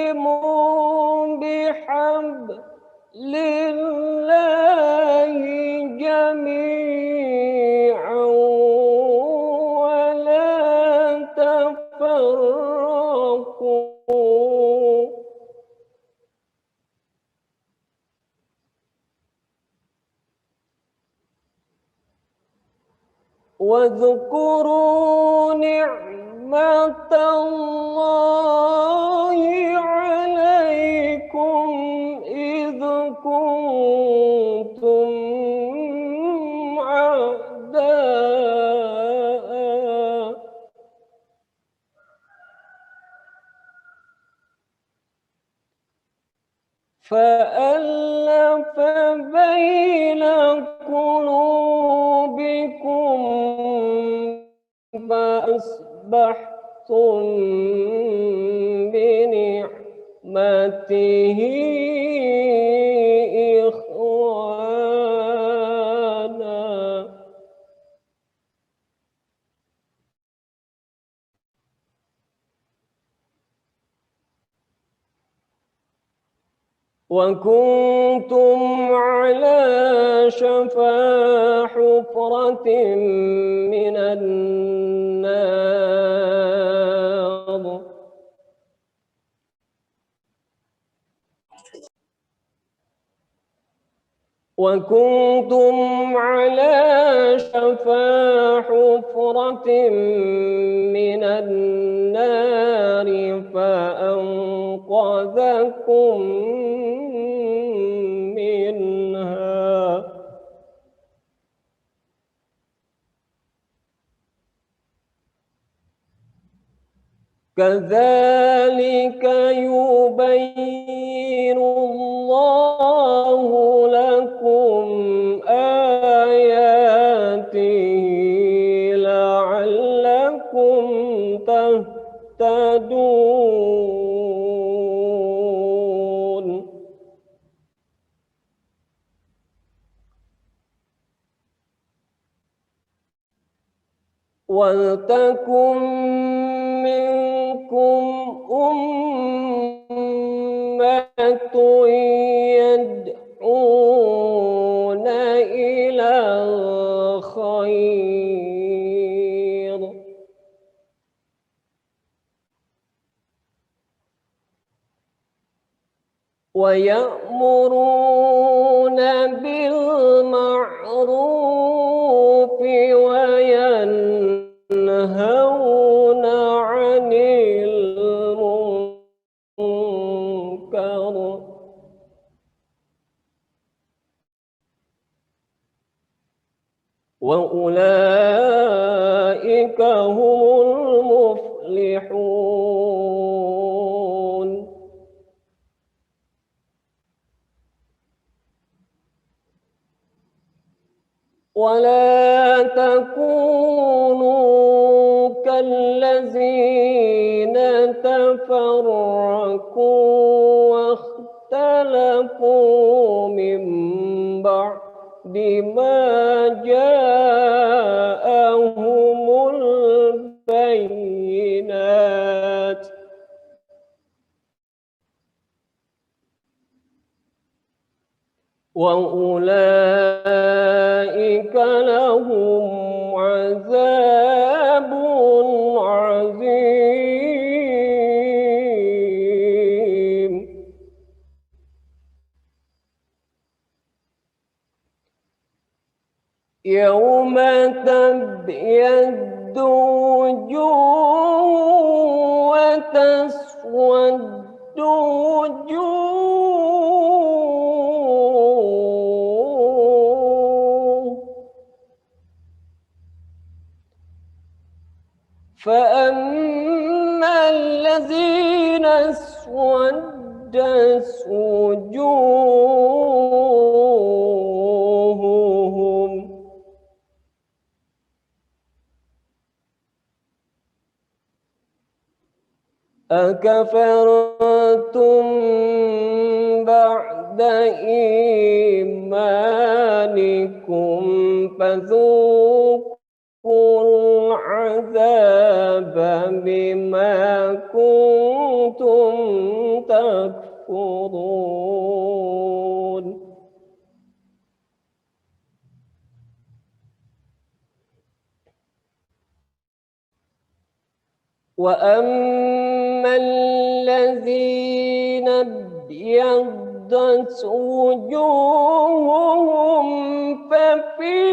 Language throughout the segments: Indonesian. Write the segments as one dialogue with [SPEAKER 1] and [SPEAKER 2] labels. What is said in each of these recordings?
[SPEAKER 1] واعتصموا بحبل الله جميعا ولا تفرقوا. واذكروا نعمة الله عليكم إذ كنتم أعداء فألف بين قلوبكم فأصبحتم بنعمته إخوانا. وكنتم على شفا حفرة من النار وكنتم على شفا حفرة من النار فأنقذكم منها. كذلك يبين الله لكم آياته لعلكم تهتدون. ولتكن منكم أمة يدعون إلى الخير ويأمرون بالمعروف وينهون عن المنكر وأولئك هم المفلحون. ولا تكونوا كالذين تفرقوا واختلفوا من بعد ما جاءهم البينات وأولئك لهم عذاب عظيم. يوم تبيض وجوه وتسود وجوه فأما الذين اسودت وجوههم أكفرتم بعد إيمانكم فذوقوا العذاب بما كنتم كنتم تكفرون وأما الذين ابيضت وجوههم ففي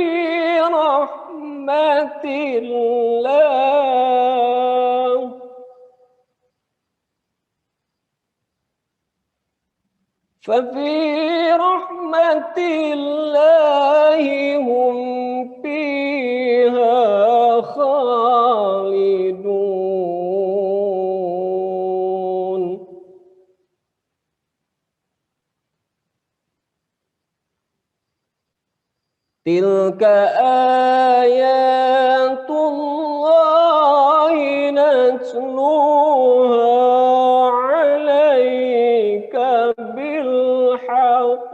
[SPEAKER 1] رحمة الله هم فيها خالدون تلك آيات الله نتلوها عليك بالحق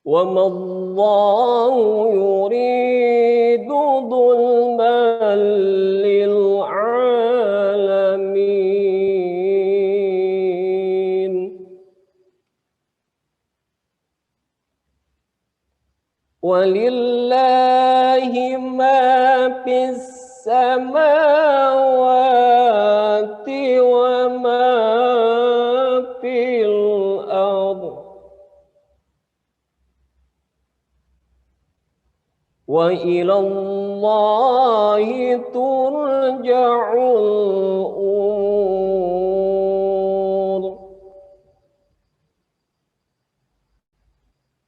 [SPEAKER 1] وما الله يريد ظلما للعالمين ولله ما في السماوات وما في الأرض وإلى الله ترجع الأمور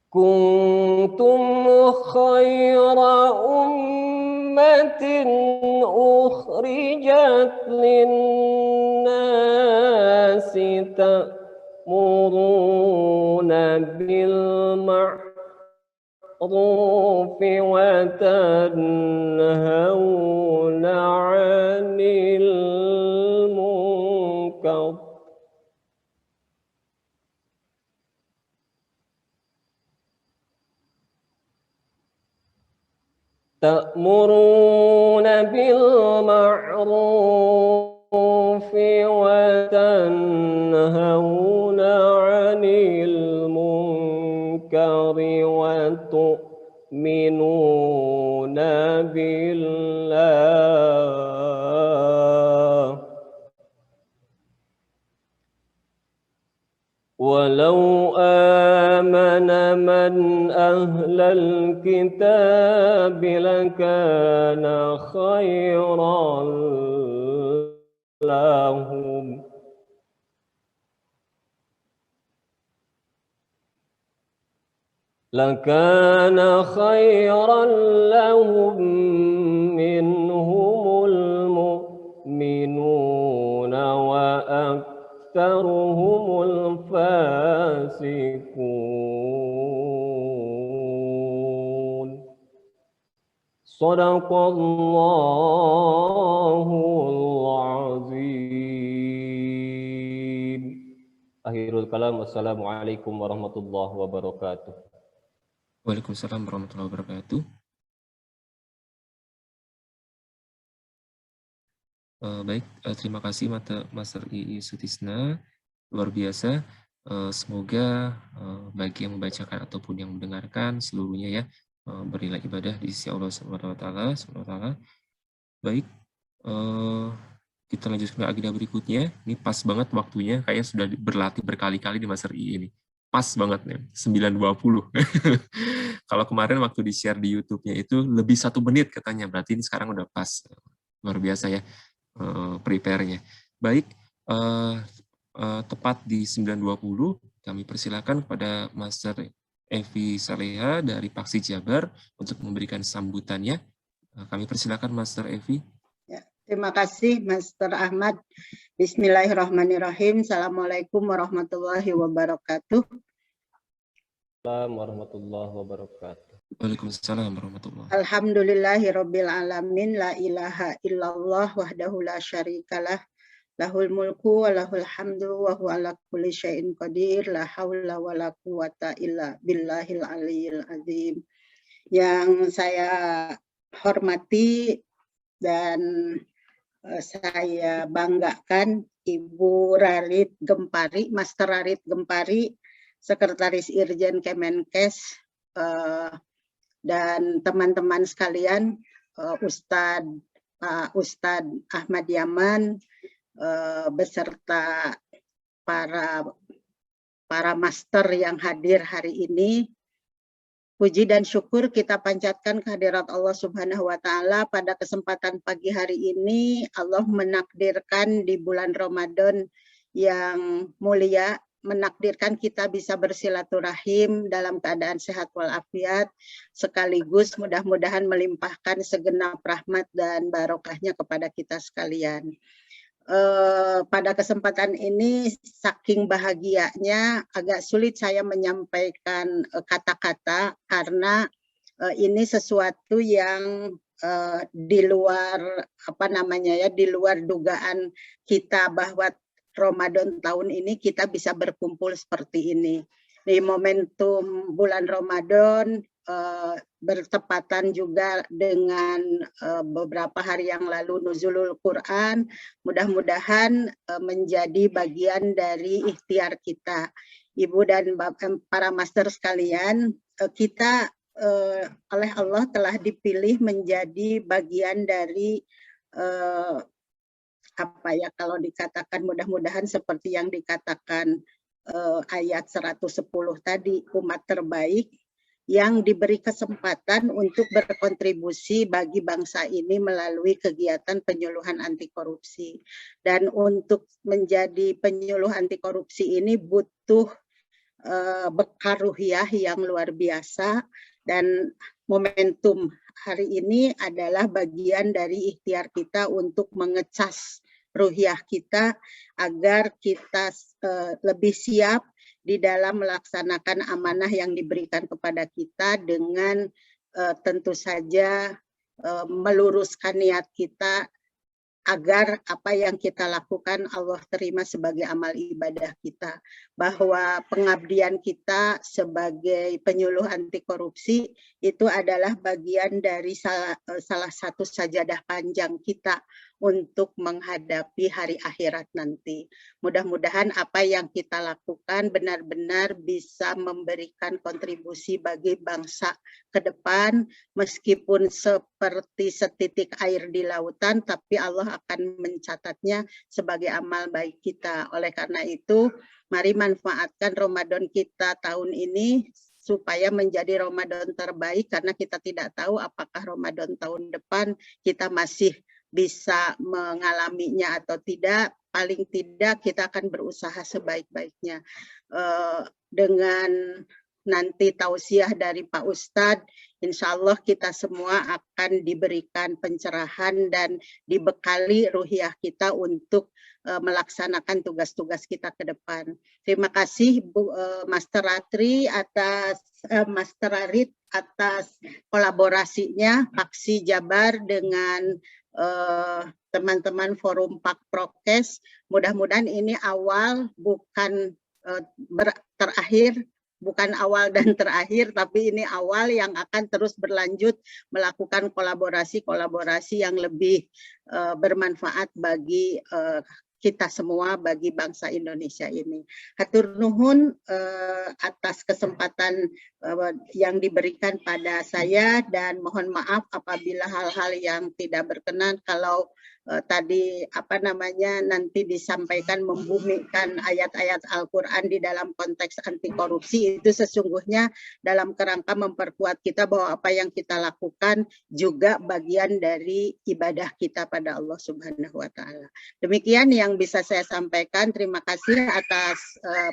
[SPEAKER 1] كنتم خير أمة أخرجت للناس تأمرون بالمعروف وتنهون عن المنكر وتنهون عن المنكر وتؤمنون بالله ولو آمن من أهل الكتاب لكان خيرا لهم منهم المؤمنون وأكثرهم الفاسقون صدق الله العظيم. Akhirul kalam, wassalamualaikum warahmatullahi wabarakatuh.
[SPEAKER 2] Waalaikumsalam warahmatullahi wabarakatuh. Baik, terima kasih Master II Sutisna, luar biasa. Semoga bagi yang membacakan ataupun yang mendengarkan seluruhnya ya berilah ibadah di sisi Allah Subhanahu wa taala. Baik, kita lanjutkan ke agenda berikutnya. Ini pas banget waktunya, kayaknya sudah berlatih berkali-kali di Master II ini. Pas banget nih, 9.20. Kalau kemarin waktu di-share di YouTube-nya itu lebih 1 menit katanya, berarti ini sekarang udah pas. Luar biasa ya prepare-nya. Baik, tepat di 9.20, kami persilakan kepada Master Evi Saleha dari Paksi Jabar untuk memberikan sambutannya. Kami persilakan Master Evi.
[SPEAKER 3] Ya, terima kasih Master Ahmad. Bismillahirrahmanirrahim. Assalamualaikum warahmatullahi wabarakatuh.
[SPEAKER 1] Assalamualaikum warahmatullahi wabarakatuh.
[SPEAKER 2] Waalaikumsalam warahmatullahi.
[SPEAKER 3] Alhamdulillahirabbil alamin, la ilaha illallah wahdahu la syarikalah, lahul mulku wa lahul hamdu wa huwa ala kulli syai'in qadir, la haula wa la quwata illa billahil aliyyil azim. Yang saya hormati dan saya banggakan Ibu Rarit Gempari, Master Rarit Gempari, Sekretaris Irjen Kemenkes, dan teman-teman sekalian, Pak Ustadz Ahmad Yaman, beserta para master yang hadir hari ini. Puji dan syukur kita panjatkan kehadirat Allah Subhanahu wa Ta'ala. Pada kesempatan pagi hari ini, Allah menakdirkan di bulan Ramadan yang mulia, menakdirkan kita bisa bersilaturahim dalam keadaan sehat walafiat, sekaligus mudah-mudahan melimpahkan segenap rahmat dan barokahnya kepada kita sekalian. Pada kesempatan ini saking bahagianya agak sulit saya menyampaikan kata-kata karena ini sesuatu yang di luar di luar dugaan kita bahwa Ramadan tahun ini kita bisa berkumpul seperti ini. Di momentum bulan Ramadan bertepatan juga dengan beberapa hari yang lalu nuzulul Quran, mudah-mudahan menjadi bagian dari ikhtiar kita. Ibu dan para master sekalian, kita oleh Allah telah dipilih menjadi bagian dari kalau dikatakan mudah-mudahan seperti yang dikatakan ayat 110 tadi, umat terbaik yang diberi kesempatan untuk berkontribusi bagi bangsa ini melalui kegiatan penyuluhan anti korupsi. Dan untuk menjadi penyuluh anti korupsi ini butuh bekal ruhiyah yang luar biasa, dan momentum hari ini adalah bagian dari ikhtiar kita untuk mengecas ruhiyah kita agar kita lebih siap di dalam melaksanakan amanah yang diberikan kepada kita dengan tentu saja meluruskan niat kita agar apa yang kita lakukan Allah terima sebagai amal ibadah kita. Bahwa pengabdian kita sebagai penyuluh anti korupsi itu adalah bagian dari salah satu sajadah panjang kita untuk menghadapi hari akhirat nanti. Mudah-mudahan apa yang kita lakukan benar-benar bisa memberikan kontribusi bagi bangsa ke depan, meskipun seperti setitik air di lautan, tapi Allah akan mencatatnya sebagai amal baik kita. Oleh karena itu, mari manfaatkan Ramadan kita tahun ini supaya menjadi Ramadan terbaik, karena kita tidak tahu apakah Ramadan tahun depan kita masih bisa mengalaminya atau tidak. Paling tidak kita akan berusaha sebaik-baiknya. Dengan nanti tausiah dari Pak Ustadz, insya Allah kita semua akan diberikan pencerahan dan dibekali ruhiyah kita untuk melaksanakan tugas-tugas kita ke depan. Terima kasih Bu Master Ratri atas Master Rarit atas kolaborasinya, Paksi Jabar dengan teman-teman Forum Pak Prokes. Mudah-mudahan ini awal, bukan terakhir, bukan awal dan terakhir, tapi ini awal yang akan terus berlanjut melakukan kolaborasi-kolaborasi yang lebih bermanfaat bagi kita semua, bagi bangsa Indonesia ini. Hatur nuhun atas kesempatan yang diberikan pada saya, dan mohon maaf apabila hal-hal yang tidak berkenan kalau tadi nanti disampaikan membumikan ayat-ayat Al-Quran di dalam konteks anti korupsi. Itu sesungguhnya dalam kerangka memperkuat kita bahwa apa yang kita lakukan juga bagian dari ibadah kita pada Allah Subhanahu wa Ta'ala. Demikian yang bisa saya sampaikan. Terima kasih atas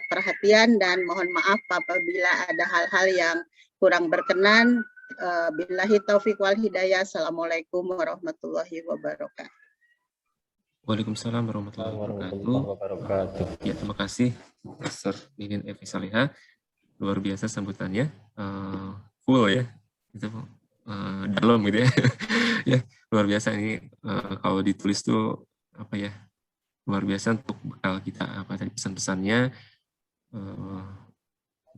[SPEAKER 3] perhatian dan mohon maaf apabila ada hal-hal yang kurang berkenan. Billahi taufiq wal hidayah. Assalamualaikum warahmatullahi wabarakatuh.
[SPEAKER 2] Waalaikumsalam warahmatullahi wabarakatuh. Ya, terima kasih Master Ninin Evi Saleha. Luar biasa sambutannya, full ya, itu dalam gitu ya. Ya, luar biasa ini kalau ditulis tuh luar biasa untuk bekal kita tadi pesan-pesannya.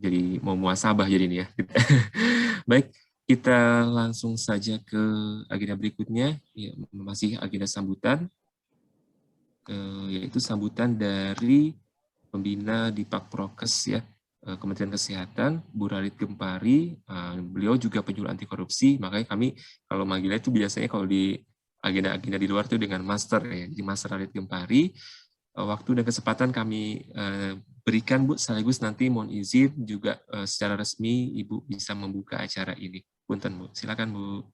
[SPEAKER 2] Jadi mau muasabah jadi ini ya. Baik, Kita langsung saja ke agenda berikutnya, ya, masih agenda sambutan, yaitu sambutan dari pembina di Pakprokes ya, Kementerian Kesehatan, Bu Ralit Gempari. Beliau juga penyuluh anti korupsi, makanya kami kalau manggilnya itu biasanya kalau di agenda-agenda di luar itu dengan Master ya, di Master Ralit Gempari. Waktu dan kesempatan kami berikan Bu, sekaligus nanti mohon izin juga secara resmi Ibu bisa membuka acara ini. Punten Bu, silakan Bu.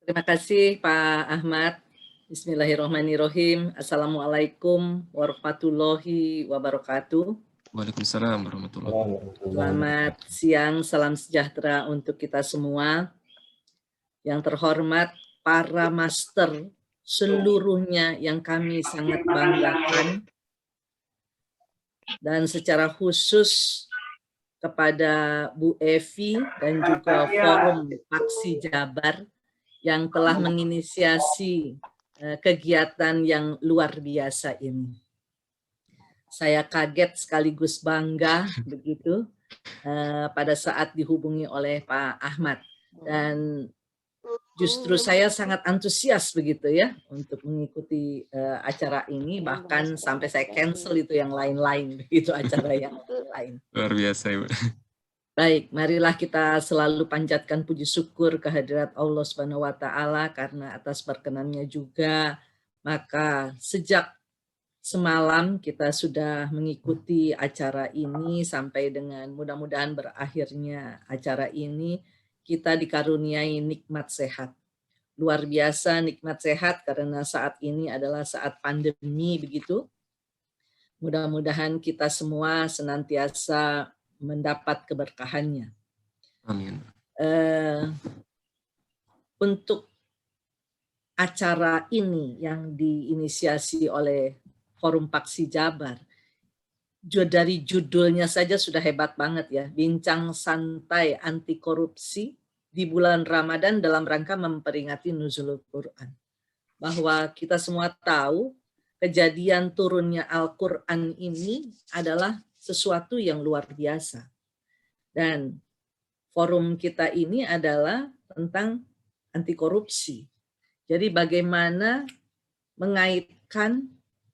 [SPEAKER 4] Terima kasih Pak Ahmad. Bismillahirrahmanirrahim. Assalamualaikum warahmatullahi wabarakatuh.
[SPEAKER 2] Waalaikumsalam warahmatullahi wabarakatuh.
[SPEAKER 4] Selamat siang, salam sejahtera untuk kita semua. Yang terhormat para master seluruhnya yang kami sangat banggakan. Dan secara khusus kepada Bu Evi dan juga Forum Paksi Jabar yang telah menginisiasi kegiatan yang luar biasa ini. Saya kaget sekaligus bangga begitu pada saat dihubungi oleh Pak Ahmad, dan justru saya sangat antusias begitu ya untuk mengikuti acara ini, bahkan sampai saya cancel itu yang lain-lain begitu, acara yang lain.
[SPEAKER 2] Luar biasa Ibu.
[SPEAKER 4] Baik, marilah kita selalu panjatkan puji syukur kehadirat Allah Subhanahu wa taala karena atas perkenannya juga, maka sejak semalam kita sudah mengikuti acara ini sampai dengan mudah-mudahan berakhirnya acara ini, kita dikaruniai nikmat sehat. Luar biasa nikmat sehat karena saat ini adalah saat pandemi begitu. Mudah-mudahan kita semua senantiasa mendapat keberkahannya.
[SPEAKER 2] Amin.
[SPEAKER 4] Untuk acara ini yang diinisiasi oleh Forum Paksi Jabar, dari judulnya saja sudah hebat banget ya, bincang santai anti korupsi di bulan Ramadan dalam rangka memperingati Nuzulul Quran. Bahwa kita semua tahu kejadian turunnya Al-Quran ini adalah sesuatu yang luar biasa. Dan forum kita ini adalah tentang anti korupsi. Jadi bagaimana mengaitkan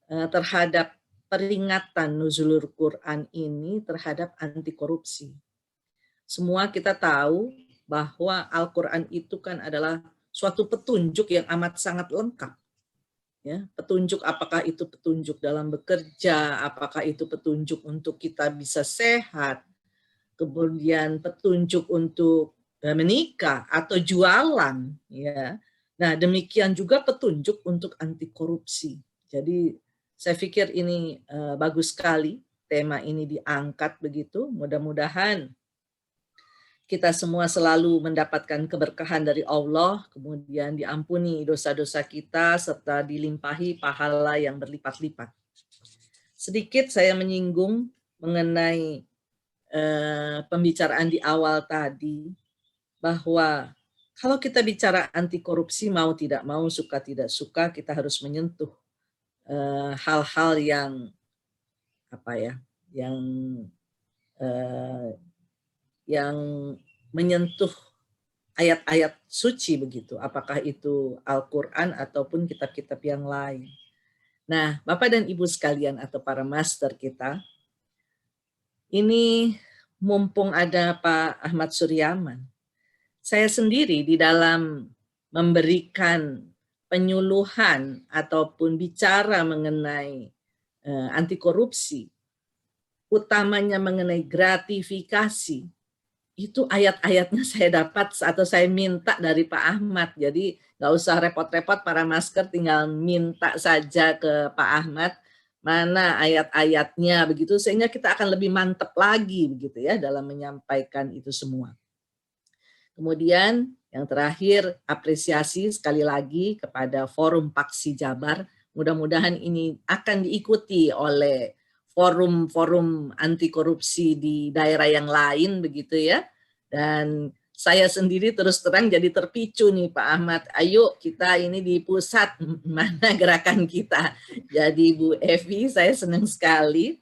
[SPEAKER 4] terhadap peringatan Nuzulul Quran ini terhadap anti korupsi. Semua kita tahu bahwa Al-Quran itu kan adalah suatu petunjuk yang amat sangat lengkap. Ya, petunjuk, apakah itu petunjuk dalam bekerja, apakah itu petunjuk untuk kita bisa sehat, kemudian petunjuk untuk menikah atau jualan, ya. Nah, demikian juga petunjuk untuk anti korupsi. Jadi saya pikir ini bagus sekali tema ini diangkat begitu. Mudah-mudahan kita semua selalu mendapatkan keberkahan dari Allah, kemudian diampuni dosa-dosa kita, serta dilimpahi pahala yang berlipat-lipat. Sedikit saya menyinggung mengenai pembicaraan di awal tadi, bahwa kalau kita bicara anti korupsi, mau tidak mau, suka tidak suka, kita harus menyentuh hal-hal yang yang menyentuh ayat-ayat suci begitu, apakah itu Al-Quran ataupun kitab-kitab yang lain. Nah, Bapak dan Ibu sekalian atau para master kita, ini mumpung ada Pak Ahmad Suryaman, saya sendiri di dalam memberikan penyuluhan ataupun bicara mengenai anti korupsi, utamanya mengenai gratifikasi, itu ayat-ayatnya saya dapat atau saya minta dari Pak Ahmad. Jadi nggak usah repot-repot para masker, tinggal minta saja ke Pak Ahmad mana ayat-ayatnya begitu, sehingga kita akan lebih mantap lagi begitu ya dalam menyampaikan itu semua. Kemudian yang terakhir, apresiasi sekali lagi kepada Forum Paksi Jabar. Mudah-mudahan ini akan diikuti oleh forum-forum anti korupsi di daerah yang lain begitu ya. Dan saya sendiri terus terang jadi terpicu nih Pak Ahmad, ayo kita ini di pusat, mana gerakan kita. Jadi Bu Evi, saya senang sekali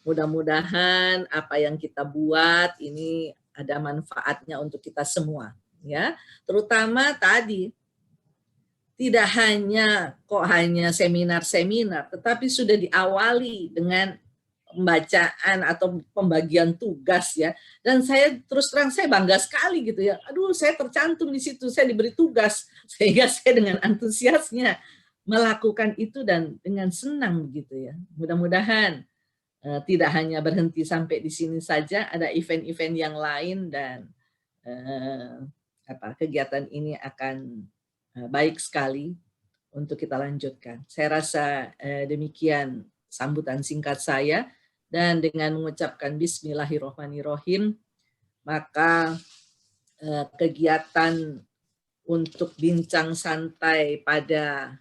[SPEAKER 4] Mudah-mudahan apa yang kita buat ini ada manfaatnya untuk kita semua, ya. Terutama tadi tidak hanya seminar-seminar, tetapi sudah diawali dengan pembacaan atau pembagian tugas, ya. Dan saya terus terang saya bangga sekali gitu ya. Aduh, saya tercantum di situ, saya diberi tugas sehingga saya dengan antusiasnya melakukan itu dan dengan senang begitu ya. Mudah-mudahan tidak hanya berhenti sampai di sini saja, ada event-event yang lain dan kegiatan ini akan baik sekali untuk kita lanjutkan. Saya rasa demikian sambutan singkat saya, dan dengan mengucapkan Bismillahirrohmanirrohim, maka kegiatan untuk bincang santai pada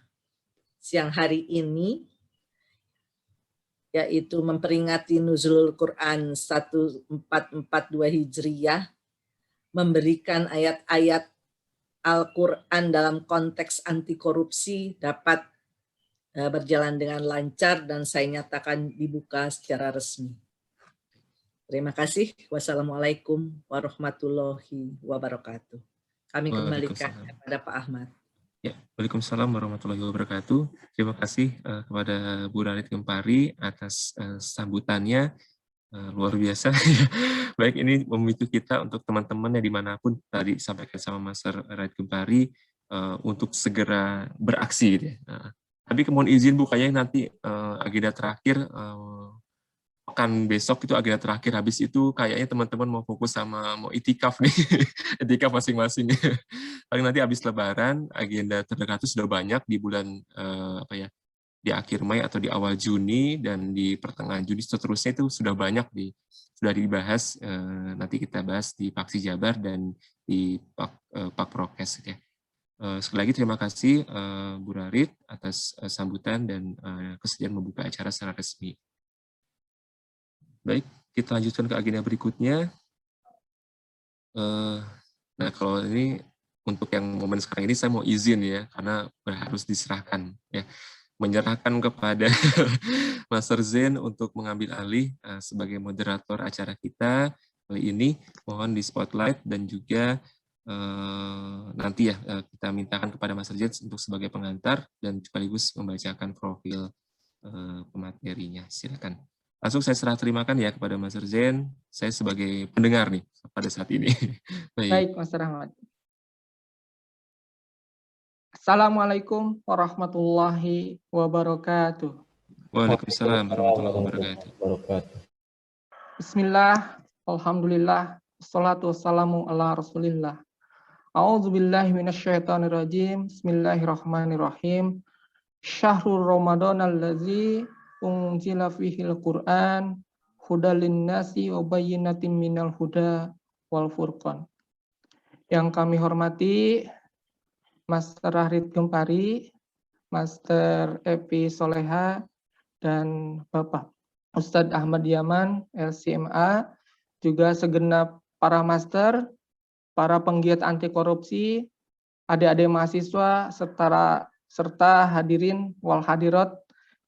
[SPEAKER 4] siang hari ini, yaitu memperingati Nuzulul Quran 1442 Hijriyah, memberikan ayat-ayat Al-Quran dalam konteks anti korupsi dapat berjalan dengan lancar dan saya nyatakan dibuka secara resmi. Terima kasih. Wassalamualaikum warahmatullahi wabarakatuh. Kami kembalikan kepada Pak Ahmad.
[SPEAKER 2] Ya, Waalaikumsalam warahmatullahi wabarakatuh. Terima kasih kepada Bu Rarit Gempari atas sambutannya, luar biasa. Baik, ini memicu kita untuk teman-teman yang dimanapun tadi disampaikan sama Mas Rarit Gempari untuk segera beraksi. Gitu ya. Tapi mohon izin Bu, kayaknya nanti agenda terakhir pekan besok itu agenda terakhir, habis itu kayaknya teman-teman mau fokus sama mau itikaf nih, itikaf masing-masing. Paling nanti habis Lebaran agenda terdekat itu sudah banyak di bulan di akhir Mei atau di awal Juni dan di pertengahan Juni seterusnya itu sudah banyak sudah dibahas, nanti kita bahas di Paksi Jabar dan di Pak Prokes ya. Sekali lagi terima kasih Bu Rarit atas sambutan dan kesediaan membuka acara secara resmi. Baik, kita lanjutkan ke agenda berikutnya. Nah, kalau ini untuk yang momen sekarang ini saya mau izin ya, karena harus diserahkan ya, menyerahkan kepada Master Zain untuk mengambil alih sebagai moderator acara kita kali ini. Mohon di spotlight dan juga nanti ya kita mintakan kepada Master Zain untuk sebagai pengantar dan sekaligus membacakan profil pematerinya. Silakan. Langsung saya serah terimakan ya kepada Mas Zain, saya sebagai pendengar nih pada saat ini.
[SPEAKER 5] Baik, Mas Rahmat. Assalamualaikum warahmatullahi wabarakatuh.
[SPEAKER 2] Waalaikumsalam warahmatullahi wabarakatuh.
[SPEAKER 5] Bismillah, alhamdulillah, wassalatu wassalamu ala rasulillah. A'udzubillahi minasyaitonirrajim, bismillahirrahmanirrahim. Syahrul Ramadan allazi unzila fihil Qur'an hudal linnasi wa bayyinatin minal huda wal furqan. Yang kami hormati Master Rarit Gempari, Master Epi Soleha, dan Bapak Ustadz Ahmad Yaman, LCMA, juga segenap para master, para penggiat anti korupsi, adik-adik mahasiswa, serta hadirin wal hadirat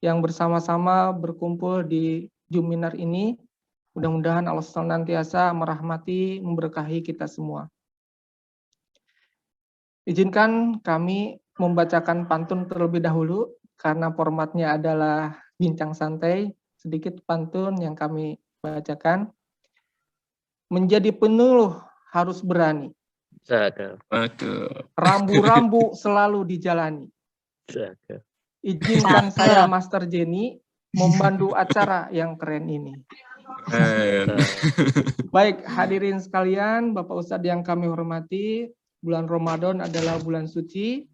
[SPEAKER 5] yang bersama-sama berkumpul di Juminar ini. Mudah-mudahan Allah senantiasa merahmati, memberkahi kita semua. Izinkan kami membacakan pantun terlebih dahulu, karena formatnya adalah bincang santai. Sedikit pantun yang kami bacakan. Menjadi penyuluh harus berani. Rambu-rambu selalu dijalani. Izinkan saya Master Jenny memandu acara yang keren ini. Baik, hadirin sekalian, Bapak Ustadz yang kami hormati, bulan Ramadan adalah bulan suci,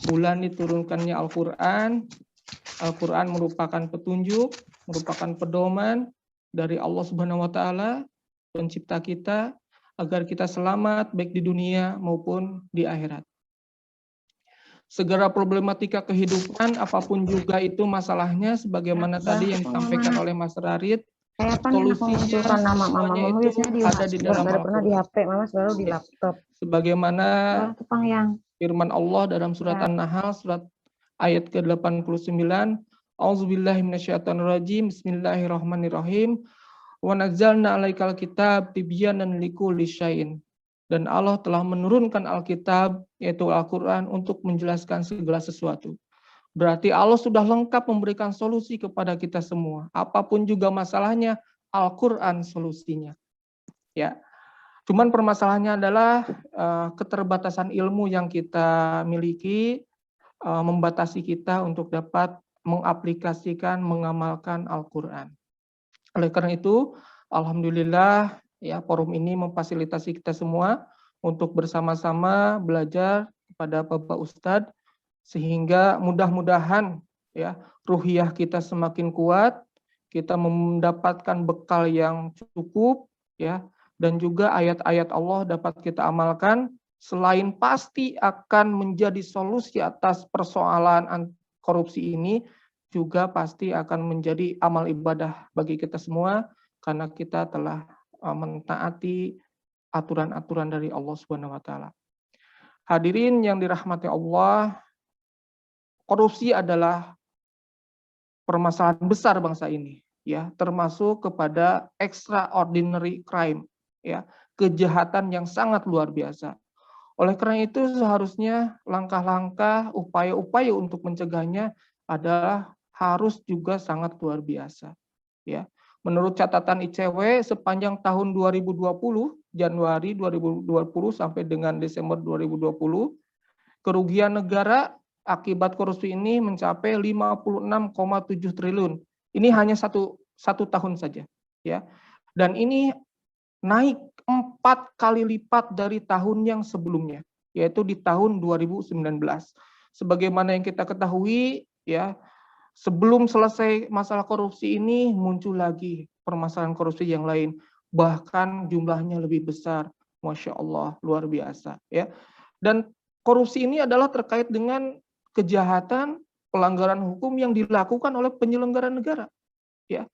[SPEAKER 5] bulan diturunkannya Al-Quran. Al-Quran merupakan petunjuk, merupakan pedoman dari Allah Subhanahu wa Ta'ala, pencipta kita, agar kita selamat baik di dunia maupun di akhirat. Segala problematika kehidupan, apapun juga itu masalahnya, sebagaimana tadi yang disampaikan oleh Mas Rarit, solusinya
[SPEAKER 6] nama mama
[SPEAKER 5] itu ada di dalam
[SPEAKER 6] pernah di HP, mama selalu di laptop.
[SPEAKER 5] Sebagaimana firman Allah dalam surat An-Nahl, surat ayat ke-89, A'udzubillahi minasyaitonirrajim. Bismillahirrahmanirrahim. Wa nazzalna 'alaikal kitab tibyanan likulli syai'in. Dan Allah telah menurunkan Alkitab, yaitu Al-Quran, untuk menjelaskan segala sesuatu. Berarti Allah sudah lengkap memberikan solusi kepada kita semua. Apapun juga masalahnya, Al-Quran solusinya. Ya, cuman permasalahannya adalah keterbatasan ilmu yang kita miliki membatasi kita untuk dapat mengaplikasikan, mengamalkan Al-Quran. Oleh karena itu, alhamdulillah ya forum ini memfasilitasi kita semua untuk bersama-sama belajar kepada Bapak Ustadz sehingga mudah-mudahan ya ruhiyah kita semakin kuat, kita mendapatkan bekal yang cukup ya, dan juga ayat-ayat Allah dapat kita amalkan, selain pasti akan menjadi solusi atas persoalan korupsi ini, juga pasti akan menjadi amal ibadah bagi kita semua karena kita telah mentaati aturan-aturan dari Allah Subhanahu wa taala. Hadirin yang dirahmati Allah, korupsi adalah permasalahan besar bangsa ini ya, termasuk kepada extraordinary crime ya, kejahatan yang sangat luar biasa. Oleh karena itu seharusnya langkah-langkah, upaya-upaya untuk mencegahnya adalah harus juga sangat luar biasa ya. Menurut catatan ICW sepanjang tahun 2020, Januari 2020 sampai dengan Desember 2020, kerugian negara akibat korupsi ini mencapai 56,7 triliun. Ini hanya satu tahun saja ya. Dan ini naik 4 kali lipat dari tahun yang sebelumnya, yaitu di tahun 2019. Sebagaimana yang kita ketahui ya, sebelum selesai masalah korupsi ini muncul lagi permasalahan korupsi yang lain, bahkan jumlahnya lebih besar. Masya Allah, luar biasa ya. Dan korupsi ini adalah terkait dengan kejahatan pelanggaran hukum yang dilakukan oleh penyelenggara negara ya.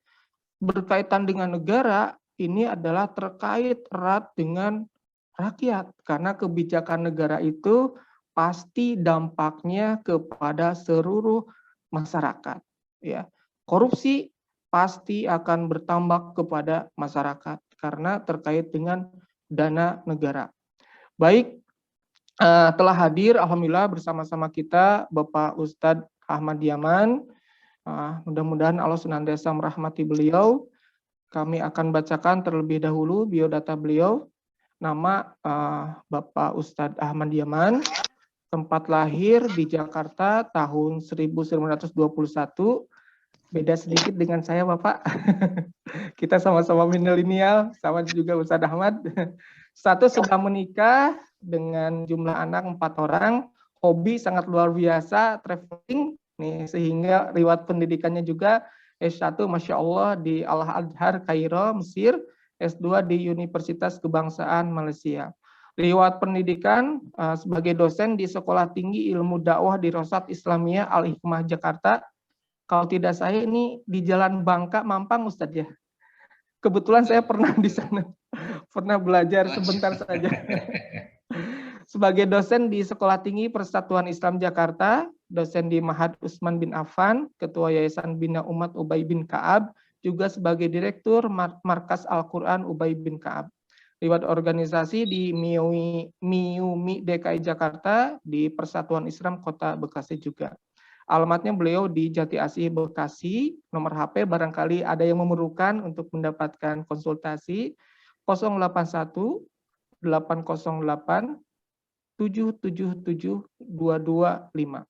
[SPEAKER 5] Berkaitan dengan negara ini adalah terkait erat dengan rakyat karena kebijakan negara itu pasti dampaknya kepada seluruh masyarakat ya. Korupsi pasti akan bertambah kepada masyarakat karena terkait dengan dana negara. Baik, telah hadir alhamdulillah bersama-sama kita Bapak Ustadz Ahmad Yaman. Mudah-mudahan Allah senantiasa merahmati beliau. Kami akan bacakan terlebih dahulu biodata beliau. Nama Bapak Ustadz Ahmad Yaman, tempat lahir di Jakarta tahun 1921. Beda sedikit dengan saya Bapak. Kita sama-sama milenial, sama juga Ustadz Ahmad. Status sudah menikah dengan jumlah anak 4 orang. Hobi sangat luar biasa, traveling. Nih, sehingga riwayat pendidikannya juga S1 Masya Allah di Al-Azhar Kairo, Mesir, S2 di Universitas Kebangsaan Malaysia. Riwayat pendidikan sebagai dosen di Sekolah Tinggi Ilmu Dakwah di Rosat Islamiyah Al-Hikmah Jakarta. Kalau tidak saya ini di Jalan Bangka Mampang Ustadz ya. Kebetulan saya pernah di sana, pernah belajar sebentar saja. Sebagai dosen di Sekolah Tinggi Persatuan Islam Jakarta, dosen di Ma'had Utsman bin Affan, Ketua Yayasan Bina Umat Ubay bin Ka'ab, juga sebagai Direktur Markas Al-Quran Ubay bin Ka'ab. Riwayat organisasi di MIUMI DKI Jakarta, di Persatuan Islam Kota Bekasi juga. Alamatnya beliau di Jati Asih Bekasi, nomor HP barangkali ada yang memerlukan untuk mendapatkan konsultasi 081 808 777 225.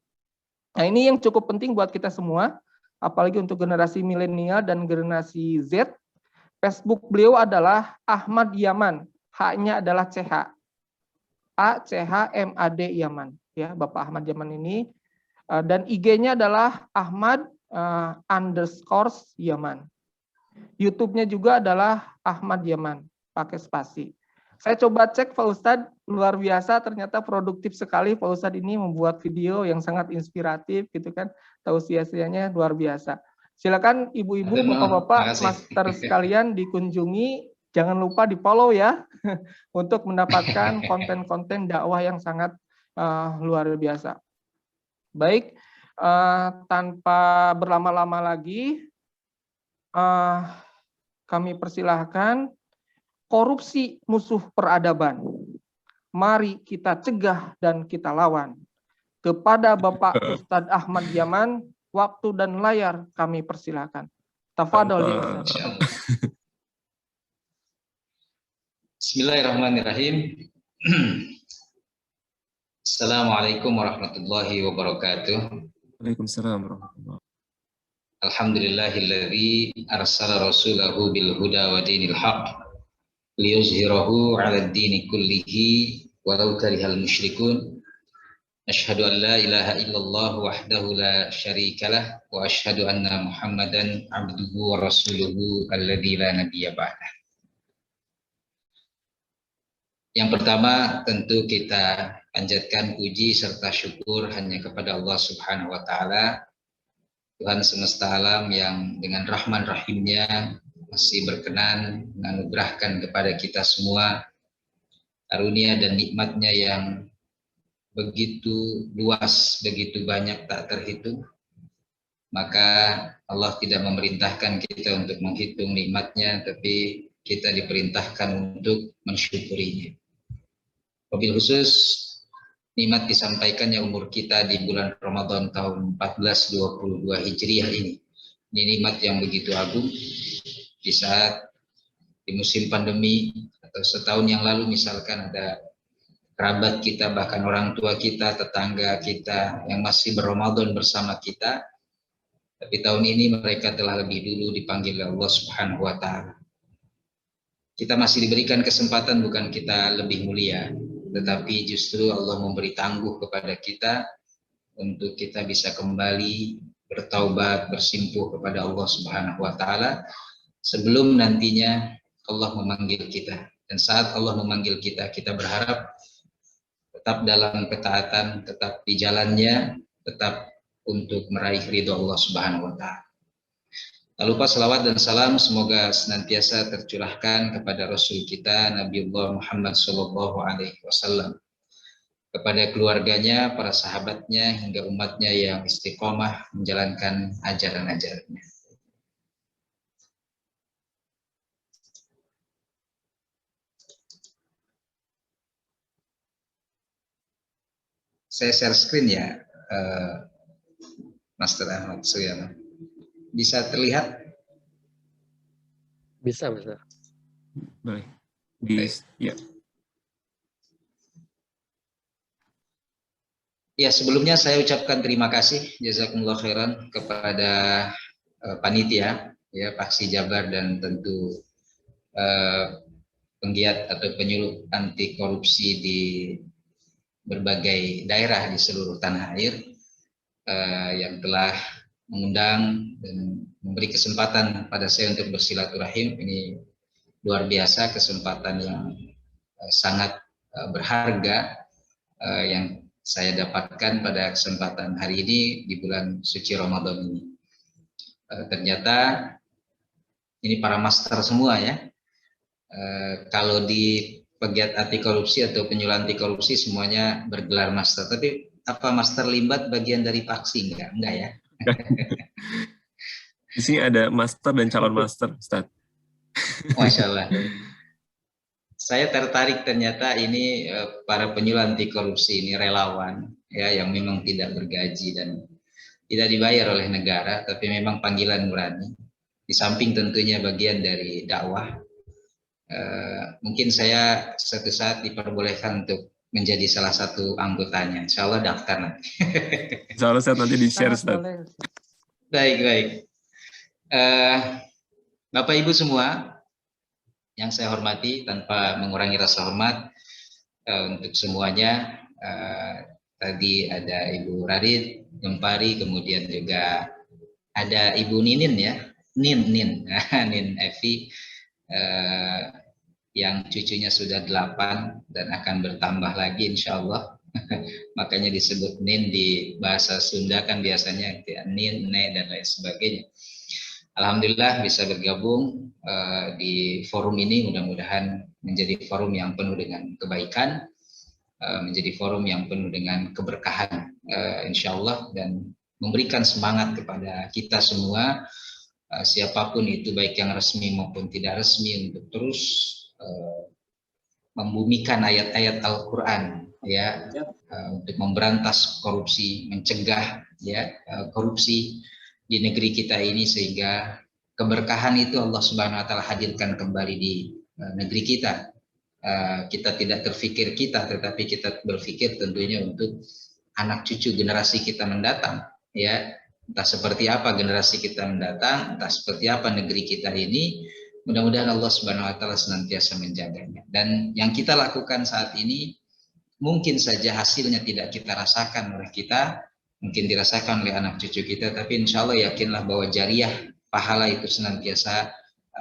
[SPEAKER 5] Nah, ini yang cukup penting buat kita semua, apalagi untuk generasi milenial dan generasi Z. Facebook beliau adalah Ahmad Yaman, H-nya adalah CH. ACHMAD Yaman, ya, Bapak Ahmad Yaman ini. Dan IG-nya adalah Ahmad _Yaman. YouTube-nya juga adalah Ahmad Yaman, pakai spasi. Saya coba cek Pak Ustadz, luar biasa, ternyata produktif sekali Pak Ustadz ini membuat video yang sangat inspiratif gitu kan, tausiah-tausiahnya luar biasa. Silakan ibu-ibu, bapak-bapak, master sekalian dikunjungi, jangan lupa di-follow ya, untuk mendapatkan konten-konten dakwah yang sangat luar biasa. Baik, Tanpa berlama-lama lagi, kami persilahkan korupsi musuh peradaban. Mari kita cegah dan kita lawan. Kepada Bapak Ustadz Ahmad Yaman, waktu dan layar kami persilahkan. Tafadhol ya Ustadz.
[SPEAKER 7] Bismillahirrahmanirrahim. Assalamualaikum warahmatullahi wabarakatuh.
[SPEAKER 2] Waalaikumsalam warahmatullahi wabarakatuh.
[SPEAKER 7] Alhamdulillahilladzi arsala rasulahu bil huda wa dinil haq liyuzhirahu 'ala ad-dini kullihi walau karihal musyrikun. Asyhadu an la ilaha illallah wahdahu la syarikalah wa asyhadu anna Muhammadan 'abduhu wa rasuluhu alladzi la nabiyya ba'dah. Yang pertama tentu kita panjatkan puji serta syukur hanya kepada Allah Subhanahu wa taala, Tuhan semesta alam yang dengan rahman rahimnya masih berkenan menganugerahkan kepada kita semua karunia dan nikmatnya yang begitu luas, begitu banyak tak terhitung. Maka Allah tidak memerintahkan kita untuk menghitung nikmatnya, tapi kita diperintahkan untuk mensyukurinya. Wabil khusus nikmat disampaikannya umur kita di bulan Ramadan tahun 1422 Hijriah ini. Ini nikmat yang begitu agung di saat di musim pandemi atau setahun yang lalu misalkan ada kerabat kita, bahkan orang tua kita, tetangga kita yang masih berRamadan bersama kita. Tapi tahun ini mereka telah lebih dulu dipanggil Allah Subhanahu wa taala. Kita masih diberikan kesempatan, bukan kita lebih mulia, tetapi justru Allah memberi tangguh kepada kita untuk kita bisa kembali bertaubat, bersimpuh kepada Allah Subhanahu wa taala sebelum nantinya Allah memanggil kita. Dan saat Allah memanggil kita, kita berharap tetap dalam ketaatan, tetap di jalannya, tetap untuk meraih ridho Allah Subhanahu wa taala. Tak lupa salawat dan salam semoga senantiasa tercurahkan kepada Rasul kita Nabiullah Muhammad SAW, kepada keluarganya, para sahabatnya, hingga umatnya yang istiqomah menjalankan ajaran-ajarannya. Saya share screen ya, Master Ahmad Suryana. Bisa terlihat?
[SPEAKER 1] Bisa.
[SPEAKER 2] Boleh. Ya.
[SPEAKER 7] Ya, sebelumnya saya ucapkan terima kasih jazakumullah khairan kepada panitia ya Paksi Jabar dan tentu penggiat atau penyuluh anti korupsi di berbagai daerah di seluruh tanah air yang telah mengundang dan memberi kesempatan pada saya untuk bersilaturahim. Ini luar biasa, kesempatan yang sangat berharga yang saya dapatkan pada kesempatan hari ini di bulan suci Ramadan ini. Ternyata ini para master semua ya. Kalau di pegiat anti korupsi atau penyuluh anti korupsi semuanya bergelar master. Tapi apa Master Limbat bagian dari Paksi? Enggak ya.
[SPEAKER 2] Di sini ada master dan calon master, Ustaz.
[SPEAKER 7] Masya Allah. Saya tertarik ternyata ini para penyuluh anti korupsi ini relawan ya yang memang tidak bergaji dan tidak dibayar oleh negara, tapi memang panggilan nurani. Di samping tentunya bagian dari dakwah. Mungkin saya suatu saat diperbolehkan untuk menjadi salah satu anggotanya. Insya Allah daftar nanti.
[SPEAKER 2] Insya Allah saya nanti di-share, Ustaz.
[SPEAKER 7] Baik. Bapak Ibu semua yang saya hormati, tanpa mengurangi rasa hormat untuk semuanya. Tadi ada Ibu Radit, Gempari, kemudian juga ada Ibu Ninin ya, Nin Evi, yang cucunya sudah 8 dan akan bertambah lagi insya Allah. Makanya disebut Nin, di bahasa Sunda kan biasanya Nin, Ne, dan lain sebagainya. Alhamdulillah bisa bergabung di forum ini, mudah-mudahan menjadi forum yang penuh dengan kebaikan, menjadi forum yang penuh dengan keberkahan insya Allah, dan memberikan semangat kepada kita semua, siapapun itu, baik yang resmi maupun tidak resmi, untuk terus membumikan ayat-ayat Al-Quran, ya, untuk memberantas korupsi, mencegah ya korupsi di negeri kita ini, sehingga keberkahan itu Allah Subhanahu Wa Taala hadirkan kembali di negeri kita. Kita tidak terfikir kita, tetapi kita berpikir tentunya untuk anak cucu generasi kita mendatang, ya, entah seperti apa generasi kita mendatang, entah seperti apa negeri kita ini. Mudah-mudahan Allah Subhanahu Wa Taala senantiasa menjaganya. Dan yang kita lakukan saat ini mungkin saja hasilnya tidak kita rasakan oleh kita, mungkin dirasakan oleh anak cucu kita, tapi insya Allah yakinlah bahwa jariah pahala itu senantiasa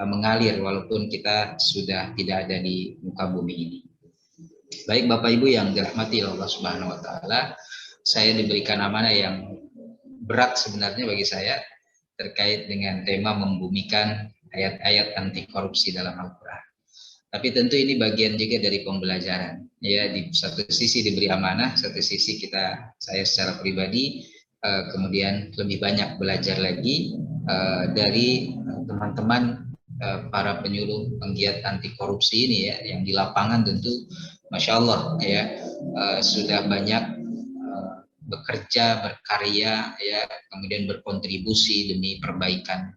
[SPEAKER 7] mengalir walaupun kita sudah tidak ada di muka bumi ini. Baik Bapak Ibu yang dirahmati Allah Subhanahu Wa Taala, saya diberikan amanah yang berat sebenarnya bagi saya terkait dengan tema membumikan ayat-ayat anti korupsi dalam Al-Quran. Tapi tentu ini bagian juga dari pembelajaran. Ya, di satu sisi diberi amanah, satu sisi saya secara pribadi kemudian lebih banyak belajar lagi dari teman-teman para penyuluh penggiat anti korupsi ini, ya, yang di lapangan tentu Masya Allah, ya, sudah banyak bekerja, berkarya, ya, kemudian berkontribusi demi perbaikan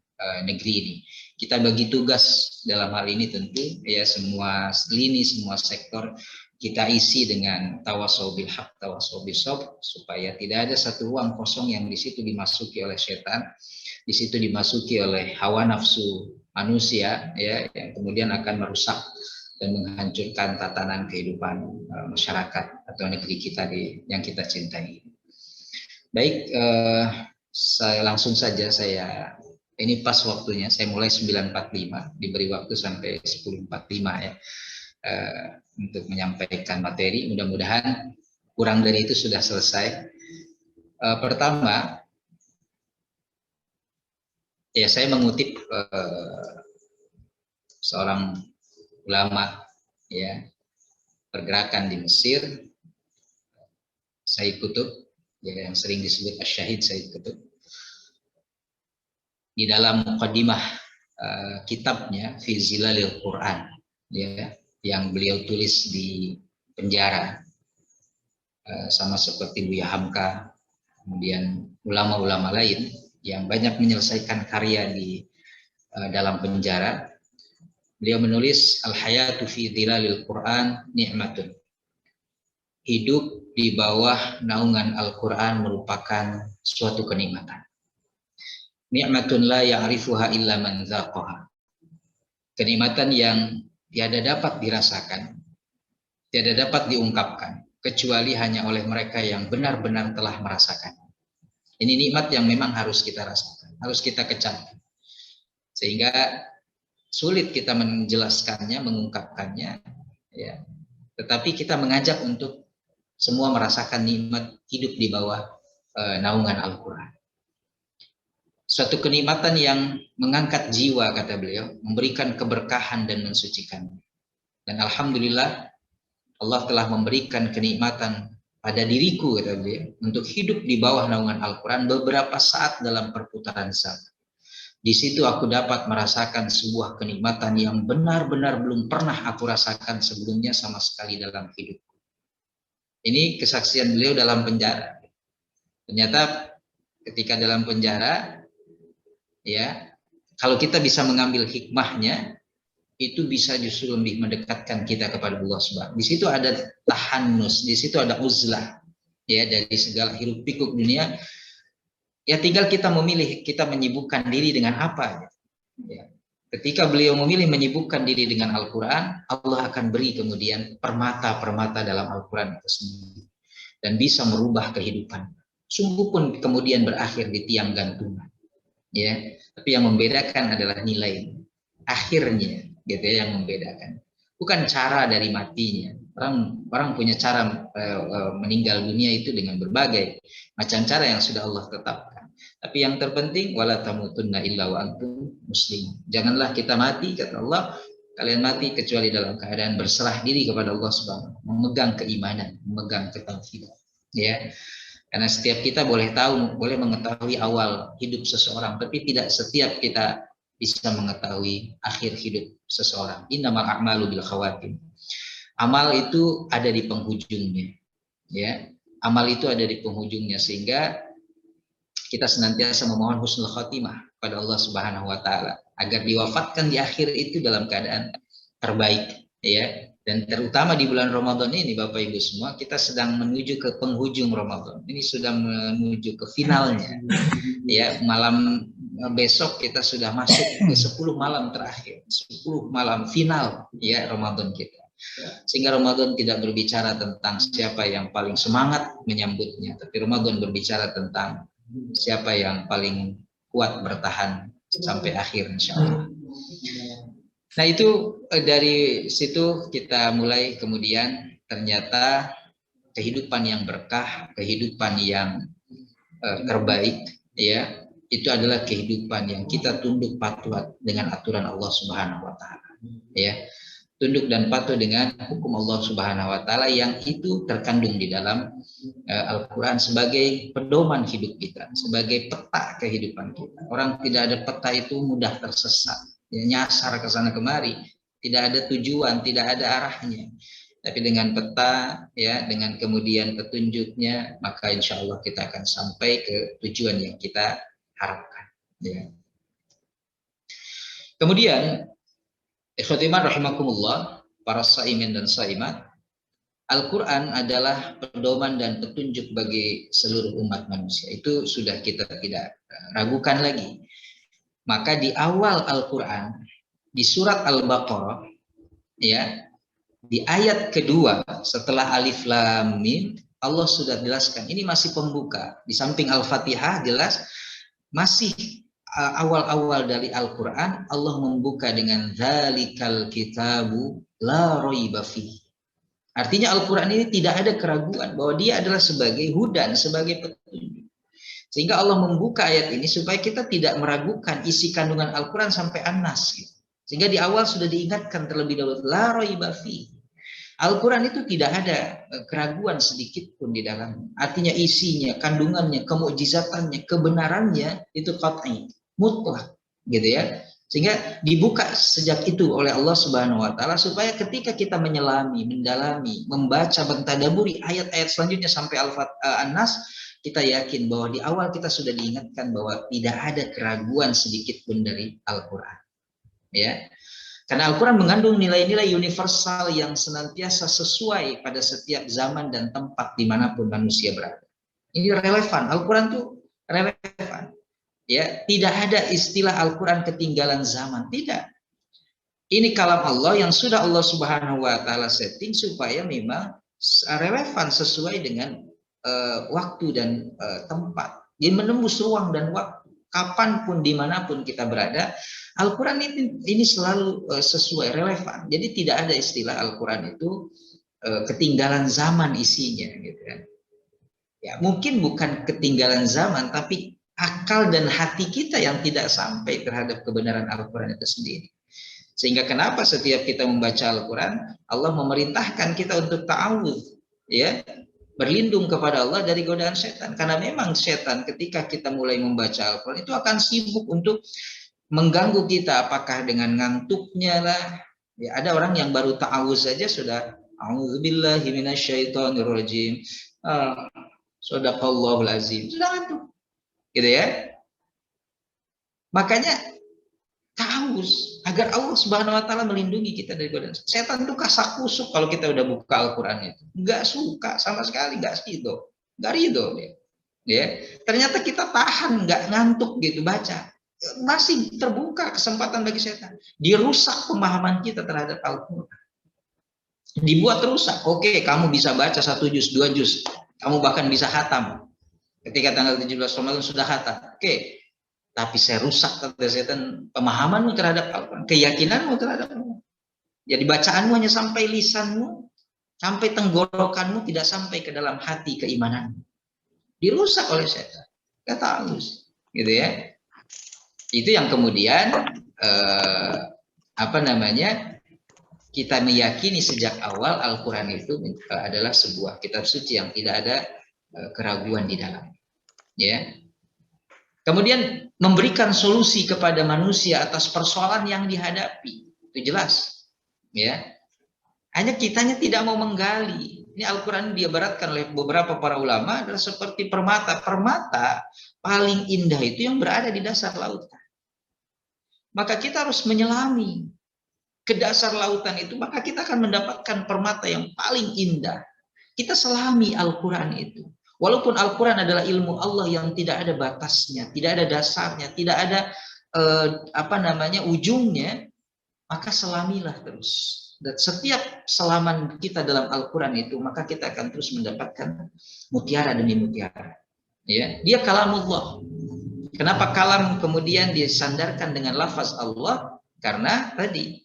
[SPEAKER 7] negeri ini. Kita bagi tugas dalam hal ini tentu, ya, semua lini, semua sektor kita isi dengan tawasau bil haq, tawasau bis sabr, supaya tidak ada satu ruang kosong yang di situ dimasuki oleh setan, di situ dimasuki oleh hawa nafsu manusia, ya, yang kemudian akan merusak dan menghancurkan tatanan kehidupan masyarakat atau negeri kita yang kita cintai. Baik, saya langsung saja, ini pas waktunya, saya mulai 9.45, diberi waktu sampai 10.45 ya, untuk menyampaikan materi. Mudah-mudahan kurang dari itu sudah selesai. Pertama, ya, saya mengutip seorang ulama, ya, pergerakan di Mesir, Sayyid Qutb, ya, yang sering disebut Asy-Syahid Sayyid Qutb. Di dalam muqaddimah kitabnya Fi Zilalil Quran, ya, yang beliau tulis di penjara, sama seperti Buya Hamka, kemudian ulama-ulama lain yang banyak menyelesaikan karya di dalam penjara. Beliau menulis Al-Hayatu Fi Zilalil Quran Ni'matun. Hidup di bawah naungan Al-Quran merupakan suatu kenikmatan. Ni'matun la ya'rifuha illa man dzaqaha. Kenikmatan yang tiada dapat dirasakan, tiada dapat diungkapkan, kecuali hanya oleh mereka yang benar-benar telah merasakan. Ini nikmat yang memang harus kita rasakan, harus kita kecapkan. Sehingga sulit kita menjelaskannya, mengungkapkannya, ya. Tetapi kita mengajak untuk semua merasakan nikmat hidup di bawah naungan Al-Quran. Suatu kenikmatan yang mengangkat jiwa, kata beliau, memberikan keberkahan dan mensucikan. Dan alhamdulillah Allah telah memberikan kenikmatan pada diriku, kata beliau, untuk hidup di bawah naungan Al-Quran beberapa saat dalam perputaran zaman. Di situ aku dapat merasakan sebuah kenikmatan yang benar-benar belum pernah aku rasakan sebelumnya sama sekali dalam hidupku. Ini kesaksian beliau dalam penjara. Ternyata ketika dalam penjara, ya, kalau kita bisa mengambil hikmahnya, itu bisa justru lebih mendekatkan kita kepada Allah Subhanahu. Di situ ada tahannus, di situ ada uzlah, ya, dari segala hiruk pikuk dunia. Ya, tinggal kita memilih, kita menyibukkan diri dengan apa. Ya. Ketika beliau memilih menyibukkan diri dengan Al-Quran, Allah akan beri kemudian permata-permata dalam Al-Quran itu sendiri, dan bisa merubah kehidupan. Sungguh pun kemudian berakhir di tiang gantungan. Ya, tapi yang membedakan adalah nilai akhirnya, gitu ya, yang membedakan. Bukan cara dari matinya. Orang punya cara meninggal dunia itu dengan berbagai macam cara yang sudah Allah tetapkan. Tapi yang terpenting wala tamutunna illa wa antum muslimun. Janganlah kita mati, kata Allah, kalian mati kecuali dalam keadaan berserah diri kepada Allah Subhanahu, memegang keimanan, memegang ketauhidan. Ya. Karena setiap kita boleh tahu, boleh mengetahui awal hidup seseorang, tapi tidak setiap kita bisa mengetahui akhir hidup seseorang. Innamal a'malu bil khawatim. Amal itu ada di penghujungnya, ya. Amal itu ada di penghujungnya, sehingga kita senantiasa memohon husnul khotimah pada Allah Subhanahu wa taala agar diwafatkan di akhir itu dalam keadaan terbaik, ya. Dan terutama di bulan Ramadan ini, Bapak Ibu semua, kita sedang menuju ke penghujung Ramadan. Ini sudah menuju ke finalnya. Ya, malam besok kita sudah masuk ke 10 malam terakhir, 10 malam final ya Ramadan kita. Sehingga Ramadan tidak berbicara tentang siapa yang paling semangat menyambutnya, tapi Ramadan berbicara tentang siapa yang paling kuat bertahan sampai akhir, insya Allah. Nah, itu dari situ kita mulai, kemudian ternyata kehidupan yang berkah, kehidupan yang terbaik, ya, itu adalah kehidupan yang kita tunduk patuh dengan aturan Allah Subhanahu wa taala, ya. Tunduk dan patuh dengan hukum Allah Subhanahu wa taala yang itu terkandung di dalam Al-Qur'an sebagai pedoman hidup kita, sebagai peta kehidupan kita. Orang tidak ada peta itu mudah tersesat, ya, nyasar ke sana kemari, tidak ada tujuan, tidak ada arahnya. Tapi dengan peta, ya, dengan kemudian petunjuknya, maka insya Allah kita akan sampai ke tujuan yang kita harapkan, ya. Kemudian ikhwatiman rahimakumullah, para saimin dan saimat, Al-Quran adalah pedoman dan petunjuk bagi seluruh umat manusia. Itu sudah kita tidak ragukan lagi. Maka di awal Al-Quran, di surat Al-Baqarah, ya, di ayat kedua setelah Alif Lam Mim, Allah sudah jelaskan. Ini masih pembuka. Di samping Al-Fatihah jelas, masih awal-awal dari Al-Quran, Allah membuka dengan Dzalikal kitabu la raiba fihi. Artinya Al-Quran ini tidak ada keraguan bahwa dia adalah sebagai hudan, sebagai petunjuk. Sehingga Allah membuka ayat ini supaya kita tidak meragukan isi kandungan Al-Quran sampai An-Nas. Sehingga di awal sudah diingatkan terlebih dahulu, la raiba fihi. Al-Quran itu tidak ada keraguan sedikit pun di dalamnya. Artinya isinya, kandungannya, kemukjizatannya, kebenarannya itu qat'i, mutlak, gitu ya. Sehingga dibuka sejak itu oleh Allah Subhanahu wa taala supaya ketika kita menyelami, mendalami, membaca, mentadaburi ayat-ayat selanjutnya sampai An-Nas, kita yakin bahwa di awal kita sudah diingatkan bahwa tidak ada keraguan sedikit pun dari Al-Quran. Ya. Karena Al-Quran mengandung nilai-nilai universal yang senantiasa sesuai pada setiap zaman dan tempat dimanapun manusia berada. Ini relevan, Al-Quran itu relevan. Ya, tidak ada istilah Al-Quran ketinggalan zaman, tidak. Ini kalam Allah yang sudah Allah Subhanahu wa taala setting supaya memang relevan sesuai dengan waktu dan tempat. Dia menembus ruang dan waktu. Kapanpun, dimanapun kita berada, Al-Quran ini selalu sesuai, relevan. Jadi tidak ada istilah Al-Quran itu ketinggalan zaman isinya, gitu kan. Ya, mungkin bukan ketinggalan zaman, tapi akal dan hati kita yang tidak sampai terhadap kebenaran Al-Quran itu sendiri. Sehingga kenapa setiap kita membaca Al-Quran, Allah memerintahkan kita untuk ta'awudz, ya, berlindung kepada Allah dari godaan setan. Karena memang setan ketika kita mulai membaca Al-Quran itu akan sibuk untuk mengganggu kita, apakah dengan ngantuknya lah. Ya, ada orang yang baru ta'awuz saja sudah a'udzubillahi minasyaitonirrajim, shadaqallahul azim, sudah ngantuk, gitu ya. Makanya ta'awuz agar Allah Subhanahu wa taala melindungi kita dari godaan setan. Itu kasak kusuk kalau kita udah buka Al-Quran itu. Enggak suka sama sekali, enggak ridho dia. Ya. Ternyata kita tahan, enggak ngantuk gitu baca. Masih terbuka kesempatan bagi setan. Dirusak pemahaman kita terhadap Al-Quran. Dibuat rusak. Oke, kamu bisa baca 1 juz, 2 juz. Kamu bahkan bisa khatam. Ketika tanggal 17 Ramadan sudah khatam. Oke. Tapi saya rusak kata setan pemahamanmu terhadap Al-Quran, keyakinanmu terhadap Al-Quran. Jadi bacaanmu hanya sampai lisanmu, sampai tenggorokanmu, tidak sampai ke dalam hati keimananmu. Dirusak oleh setan. Kata halus, gitu ya. Itu yang kemudian kita meyakini sejak awal Al-Quran itu adalah sebuah kitab suci yang tidak ada keraguan di dalam. Ya. Kemudian memberikan solusi kepada manusia atas persoalan yang dihadapi. Itu jelas. Ya. Hanya kitanya tidak mau menggali. Ini Al-Quran diibaratkan oleh beberapa para ulama adalah seperti permata. Permata paling indah itu yang berada di dasar lautan. Maka kita harus menyelami ke dasar lautan itu, maka kita akan mendapatkan permata yang paling indah. Kita selami Al-Quran itu. Walaupun Al-Quran adalah ilmu Allah yang tidak ada batasnya, tidak ada dasarnya, tidak ada ujungnya, maka selamilah terus. Dan setiap selaman kita dalam Al-Quran itu, maka kita akan terus mendapatkan mutiara demi mutiara. Ya, dia kalamullah. Kenapa kalam kemudian disandarkan dengan lafaz Allah? Karena tadi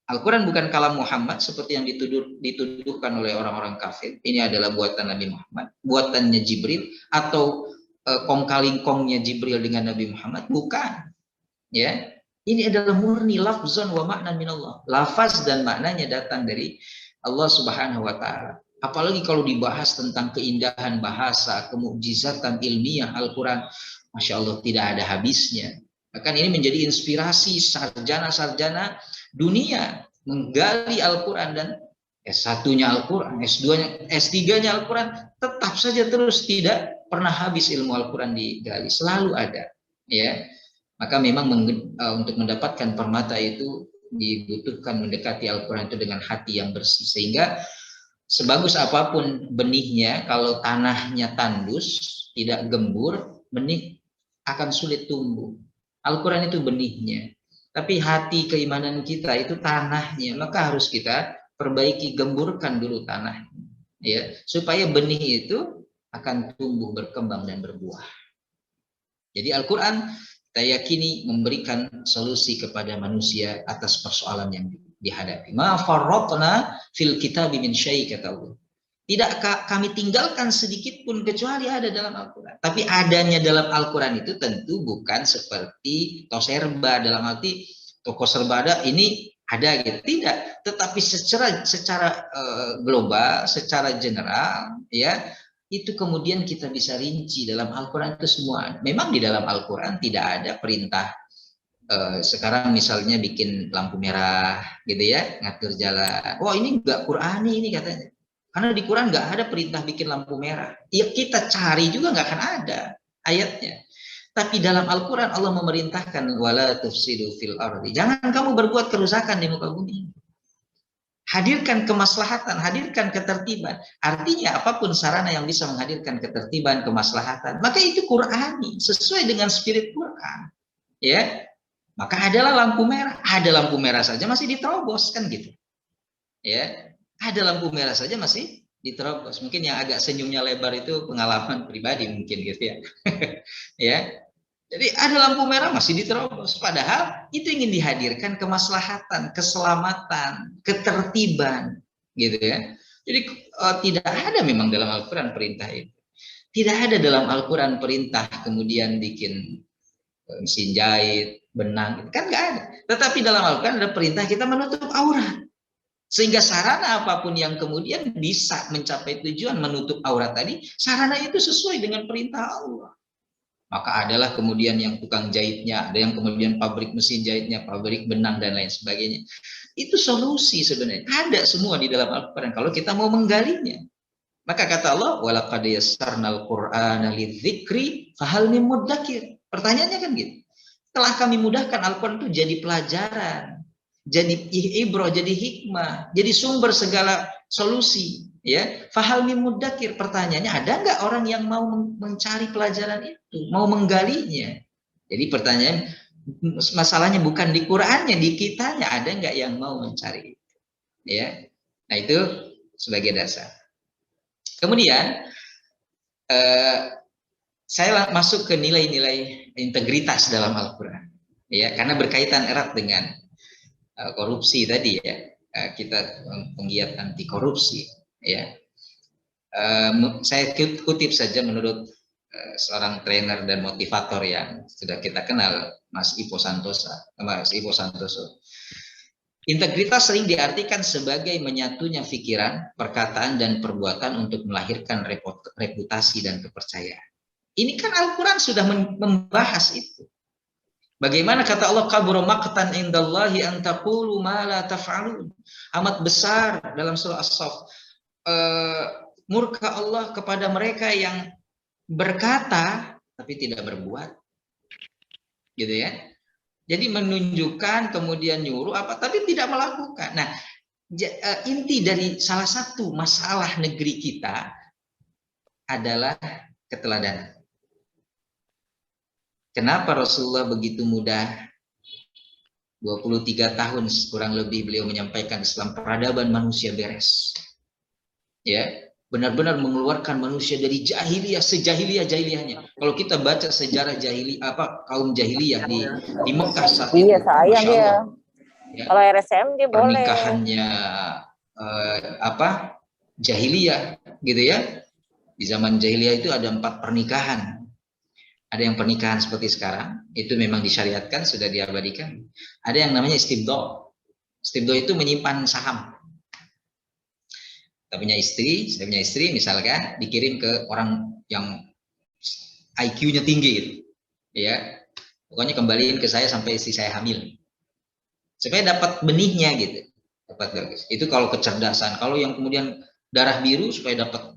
[SPEAKER 7] Al-Quran bukan kalam Muhammad seperti yang dituduhkan oleh orang-orang kafir. Ini adalah buatan Nabi Muhammad, buatannya Jibril, atau kong-kalingkongnya Jibril dengan Nabi Muhammad. Bukan. Ya, ini adalah murni lafzan wa makna minallah. Lafaz dan maknanya datang dari Allah Subhanahu wa taala. Apalagi kalau dibahas tentang keindahan bahasa, kemukjizatan ilmiah Al-Quran, Masya Allah tidak ada habisnya. Bahkan ini menjadi inspirasi sarjana-sarjana dunia menggali Al-Quran, dan S1-nya Al-Quran, S2-nya, S3-nya Al-Quran, tetap saja terus tidak pernah habis ilmu Al-Quran digali, selalu ada. Ya, maka memang untuk mendapatkan permata itu dibutuhkan mendekati Al-Quran itu dengan hati yang bersih, sehingga sebagus apapun benihnya, kalau tanahnya tandus, tidak gembur, benih akan sulit tumbuh. Al-Quran itu benihnya, tapi hati keimanan kita itu tanahnya, maka harus kita perbaiki, gemburkan dulu tanah, ya, supaya benih itu akan tumbuh, berkembang dan berbuah. Jadi Al-Quran kita yakini memberikan solusi kepada manusia atas persoalan yang dihadapi. Ma farratna fil kitabi min syai', kata Allah. Tidak kami tinggalkan sedikit pun kecuali ada dalam Al-Quran. Tapi adanya dalam Al-Quran itu tentu bukan seperti toserba, dalam arti toko serba ada, ini ada gitu. Tidak. Tetapi secara global, secara general, ya, itu kemudian kita bisa rinci dalam Al-Quran itu semua. Memang di dalam Al-Quran tidak ada perintah sekarang misalnya bikin lampu merah gitu ya, ngatur jalan. Wah, ini enggak Qurani ini katanya. Karena di Quran nggak ada perintah bikin lampu merah. Ya kita cari juga nggak akan ada ayatnya. Tapi dalam Al-Quran Allah memerintahkan wala tufsidu fil ardi. Jangan kamu berbuat kerusakan di muka bumi. Hadirkan kemaslahatan, hadirkan ketertiban. Artinya apapun sarana yang bisa menghadirkan ketertiban, kemaslahatan, maka itu Qurani, sesuai dengan spirit Quran. Ya. Maka adalah lampu merah, ada lampu merah saja masih diterobos kan gitu. Ya. Ada lampu merah saja masih diterobos. Mungkin yang agak senyumnya lebar itu pengalaman pribadi mungkin gitu ya. Ya. Jadi ada lampu merah masih diterobos. Padahal itu ingin dihadirkan kemaslahatan, keselamatan, ketertiban gitu ya. Jadi tidak ada memang dalam Al-Quran perintah itu. Tidak ada dalam Al-Quran perintah kemudian bikin mesin jahit, benang, kan nggak ada. Tetapi dalam Al-Quran ada perintah kita menutup aurat. Sehingga sarana apapun yang kemudian bisa mencapai tujuan menutup aurat tadi, sarana itu sesuai dengan perintah Allah. Maka adalah kemudian yang tukang jahitnya, ada yang kemudian pabrik mesin jahitnya, pabrik benang dan lain sebagainya. Itu solusi sebenarnya. Ada semua di dalam Al-Quran kalau kita mau menggalinya. Maka kata Allah, walaqad yassarnal Qur'ana lidzikri fahal min muddakir. Pertanyaannya kan gitu. Setelah kami mudahkan Al-Quran itu jadi pelajaran, jadi ibrah, jadi hikmah, jadi sumber segala solusi, ya. Fahal min muddakir, pertanyaannya ada nggak orang yang mau mencari pelajaran itu, mau menggalinya? Jadi pertanyaan, masalahnya bukan di Qur'annya, di kitanya, ada nggak yang mau mencari itu, ya. Nah itu sebagai dasar. Kemudian saya masuk ke nilai-nilai integritas dalam Al-Quran, ya, karena berkaitan erat dengan korupsi tadi ya, kita penggiat anti korupsi ya. Saya kutip saja menurut seorang trainer dan motivator yang sudah kita kenal, Mas Ivo Santoso. Integritas sering diartikan sebagai menyatunya pikiran, perkataan, dan perbuatan untuk melahirkan reputasi dan kepercayaan. Ini kan Al-Quran sudah membahas itu. Bagaimana kata Allah, kabura maqtan indallahi an taqulu ma la taf'alun. Amat besar dalam surah As-Saff. Murka Allah kepada mereka yang berkata tapi tidak berbuat. Gitu ya. Jadi menunjukkan, kemudian nyuruh apa, tapi tidak melakukan. Nah, inti dari salah satu masalah negeri kita adalah keteladanan. Kenapa Rasulullah begitu mudah? 23 tahun kurang lebih beliau menyampaikan Islam, peradaban manusia beres. Ya, benar-benar mengeluarkan manusia dari jahiliyah, sejahiliyah-jahiliyahnya. Kalau kita baca sejarah kaum jahiliyah di Mekah saat itu,
[SPEAKER 6] Iya, sayang
[SPEAKER 7] Masya Allah,
[SPEAKER 6] ya. Kalau RSM dia boleh.
[SPEAKER 7] Pernikahannya jahiliyah, gitu ya. Di zaman jahiliyah itu ada 4 pernikahan. Ada yang pernikahan seperti sekarang, itu memang disyariatkan, sudah diabadikan. Ada yang namanya istibdo. Istibdo itu menyimpan saham. Saya punya istri, misalkan dikirim ke orang yang IQ-nya tinggi, gitu. Ya, pokoknya kembaliin ke saya sampai istri saya hamil, supaya dapat benihnya, gitu. Dapat bagus. Itu kalau kecerdasan. Kalau yang kemudian darah biru supaya dapat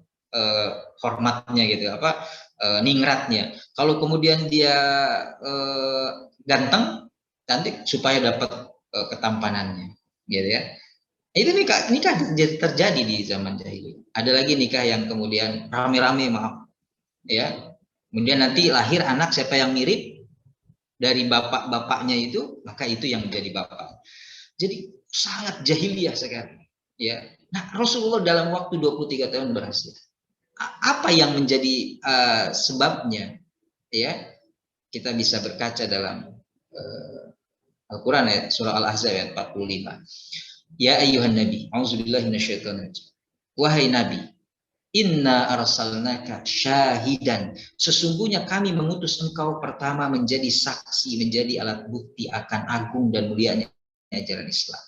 [SPEAKER 7] hormatnya, gitu, ningratnya. Kalau kemudian dia cantik supaya dapat ketampanannya, gitu ya. Itu nikah terjadi di zaman jahiliyah. Ada lagi nikah yang kemudian rame-rame, maaf, ya. Kemudian nanti lahir anak siapa yang mirip dari bapak-bapaknya itu, maka itu yang menjadi bapak. Jadi sangat jahiliyah sekali, ya. Nah, Rasulullah dalam waktu 23 tahun berhasil. Apa yang menjadi sebabnya? Ya, kita bisa berkaca dalam Al-Quran ayat surah Al-Ahzab ayat 45. Ya ayyuhan nabi, auzubillahi minasyaitonirrajim. Wahai nabi, inna arsalnaka syahidan. Sesungguhnya kami mengutus engkau pertama menjadi saksi, menjadi alat bukti akan agung dan mulianya ajaran Islam.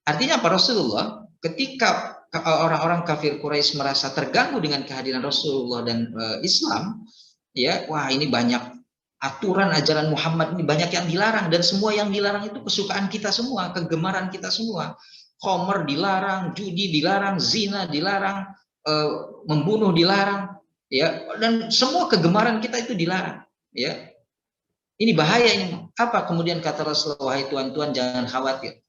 [SPEAKER 7] Artinya apa? Rasulullah ketika orang-orang kafir Quraisy merasa terganggu dengan kehadiran Rasulullah dan Islam, ya, wah ini banyak aturan ajaran Muhammad ini banyak yang dilarang, dan semua yang dilarang itu kesukaan kita semua, kegemaran kita semua. Khamr dilarang, judi dilarang, zina dilarang, membunuh dilarang, ya, dan semua kegemaran kita itu dilarang, ya. Ini bahaya ini. Apa kemudian kata Rasulullah, wahai tuan-tuan jangan khawatir.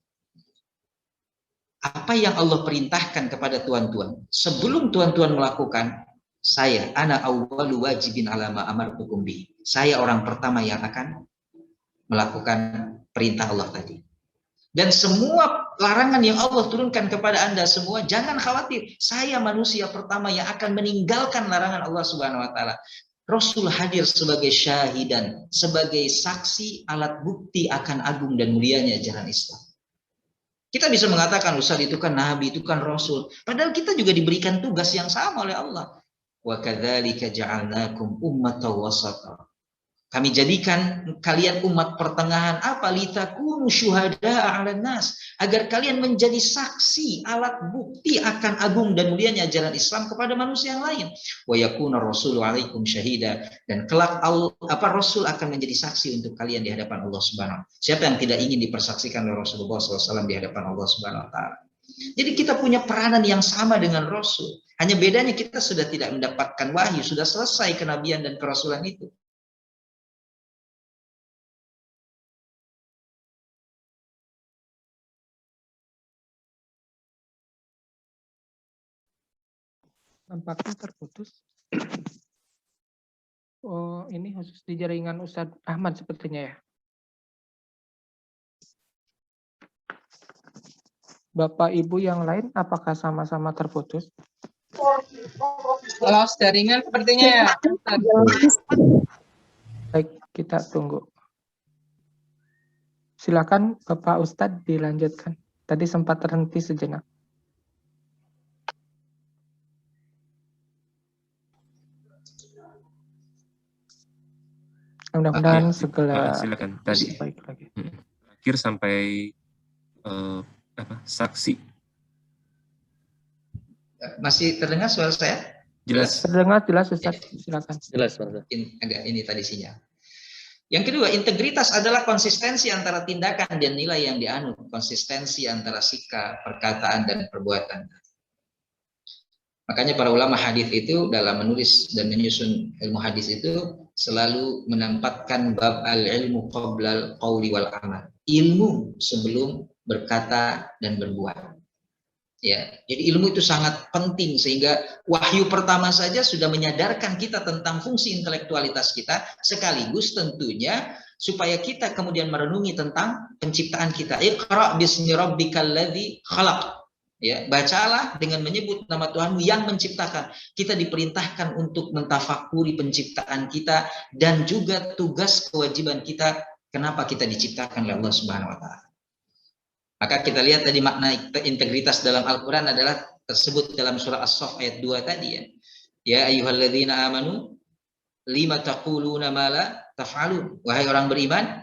[SPEAKER 7] Apa yang Allah perintahkan kepada tuan-tuan, sebelum tuan-tuan melakukan, saya ana awwalu wajibin alama amartukum bi. Saya orang pertama yang akan melakukan perintah Allah tadi. Dan semua larangan yang Allah turunkan kepada Anda semua, jangan khawatir. Saya manusia pertama yang akan meninggalkan larangan Allah Subhanahu wa taala. Rasul hadir sebagai syahidan, sebagai saksi, alat bukti akan agung dan mulianya ajaran Islam. Kita bisa mengatakan, Ustaz itu kan nabi, itu kan rasul. Padahal kita juga diberikan tugas yang sama oleh Allah. Wa kadzalika ja'alnakum ummatan wasata. Kami jadikan kalian umat pertengahan, apa? Litakunu syuhada'a 'alan nas, agar kalian menjadi saksi, alat bukti akan agung dan mulianya ajaran Islam kepada manusia yang lain. Wa yakuna rasulu 'alaikum syahida, dan kelak Rasul akan menjadi saksi untuk kalian di hadapan Allah Subhanahu wa taala. Siapa yang tidak ingin dipersaksikan oleh Rasulullah SAW di hadapan Allah Subhanahu wa taala? Jadi kita punya peranan yang sama dengan Rasul. Hanya bedanya kita sudah tidak mendapatkan wahyu, sudah selesai kenabian dan kerasulan itu.
[SPEAKER 5] Nampaknya terputus. Oh, ini khusus di jaringan Ustadz Ahmad sepertinya ya. Bapak Ibu yang lain apakah sama-sama terputus?
[SPEAKER 8] Kalau jaringan sepertinya ya.
[SPEAKER 5] Baik, kita tunggu. Silakan Bapak Ustadz dilanjutkan. Tadi sempat terhenti sejenak. Mudah-mudahan segala
[SPEAKER 2] silakan tadi.
[SPEAKER 5] baik lagi.
[SPEAKER 2] Akhir sampai saksi.
[SPEAKER 7] Masih terdengar suara saya?
[SPEAKER 2] Jelas.
[SPEAKER 5] Terdengar jelas Ustaz, silakan.
[SPEAKER 1] Jelas, Pak.
[SPEAKER 7] Agak ini tadi sinyal. Yang kedua, integritas adalah konsistensi antara tindakan dan nilai yang dianut, konsistensi antara sikap, perkataan, dan perbuatan. Makanya para ulama hadis itu dalam menulis dan menyusun ilmu hadis itu selalu menempatkan bab al-ilmu qabla al-qawli wal amal. Ilmu sebelum berkata dan berbuat. Ya, jadi ilmu itu sangat penting sehingga wahyu pertama saja sudah menyadarkan kita tentang fungsi intelektualitas kita, sekaligus tentunya supaya kita kemudian merenungi tentang penciptaan kita. Iqra bismi rabbikal ladzi khalaq. Ya, bacalah dengan menyebut nama Tuhanmu yang menciptakan. Kita diperintahkan untuk mentafakuri penciptaan kita dan juga tugas kewajiban kita kenapa kita diciptakan oleh Allah Subhanahu wa taala. Maka kita lihat tadi makna integritas dalam Al-Qur'an adalah tersebut dalam surah As-Saff ayat 2 tadi ya. Ya ayyuhalladzina amanu lima taquluna ma la taf'alun. Wahai orang beriman,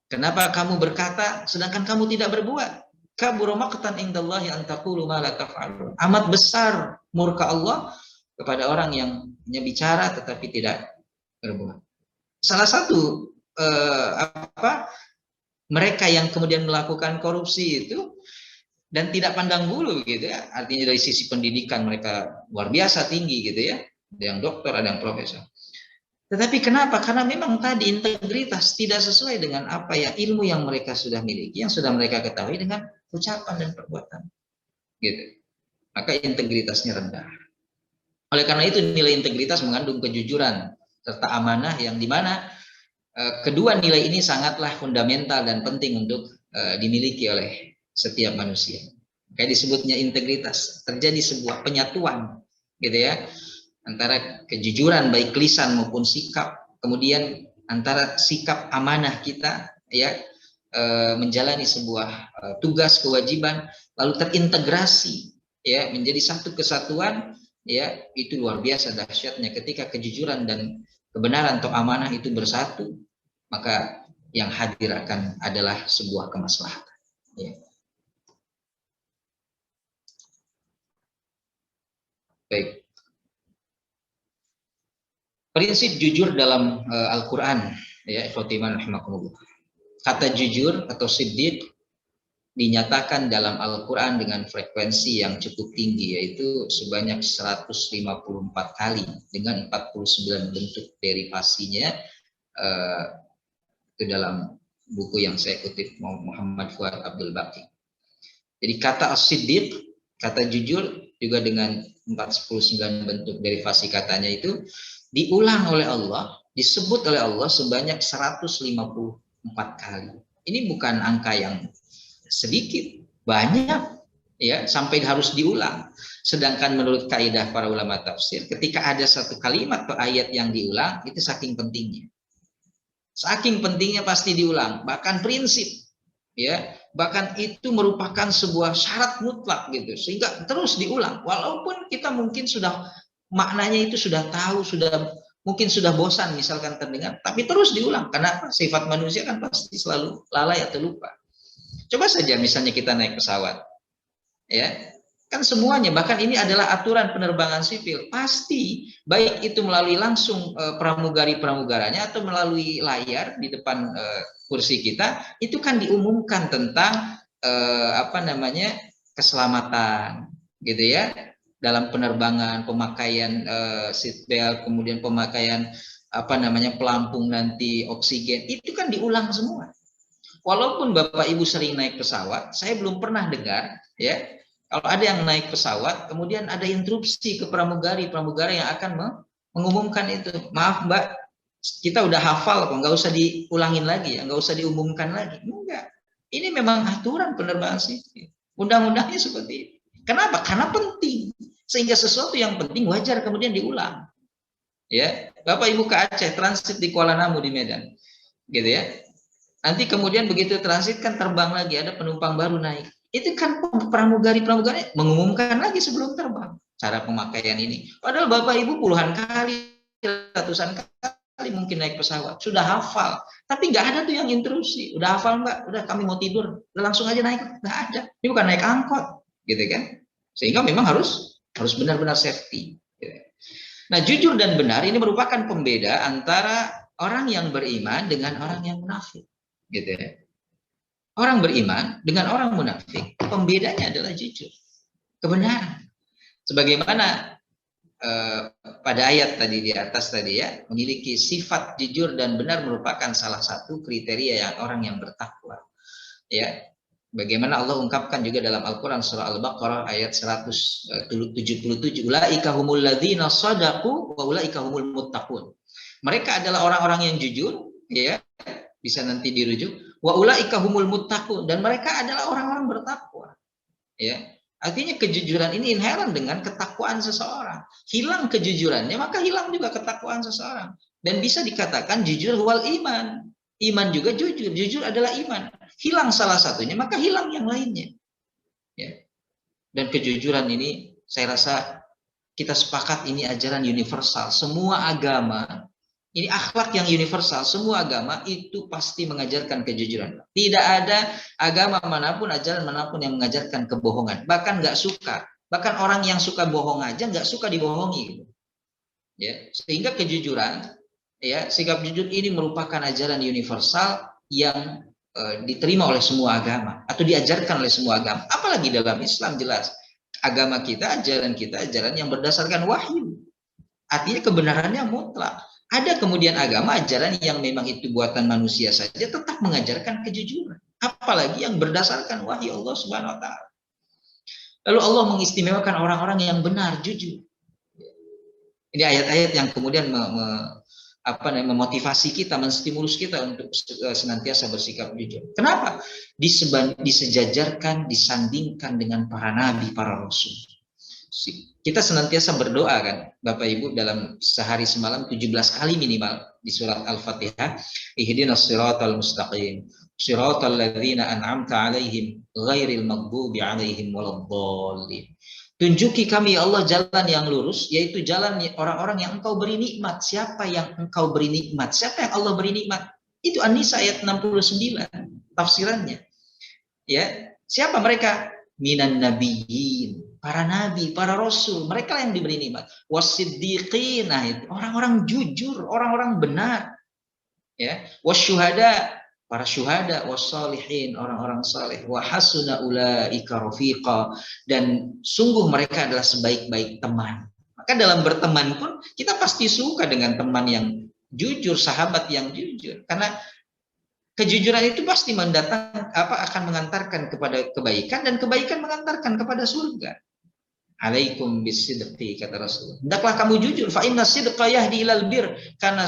[SPEAKER 7] kenapa kamu berkata sedangkan kamu tidak berbuat? Kabura maqtan indallahi an taqulu ma la taf'alun. Amat besar murka Allah kepada orang yang hanya bicara tetapi tidak berbuat. Salah satu mereka yang kemudian melakukan korupsi itu dan tidak pandang bulu gitu ya. Artinya dari sisi pendidikan mereka luar biasa tinggi gitu ya. Ada yang dokter, ada yang profesor. Tetapi kenapa? Karena memang tadi integritas tidak sesuai dengan apa ya ilmu yang mereka sudah miliki, yang sudah mereka ketahui dengan ucapan dan perbuatan. Gitu. Maka integritasnya rendah. Oleh karena itu nilai integritas mengandung kejujuran serta amanah yang dimana kedua nilai ini sangatlah fundamental dan penting untuk dimiliki oleh setiap manusia. Kayak disebutnya integritas, terjadi sebuah penyatuan gitu ya antara kejujuran baik lisan maupun sikap, kemudian antara sikap amanah kita ya menjalani sebuah tugas kewajiban lalu terintegrasi ya menjadi satu kesatuan ya, itu luar biasa dahsyatnya ketika kejujuran dan kebenaran atau amanah itu bersatu, maka yang hadir akan adalah sebuah kemaslahatan. Ya. Baik. Prinsip jujur dalam Al-Quran, ya, ikhwatiman rahimakumullah. Kata jujur atau siddiq dinyatakan dalam Al-Quran dengan frekuensi yang cukup tinggi, yaitu sebanyak 154 kali dengan 49 bentuk derivasinya. Itu dalam buku yang saya kutip Muhammad Fuad Abdul Baqi. Jadi kata as-siddiq, kata jujur juga dengan 49 bentuk derivasi katanya itu diulang oleh Allah, disebut oleh Allah sebanyak 154 kali. Ini bukan angka yang sedikit, banyak ya, sampai harus diulang. Sedangkan menurut kaidah para ulama tafsir, ketika ada satu kalimat atau ayat yang diulang, itu saking pentingnya. Saking pentingnya pasti diulang, bahkan prinsip, ya, bahkan itu merupakan sebuah syarat mutlak gitu, sehingga terus diulang. Walaupun kita mungkin sudah maknanya itu sudah tahu, mungkin sudah bosan misalkan terdengar, tapi terus diulang. Kenapa? Sifat manusia kan pasti selalu lalai atau lupa. Coba saja misalnya kita naik pesawat, ya. Kan semuanya, bahkan ini adalah aturan penerbangan sipil, pasti baik itu melalui langsung pramugari-pramugaranya atau melalui layar di depan kursi kita, itu kan diumumkan tentang keselamatan gitu ya dalam penerbangan, pemakaian seatbelt, kemudian pemakaian pelampung nanti oksigen, itu kan diulang semua. Walaupun Bapak Ibu sering naik pesawat, saya belum pernah dengar ya kalau ada yang naik pesawat, kemudian ada interupsi ke pramugara yang akan mengumumkan itu. Maaf Mbak, kita udah hafal kok, nggak usah diulangin lagi ya, nggak usah diumumkan lagi. Enggak. Ini memang aturan penerbangan sipil. Undang-undangnya seperti itu. Kenapa? Karena penting. Sehingga sesuatu yang penting wajar kemudian diulang. Ya, Bapak Ibu ke Aceh, transit di Kuala Namu di Medan. Gitu ya. Nanti kemudian begitu transit kan terbang lagi, ada penumpang baru naik. Itu kan pramugari mengumumkan lagi sebelum terbang cara pemakaian ini. Padahal Bapak Ibu puluhan kali, ratusan kali mungkin naik pesawat, sudah hafal, tapi nggak ada tuh yang intrusi. Udah hafal Mbak, udah kami mau tidur, udah langsung aja naik, nggak ada. Ini bukan naik angkot, gitu kan? Sehingga memang harus benar-benar safety. Gitu. Nah, jujur dan benar ini merupakan pembeda antara orang yang beriman dengan orang yang munafik, gitu ya. Orang beriman dengan orang munafik, pembedanya adalah jujur, kebenaran. Sebagaimana pada ayat tadi di atas tadi ya, memiliki sifat jujur dan benar merupakan salah satu kriteria yang orang yang bertakwa. Ya, bagaimana Allah ungkapkan juga dalam Al-Quran surah Al-Baqarah ayat 177, ulaika humul ladzina shadaqu wa ulaika humul muttaqun. Mereka adalah orang-orang yang jujur, ya, bisa nanti dirujuk, wa ulaika humul muttaqun, dan mereka adalah orang-orang bertakwa. Ya. Artinya kejujuran ini inherent dengan ketakwaan seseorang. Hilang kejujurannya, maka hilang juga ketakwaan seseorang. Dan bisa dikatakan jujur wal iman. Iman juga jujur. Jujur adalah iman. Hilang salah satunya, maka hilang yang lainnya. Ya. Dan kejujuran ini, saya rasa kita sepakat ini ajaran universal. Semua agama, ini akhlak yang universal. Semua agama itu pasti mengajarkan kejujuran. Tidak ada agama manapun, ajaran manapun yang mengajarkan kebohongan. Bahkan nggak suka. Bahkan orang yang suka bohong aja nggak suka dibohongi. Ya, sehingga kejujuran, ya, sikap jujur ini merupakan ajaran universal yang diterima oleh semua agama atau diajarkan oleh semua agama. Apalagi dalam Islam jelas agama kita, ajaran yang berdasarkan wahyu. Artinya kebenarannya mutlak. Ada kemudian agama, ajaran yang memang itu buatan manusia saja tetap mengajarkan kejujuran. Apalagi yang berdasarkan wahyu Allah Subhanahu wa Ta'ala. Lalu Allah mengistimewakan orang-orang yang benar, jujur. Ini ayat-ayat yang kemudian memotivasi kita, menstimulus kita untuk senantiasa bersikap jujur. Kenapa? Disejajarkan, disandingkan dengan para nabi, para rasul. Kita senantiasa berdoa kan, Bapak Ibu, dalam sehari semalam 17 kali minimal di surat Al-Fatihah, ihdinas siratal mustaqim, siratal ladzina an'amta 'alaihim ghairil maghdubi 'alaihim waladdallin. Tunjuki kami ya Allah jalan yang lurus, yaitu jalan orang-orang yang Engkau beri nikmat. Siapa yang Engkau beri nikmat? Siapa yang Allah beri nikmat? Itu An-Nisa ayat 69 tafsirannya. Ya, siapa mereka? Minan nabiyyin, para nabi, para rasul, mereka yang diberi nikmat. Wasiddiqin, nah itu orang-orang jujur, orang-orang benar. Ya, wasyuhada, para syuhada, wassalihin, orang-orang saleh, wa hasuna ulaika rafiqa, dan sungguh mereka adalah sebaik-baik teman. Maka dalam berteman pun kita pasti suka dengan teman yang jujur, sahabat yang jujur, karena kejujuran itu pasti akan mengantarkan kepada kebaikan, dan kebaikan mengantarkan kepada surga. Alaikum bisidqi, kata Rasulullah. Hendaklah kamu jujur, fa inna sidqa yahdi ilal bir, karena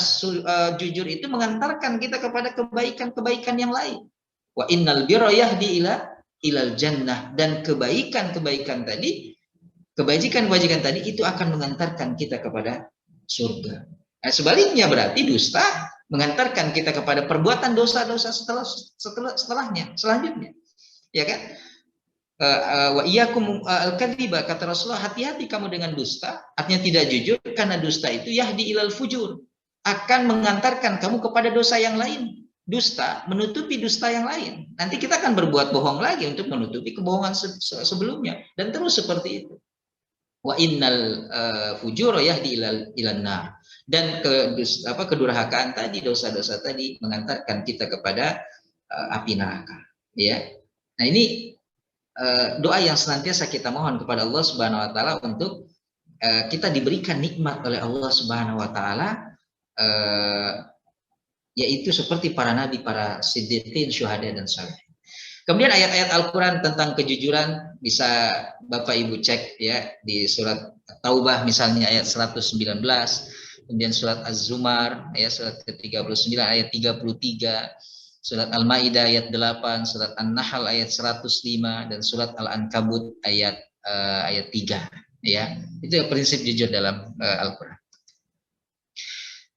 [SPEAKER 7] jujur itu mengantarkan kita kepada kebaikan-kebaikan yang lain. Wa innal birra yahdi ilal jannah, dan kebaikan-kebaikan tadi, kebajikan-kebajikan tadi itu akan mengantarkan kita kepada surga. Nah, sebaliknya berarti dusta mengantarkan kita kepada perbuatan dosa-dosa setelahnya, selanjutnya, ya kan? Wa iyyakum al-kadziba, kata Rasulullah, hati-hati kamu dengan dusta, artinya tidak jujur, karena dusta itu yahdi ilal fujur, akan mengantarkan kamu kepada dosa yang lain. Dusta menutupi dusta yang lain. Nanti kita akan berbuat bohong lagi untuk menutupi kebohongan sebelumnya, dan terus seperti itu. Wa innal fujur yahdi ilan nar, dan kedurhakaan tadi, dosa-dosa tadi mengantarkan kita kepada api neraka. Ya, nah ini doa yang senantiasa kita mohon kepada Allah Subhanahu Wa Taala untuk kita diberikan nikmat oleh Allah Subhanahu Wa Taala, yaitu seperti para nabi, para siddiqin, syuhada, dan saleh. Kemudian ayat-ayat Al-Quran tentang kejujuran bisa Bapak Ibu cek ya di surat Taubah misalnya ayat 119, kemudian surat Az-Zumar ayat surat ke-39 ayat 33, surat Al-Maidah ayat 8, surat An-Nahl ayat 105, dan surat Al-Ankabut ayat 3 ya. Itu prinsip jujur dalam Al-Quran.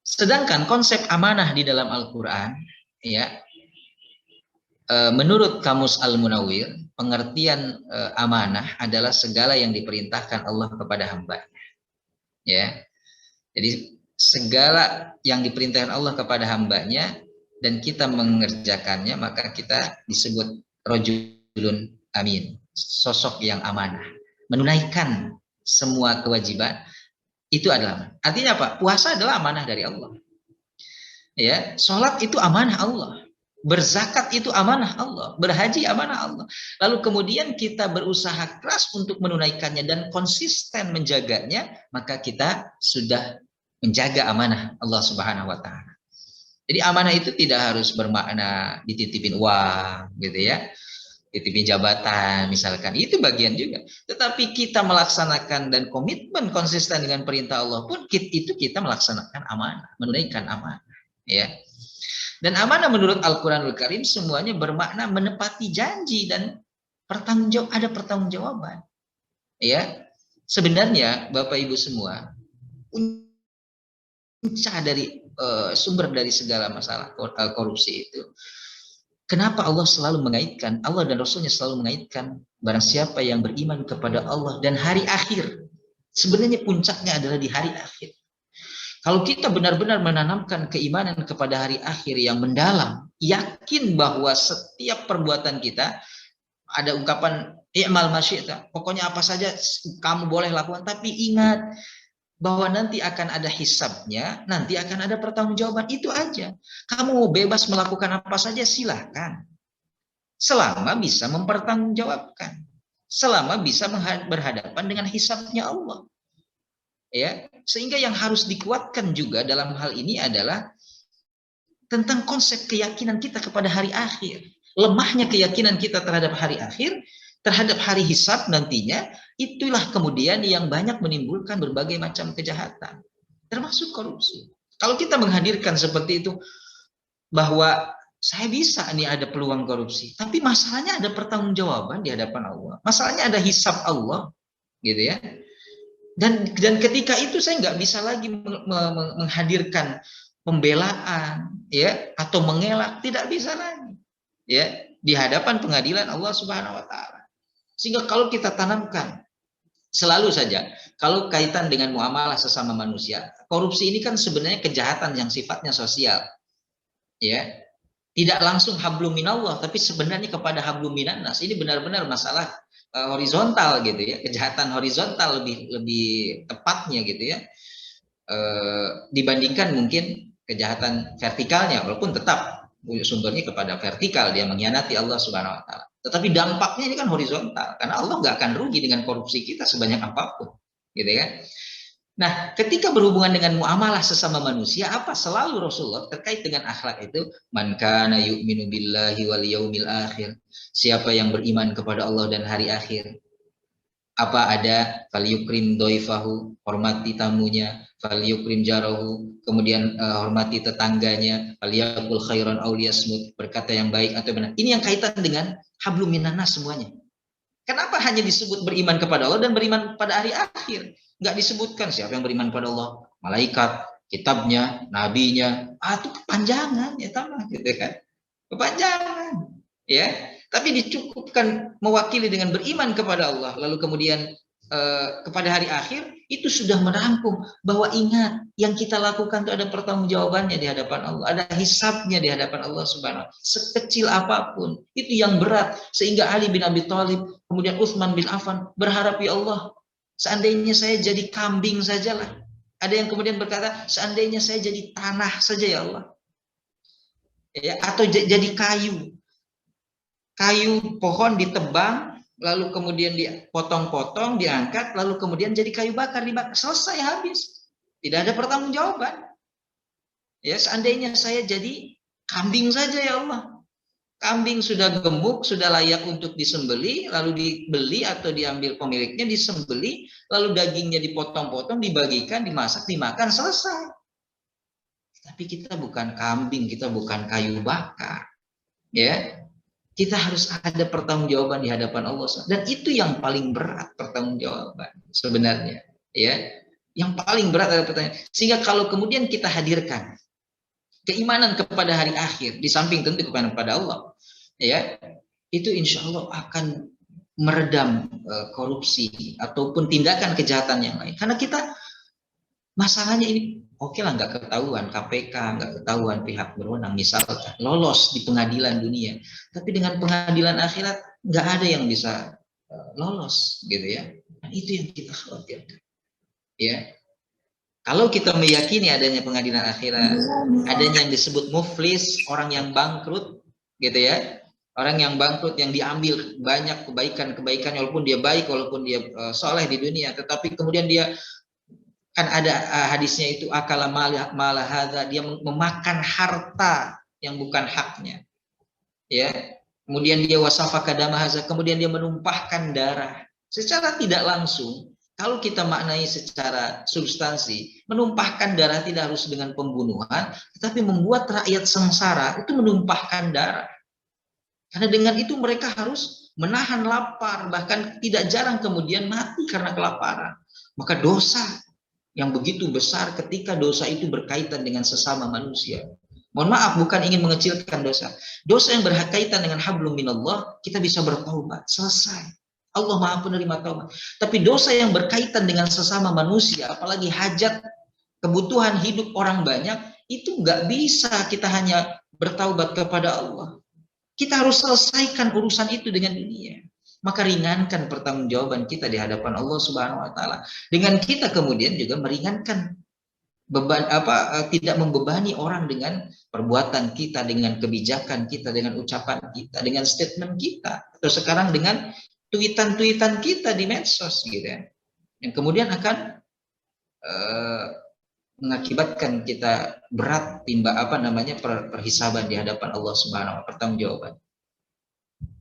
[SPEAKER 7] Sedangkan konsep amanah di dalam Al-Quran ya, menurut Kamus Al-Munawwir, pengertian amanah adalah segala yang diperintahkan Allah kepada hamba-Nya. Ya. Jadi segala yang diperintahkan Allah kepada hambanya dan kita mengerjakannya, maka kita disebut rajulun amin, sosok yang amanah, menunaikan semua kewajiban itu adalah amanah. Artinya apa? Puasa adalah amanah dari Allah. Ya, sholat itu amanah Allah, berzakat itu amanah Allah, berhaji amanah Allah. Lalu kemudian kita berusaha keras untuk menunaikannya dan konsisten menjaganya, maka kita sudah menjaga amanah Allah Subhanahu wa taala. Jadi amanah itu tidak harus bermakna dititipin uang gitu ya. Titipin jabatan misalkan, itu bagian juga. Tetapi kita melaksanakan dan komitmen konsisten dengan perintah Allah pun itu kita melaksanakan amanah, menunaikan amanah. Ya. Dan amanah menurut Al-Quranul Karim semuanya bermakna menepati janji dan ada pertanggungjawaban. Ya. Sebenarnya Bapak Ibu semua, puncak dari sumber dari segala masalah korupsi itu, kenapa Allah selalu mengaitkan, Allah dan Rasulnya selalu mengaitkan barang siapa yang beriman kepada Allah dan hari akhir. Sebenarnya puncaknya adalah di hari akhir. Kalau kita benar-benar menanamkan keimanan kepada hari akhir yang mendalam, yakin bahwa setiap perbuatan kita, ada ungkapan i'mal masyi'ta, pokoknya apa saja kamu boleh lakukan, tapi ingat bahwa nanti akan ada hisabnya, nanti akan ada pertanggungjawaban, itu aja. Kamu mau bebas melakukan apa saja silahkan, selama bisa mempertanggungjawabkan, selama bisa berhadapan dengan hisabnya Allah. Ya, sehingga yang harus dikuatkan juga dalam hal ini adalah tentang konsep keyakinan kita kepada hari akhir. Lemahnya keyakinan kita terhadap hari akhir, terhadap hari hisab nantinya, itulah kemudian yang banyak menimbulkan berbagai macam kejahatan, termasuk korupsi. Kalau kita menghadirkan seperti itu, bahwa saya bisa nih ada peluang korupsi, tapi masalahnya ada pertanggungjawaban di hadapan Allah, masalahnya ada hisab Allah, gitu ya. Dan ketika itu saya nggak bisa lagi menghadirkan pembelaan, ya, atau mengelak, tidak bisa lagi, ya, di hadapan pengadilan Allah Subhanahu Wa Taala. Sehingga kalau kita tanamkan selalu saja, kalau kaitan dengan muamalah sesama manusia, korupsi ini kan sebenarnya kejahatan yang sifatnya sosial, ya, tidak langsung hablum minallah, tapi sebenarnya kepada hablum minannas. Ini benar-benar masalah horizontal gitu ya, kejahatan horizontal lebih tepatnya gitu ya, dibandingkan mungkin kejahatan vertikalnya, walaupun tetap sumbernya kepada vertikal, dia mengkhianati Allah Subhanahu Wa Taala. Tetapi dampaknya ini kan horizontal, karena Allah nggak akan rugi dengan korupsi kita sebanyak apapun, gitu ya. Nah, ketika berhubungan dengan muamalah sesama manusia, apa selalu Rasulullah terkait dengan akhlak itu, man kana yu'minu billahi wal yaumil akhir, siapa yang beriman kepada Allah dan hari akhir, apa ada falyukrim doifahu, hormati tamunya, falyukrim jarahu, kemudian hormati tetangganya, falyakul khairan aw liyasmut, berkata yang baik atau benar. Ini yang kaitan dengan hablum minannas semuanya. Kenapa hanya disebut beriman kepada Allah dan beriman pada hari akhir? Nggak disebutkan siapa yang beriman pada Allah, malaikat, kitabnya, nabinya, itu kepanjangan ya, tambah gitu kan, kepanjangan ya. Tapi dicukupkan mewakili dengan beriman kepada Allah, lalu kemudian kepada hari akhir, itu sudah merangkum bahwa ingat yang kita lakukan itu ada pertanggungjawabannya di hadapan Allah, ada hisabnya di hadapan Allah Subhanahu. Sekecil apapun itu yang berat, sehingga Ali bin Abi Thalib, kemudian Utsman bin Affan berharap, ya Allah, seandainya saya jadi kambing sajalah. Ada yang kemudian berkata, seandainya saya jadi tanah saja ya Allah, ya, atau jadi kayu pohon ditebang, lalu kemudian dipotong-potong, diangkat, lalu kemudian jadi kayu bakar, dibakar, selesai, habis, tidak ada pertanggungjawaban. Ya, seandainya saya jadi kambing saja ya Allah, kambing sudah gemuk, sudah layak untuk disembeli, lalu dibeli atau diambil pemiliknya, disembeli, lalu dagingnya dipotong-potong, dibagikan, dimasak, dimakan, selesai. Tapi kita bukan kambing, kita bukan kayu bakar, ya. Kita harus ada pertanggungjawaban di hadapan Allah, dan itu yang paling berat, pertanggungjawaban sebenarnya, ya. Yang paling berat adalah pertanyaan. Sehingga kalau kemudian kita hadirkan keimanan kepada hari akhir, di samping tentu kepada Allah, ya, itu insya Allah akan meredam korupsi ataupun tindakan kejahatan yang lain. Karena kita masalahnya ini Oke lah, nggak ketahuan KPK, nggak ketahuan pihak berwenang, misalkan lolos di pengadilan dunia. Tapi dengan pengadilan akhirat nggak ada yang bisa lolos, gitu ya. Nah, itu yang kita khawatirkan. Ya, kalau kita meyakini adanya pengadilan akhirat, adanya yang disebut muflis, orang yang bangkrut, gitu ya. Orang yang bangkrut, yang diambil banyak kebaikan-kebaikan, walaupun dia baik, walaupun dia soleh di dunia, tetapi kemudian dia, kan ada hadisnya itu, akala malah hadza, dia memakan harta yang bukan haknya, ya. Kemudian dia wasafaka dama hadza, kemudian dia menumpahkan darah secara tidak langsung. Kalau kita maknai secara substansi, menumpahkan darah tidak harus dengan pembunuhan, tetapi membuat rakyat sengsara, itu menumpahkan darah. Karena dengan itu mereka harus menahan lapar, bahkan tidak jarang kemudian mati karena kelaparan. Maka dosa yang begitu besar ketika dosa itu berkaitan dengan sesama manusia. Mohon maaf, bukan ingin mengecilkan dosa. Dosa yang berkaitan dengan hablum minallah, kita bisa bertaubat, selesai. Allah Maha penerima taubat. Tapi dosa yang berkaitan dengan sesama manusia, apalagi hajat, kebutuhan hidup orang banyak, itu nggak bisa kita hanya bertaubat kepada Allah. Kita harus selesaikan urusan itu dengan dunia. Maka ringankan pertanggungjawaban kita di hadapan Allah Subhanahu wa taala. Dengan kita kemudian juga meringankan beban, tidak membebani orang dengan perbuatan kita, dengan kebijakan kita, dengan ucapan kita, dengan statement kita, atau sekarang dengan tweetan-tweetan kita di medsos, gitu ya. Yang kemudian akan mengakibatkan kita berat perhisaban di hadapan Allah Subhanahu wa taala, pertanggungjawaban.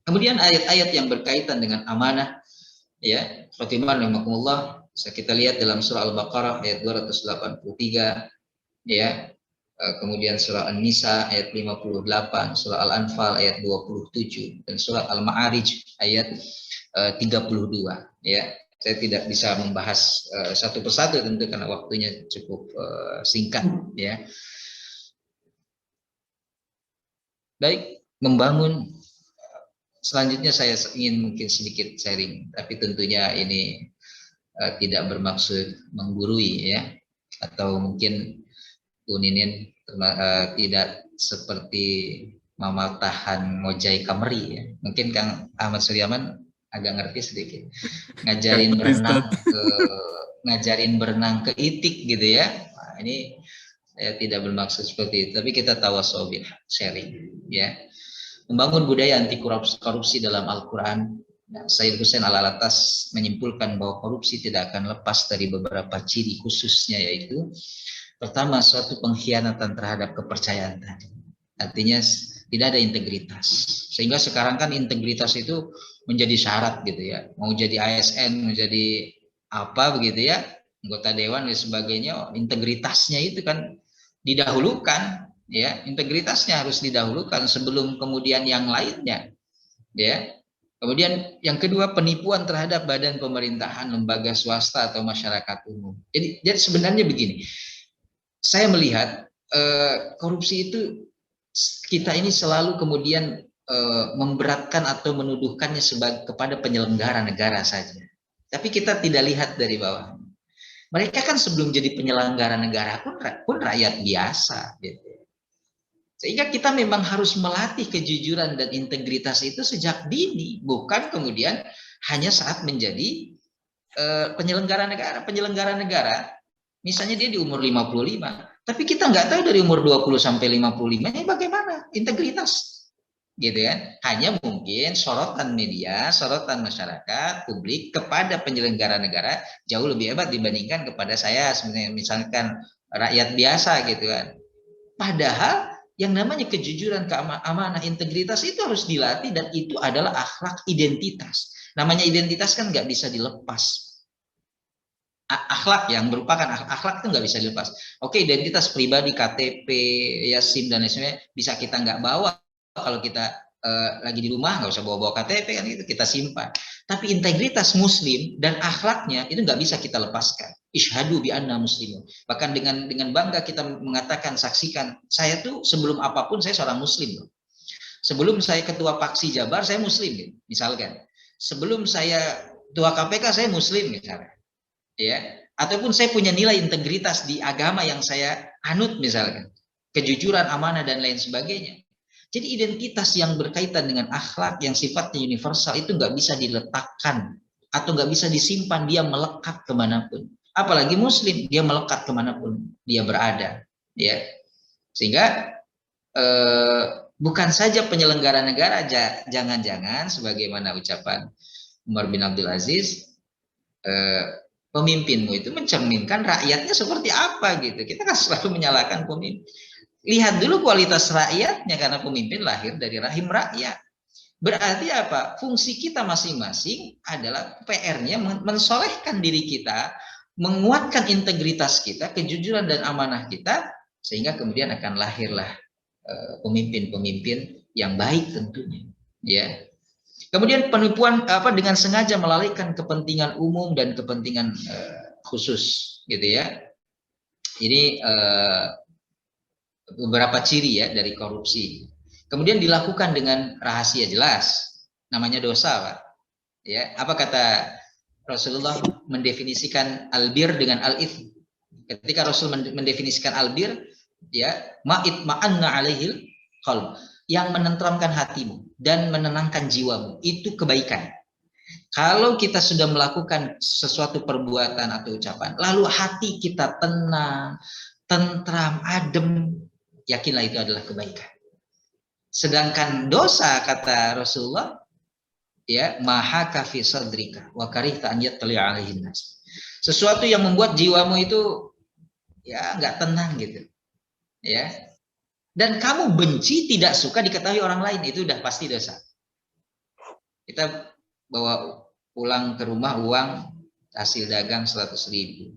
[SPEAKER 7] Kemudian ayat-ayat yang berkaitan dengan amanah, ya, Fatimah rahimakumullah, kita lihat dalam surah Al-Baqarah ayat 283, ya. Kemudian surah An-Nisa ayat 58, surah Al-Anfal ayat 27, dan surah Al-Ma'arij ayat 32, ya. Saya tidak bisa membahas satu persatu tentu karena waktunya cukup singkat, ya. Baik, membangun. Selanjutnya saya ingin mungkin sedikit sharing, tapi tentunya ini tidak bermaksud menggurui, ya, atau mungkin Uninin tidak seperti mematahan ngojai kameri, ya. Mungkin Kang Ahmad Suryaman agak ngerti sedikit, ngajarin berenang ke itik, gitu ya. Nah, ini saya tidak bermaksud seperti itu, tapi kita tawasobil sharing, ya. Membangun budaya anti korupsi dalam Al-Quran. Nah, Sayyid Hussein Al-Alatas menyimpulkan bahwa korupsi tidak akan lepas dari beberapa ciri khususnya, yaitu pertama, suatu pengkhianatan terhadap kepercayaan tadi. Artinya tidak ada integritas. Sehingga sekarang kan integritas itu menjadi syarat, gitu ya. Mau jadi ASN, menjadi apa begitu ya, anggota dewan dan sebagainya, integritasnya itu kan didahulukan. Ya, integritasnya harus didahulukan sebelum kemudian yang lainnya, ya. Kemudian yang kedua, penipuan terhadap badan pemerintahan, lembaga swasta atau masyarakat umum. Jadi sebenarnya begini, saya melihat korupsi itu kita ini selalu kemudian memberatkan atau menuduhkannya kepada penyelenggara negara saja. Tapi kita tidak lihat dari bawah. Mereka kan sebelum jadi penyelenggara negara pun rakyat biasa, gitu. Sehingga kita memang harus melatih kejujuran dan integritas itu sejak dini, bukan kemudian hanya saat menjadi penyelenggara negara. Penyelenggara negara, misalnya dia di umur 55, tapi kita nggak tahu dari umur 20 sampai 55 ini bagaimana integritas, gitu kan? Hanya mungkin sorotan media, sorotan masyarakat, publik kepada penyelenggara negara jauh lebih hebat dibandingkan kepada saya sebenarnya, misalkan rakyat biasa, gitu kan? Padahal yang namanya kejujuran, keamanah, integritas itu harus dilatih, dan itu adalah akhlak, identitas. Namanya identitas kan nggak bisa dilepas. Akhlak yang merupakan akhlak itu nggak bisa dilepas. Oke, identitas pribadi, KTP, ya SIM dan lain sebagainya bisa kita nggak bawa kalau kita lagi di rumah, nggak usah bawa KTP kan, itu kita simpan. Tapi integritas muslim dan akhlaknya itu nggak bisa kita lepaskan. Isyhadu bi anna muslimun. Bahkan dengan bangga kita mengatakan, saksikan, saya tuh sebelum apapun saya seorang muslim loh. Sebelum saya ketua Paksi Jabar saya muslim, gitu, misalkan. Sebelum saya ketua KPK saya muslim, misalnya. Ya. Ataupun saya punya nilai integritas di agama yang saya anut misalkan. Kejujuran, amanah, dan lain sebagainya. Jadi identitas yang berkaitan dengan akhlak yang sifatnya universal itu nggak bisa diletakkan atau nggak bisa disimpan, dia melekat kemanapun. Apalagi Muslim, dia melekat kemanapun dia berada. Ya, sehingga bukan saja penyelenggara negara, jangan-jangan sebagaimana ucapan Umar bin Abdul Aziz, pemimpinmu itu mencerminkan rakyatnya seperti apa gitu. Kita kan selalu menyalahkan pemimpin. Lihat dulu kualitas rakyatnya, karena pemimpin lahir dari rahim rakyat. Berarti apa? Fungsi kita masing-masing adalah PR-nya mensolehkan diri kita, menguatkan integritas kita, kejujuran dan amanah kita, sehingga kemudian akan lahirlah pemimpin-pemimpin yang baik tentunya. Ya. Kemudian penipuan dengan sengaja melalaikan kepentingan umum dan kepentingan khusus, gitu ya. Ini beberapa ciri ya dari korupsi. Kemudian dilakukan dengan rahasia, jelas namanya dosa, Pak. Ya, apa kata Rasulullah mendefinisikan albir dengan al-its? Ketika Rasul mendefinisikan albir, ya, ma'id ma'anna alaihil qalb, yang menenteramkan hatimu dan menenangkan jiwamu, itu kebaikan. Kalau kita sudah melakukan sesuatu perbuatan atau ucapan, lalu hati kita tenang, tentram, adem, yakinlah itu adalah kebaikan. Sedangkan dosa, kata Rasulullah, ya, maha kafi sadrika wa karihta an yattali alaihin nas. Sesuatu yang membuat jiwamu itu ya nggak tenang gitu. Ya. Dan kamu benci, tidak suka diketahui orang lain, itu udah pasti dosa. Kita bawa pulang ke rumah uang hasil dagang 100.000.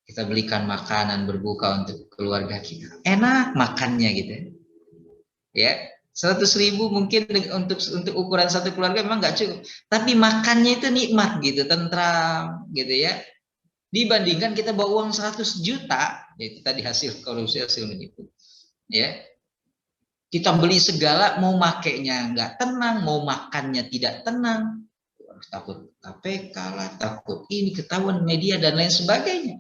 [SPEAKER 7] Kita belikan makanan berbuka untuk keluarga kita. Enak makannya gitu. Ya, 100.000 mungkin untuk ukuran satu keluarga memang nggak cukup. Tapi makannya itu nikmat gitu, tentram gitu ya. Dibandingkan kita bawa uang 100 juta, yaitu tadi hasil korupsi, hasil menipu. Ya, kita beli segala, mau makainya nggak tenang, mau makannya tidak tenang, takut KPK lah, takut ini ketahuan media dan lain sebagainya.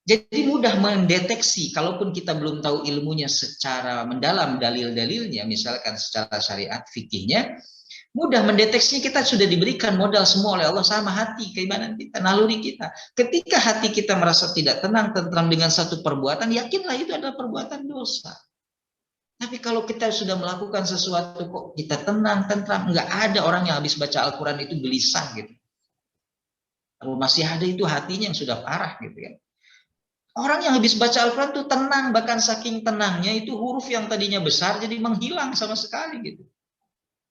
[SPEAKER 7] Jadi mudah mendeteksi, kalaupun kita belum tahu ilmunya secara mendalam, dalil-dalilnya, misalkan secara syariat fikihnya, mudah mendeteksinya. Kita sudah diberikan modal semua oleh Allah, sama hati, keimanan kita, naluri kita. Ketika hati kita merasa tidak tenang, tentram dengan satu perbuatan, yakinlah itu adalah perbuatan dosa. Tapi kalau kita sudah melakukan sesuatu kok kita tenang, tentram, nggak ada orang yang habis baca Al-Quran itu gelisah gitu. Kalau masih ada itu hatinya yang sudah parah gitu kan. Orang yang habis baca Al-Quran itu tenang, bahkan saking tenangnya itu huruf yang tadinya besar jadi menghilang sama sekali gitu.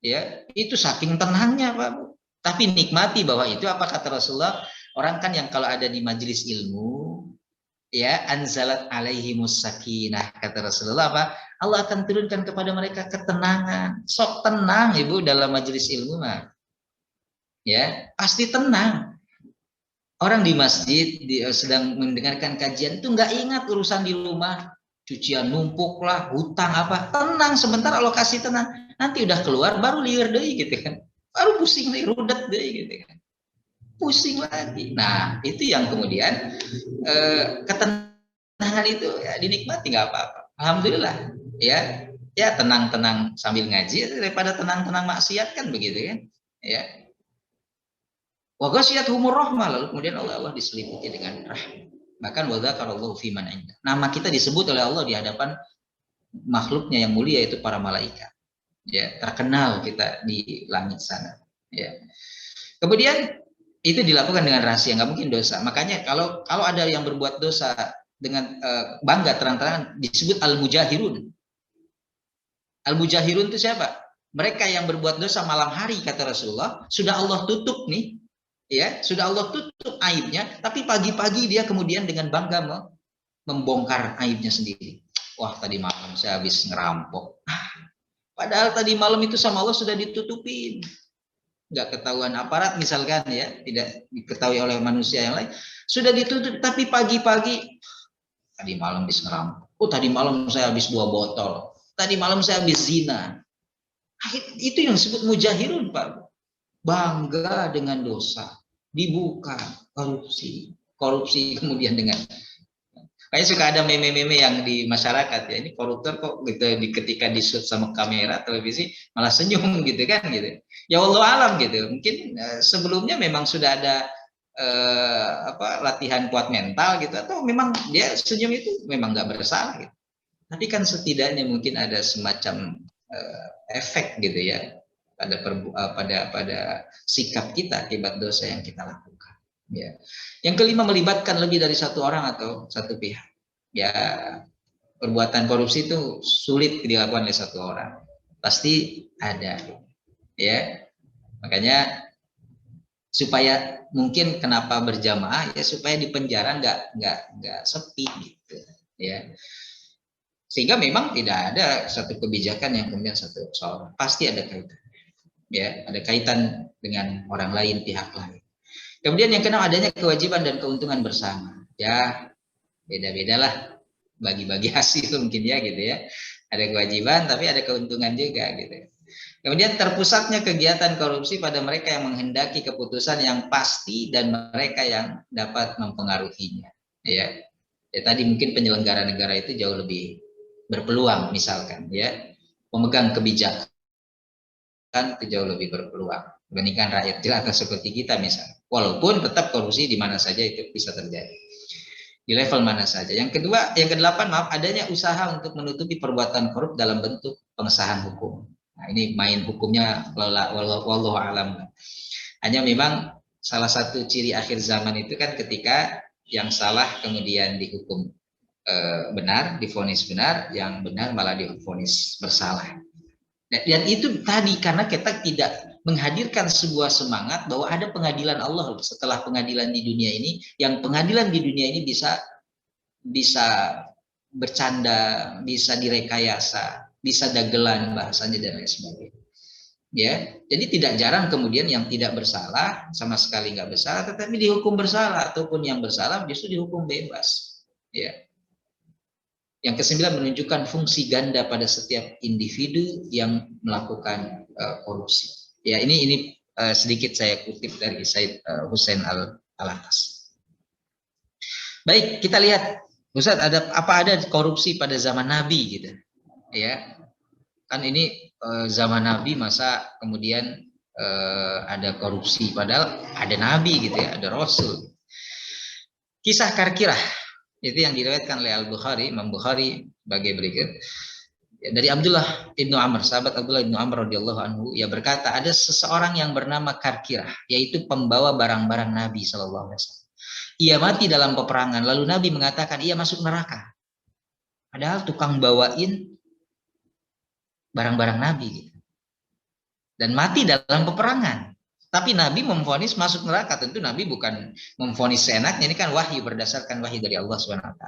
[SPEAKER 7] Ya, itu saking tenangnya, Pak. Tapi nikmati bahwa itu, apa kata Rasulullah, orang kan yang kalau ada di majelis ilmu, ya, anzalat alaihimus sakinah, kata Rasulullah, apa? Allah akan turunkan kepada mereka ketenangan. Sok tenang Ibu dalam majelis ilmu, mah. Ya, pasti tenang. Orang di masjid sedang mendengarkan kajian itu nggak ingat urusan di rumah, cucian numpuk lah, hutang apa, tenang sebentar, alokasi tenang, nanti udah keluar baru liar deh gitu kan, baru pusing nih, rudet deh gitu kan, pusing lagi. Nah itu yang kemudian ketenangan itu ya dinikmati, nggak apa-apa, alhamdulillah ya, ya tenang-tenang sambil ngaji daripada tenang-tenang maksiat kan begitu kan, ya. Wa ghasyiyatuhumur rahmah, lalu kemudian Allah diselimuti dengan rahmat. Bahkan wa dzakarallahu fi man inda. Nama kita disebut oleh Allah di hadapan makhluknya yang mulia, yaitu para malaikat. Ya, terkenal kita di langit sana. Ya. Kemudian itu dilakukan dengan rahasia, nggak mungkin dosa. Makanya kalau ada yang berbuat dosa dengan bangga terang-terangan disebut al-mujahirun. Al-mujahirun itu siapa? Mereka yang berbuat dosa malam hari, kata Rasulullah, sudah Allah tutup nih. Ya, sudah Allah tutup aibnya, tapi pagi-pagi dia kemudian dengan bangga membongkar aibnya sendiri. Wah, tadi malam saya habis ngerampok. Padahal tadi malam itu sama Allah sudah ditutupin. Nggak ketahuan aparat misalkan ya, tidak diketahui oleh manusia yang lain. Sudah ditutup, tapi pagi-pagi, tadi malam habis ngerampok. Oh, tadi malam saya habis 2 botol. Tadi malam saya habis zina. Itu yang disebut mujahirun, Pak. Bangga dengan dosa. dibuka korupsi kemudian dengan kayak suka ada meme-meme yang di masyarakat ya, ini koruptor kok gitu ketika di-shoot sama kamera televisi malah senyum gitu kan gitu. Ya Allah alam gitu. Mungkin sebelumnya memang sudah ada latihan kuat mental gitu, atau memang dia senyum itu memang nggak bersalah gitu. Tapi kan setidaknya mungkin ada semacam efek gitu ya pada sikap kita akibat dosa yang kita lakukan. Ya. Yang kelima, melibatkan lebih dari satu orang atau satu pihak. Ya, perbuatan korupsi itu sulit dilakukan oleh satu orang, pasti ada. Ya, makanya supaya mungkin kenapa berjamaah ya supaya di penjara nggak sepi gitu. Ya. Sehingga memang tidak ada satu kebijakan yang kemudian satu seorang, pasti ada kaitan. Ya, ada kaitan dengan orang lain, pihak lain. Kemudian yang keenam, adanya kewajiban dan keuntungan bersama. Ya, beda-beda lah bagi-bagi hasil mungkin ya gitu ya. Ada kewajiban tapi ada keuntungan juga gitu. Kemudian terpusatnya kegiatan korupsi pada mereka yang menghendaki keputusan yang pasti dan mereka yang dapat mempengaruhinya. Ya, tadi mungkin penyelenggara negara itu jauh lebih berpeluang misalkan ya. Pemegang kebijakan itu jauh lebih berpeluang dibandingkan rakyat jelata seperti kita misalnya. Walaupun tetap korupsi di mana saja itu bisa terjadi. Di level mana saja. Yang kedua, yang kedelapan, adanya usaha untuk menutupi perbuatan korup dalam bentuk pengesahan hukum. Nah, ini main hukumnya wallahu alam. Hanya memang salah satu ciri akhir zaman itu kan ketika yang salah kemudian dihukum benar, divonis benar, yang benar malah divonis bersalah. Dan itu tadi karena kita tidak menghadirkan sebuah semangat bahwa ada pengadilan Allah setelah pengadilan di dunia ini, yang pengadilan di dunia ini bisa bercanda, bisa direkayasa, bisa dagelan bahasanya dan lain sebagainya. Ya, jadi tidak jarang kemudian yang tidak bersalah sama sekali nggak bersalah, tetapi dihukum bersalah, ataupun yang bersalah justru dihukum bebas. Ya. Yang kesembilan, menunjukkan fungsi ganda pada setiap individu yang melakukan korupsi. Ya, ini sedikit saya kutip dari Said Hussein Alatas. Baik, kita lihat, Ustaz, ada korupsi pada zaman Nabi gitu. Ya. Kan ini zaman Nabi masa kemudian ada korupsi, padahal ada Nabi gitu ya, ada Rasul. Kisah Karkirah itu yang diriwayatkan oleh Al-Bukhari, Imam Bukhari sebagai berikut. Ya, dari Abdullah ibnu Amr, sahabat Abdullah ibnu Amr radhiyallahu anhu, ia berkata, ada seseorang yang bernama Karkirah, yaitu pembawa barang-barang Nabi sallallahu alaihi wasallam. Ia mati dalam peperangan, lalu Nabi mengatakan ia masuk neraka. Padahal tukang bawain barang-barang Nabi gitu. Dan mati dalam peperangan. Tapi Nabi memvonis masuk neraka. Tentu Nabi bukan memvonis seenaknya, ini kan wahyu, berdasarkan wahyu dari Allah SWT.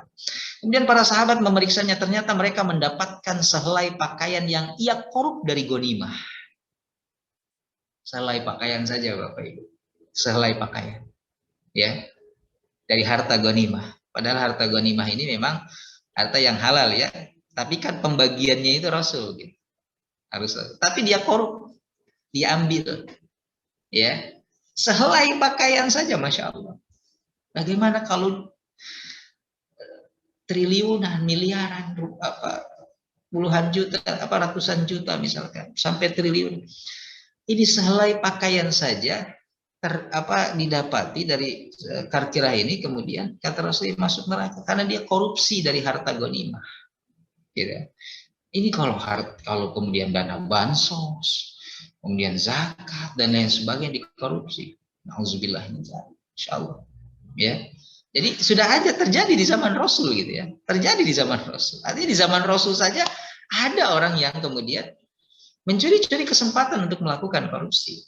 [SPEAKER 7] Kemudian para sahabat memeriksanya, ternyata mereka mendapatkan sehelai pakaian yang ia korup dari ghanimah. Sehelai pakaian saja Bapak Ibu. Sehelai pakaian. Ya. Dari harta ghanimah. Padahal harta ghanimah ini memang harta yang halal ya. Tapi kan pembagiannya itu Rasul gitu. Harus, tapi dia korup. Diambil. Ya, sehelai pakaian saja, Masya Allah. Bagaimana kalau triliunan, miliaran, puluhan juta, ratusan juta misalkan, sampai triliun. Ini sehelai pakaian saja didapati dari Karkirah ini, kemudian kata Rasul masuk neraka karena dia korupsi dari harta ghanimah. Gitu. Ini kalau kemudian dana bansos, kemudian zakat dan lain sebagainya dikorupsi. Nauzubillah min dzalik. Insyaallah. Ya. Jadi sudah ada terjadi di zaman Rasul gitu ya. Terjadi di zaman Rasul. Artinya di zaman Rasul saja ada orang yang kemudian mencuri-curi kesempatan untuk melakukan korupsi.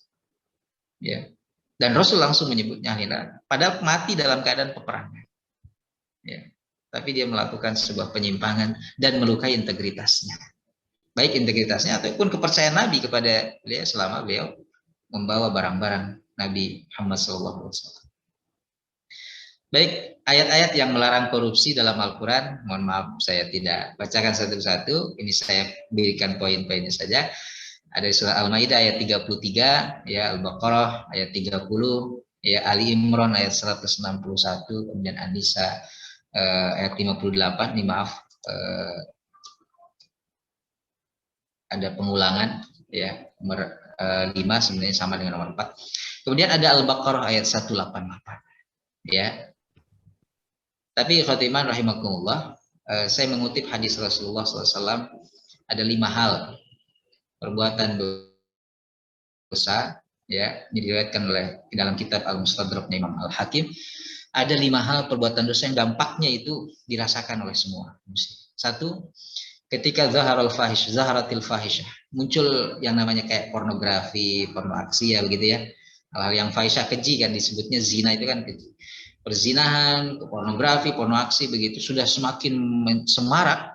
[SPEAKER 7] Ya. Dan Rasul langsung menyebutnya hilal. Padahal mati dalam keadaan peperangan. Ya. Tapi dia melakukan sebuah penyimpangan dan melukai integritasnya. Baik integritasnya ataupun kepercayaan Nabi kepada beliau selama beliau membawa barang-barang Nabi Muhammad SAW. Baik, ayat-ayat yang melarang korupsi dalam Al-Quran, mohon maaf saya tidak bacakan satu-satu, ini saya berikan poin-poinnya saja. Ada surah Al-Maidah ayat 33, ya, Al-Baqarah ayat 30, Ya, Ali Imran ayat 161, kemudian An-Nisa ayat 58. Ini maaf, ada pengulangan ya, nomor 5 sebenarnya sama dengan nomor 4. Kemudian ada Al-Baqarah ayat 188 ya. Tapi khotiman rahimakumullah, saya mengutip hadis Rasulullah SAW, ada 5 hal perbuatan dosa ya, ini diriwayatkan oleh di dalam kitab Al-Mustadrak Imam Al-Hakim. Ada 5 hal perbuatan dosa yang dampaknya itu dirasakan oleh semua. 1, ketika zaharatil fahisyah, muncul yang namanya kayak pornografi, porno aksi ya begitu ya. Hal-hal yang fahisyah, keji kan disebutnya, zina itu kan keji. Perzinahan, pornografi, porno aksi begitu sudah semakin semarak,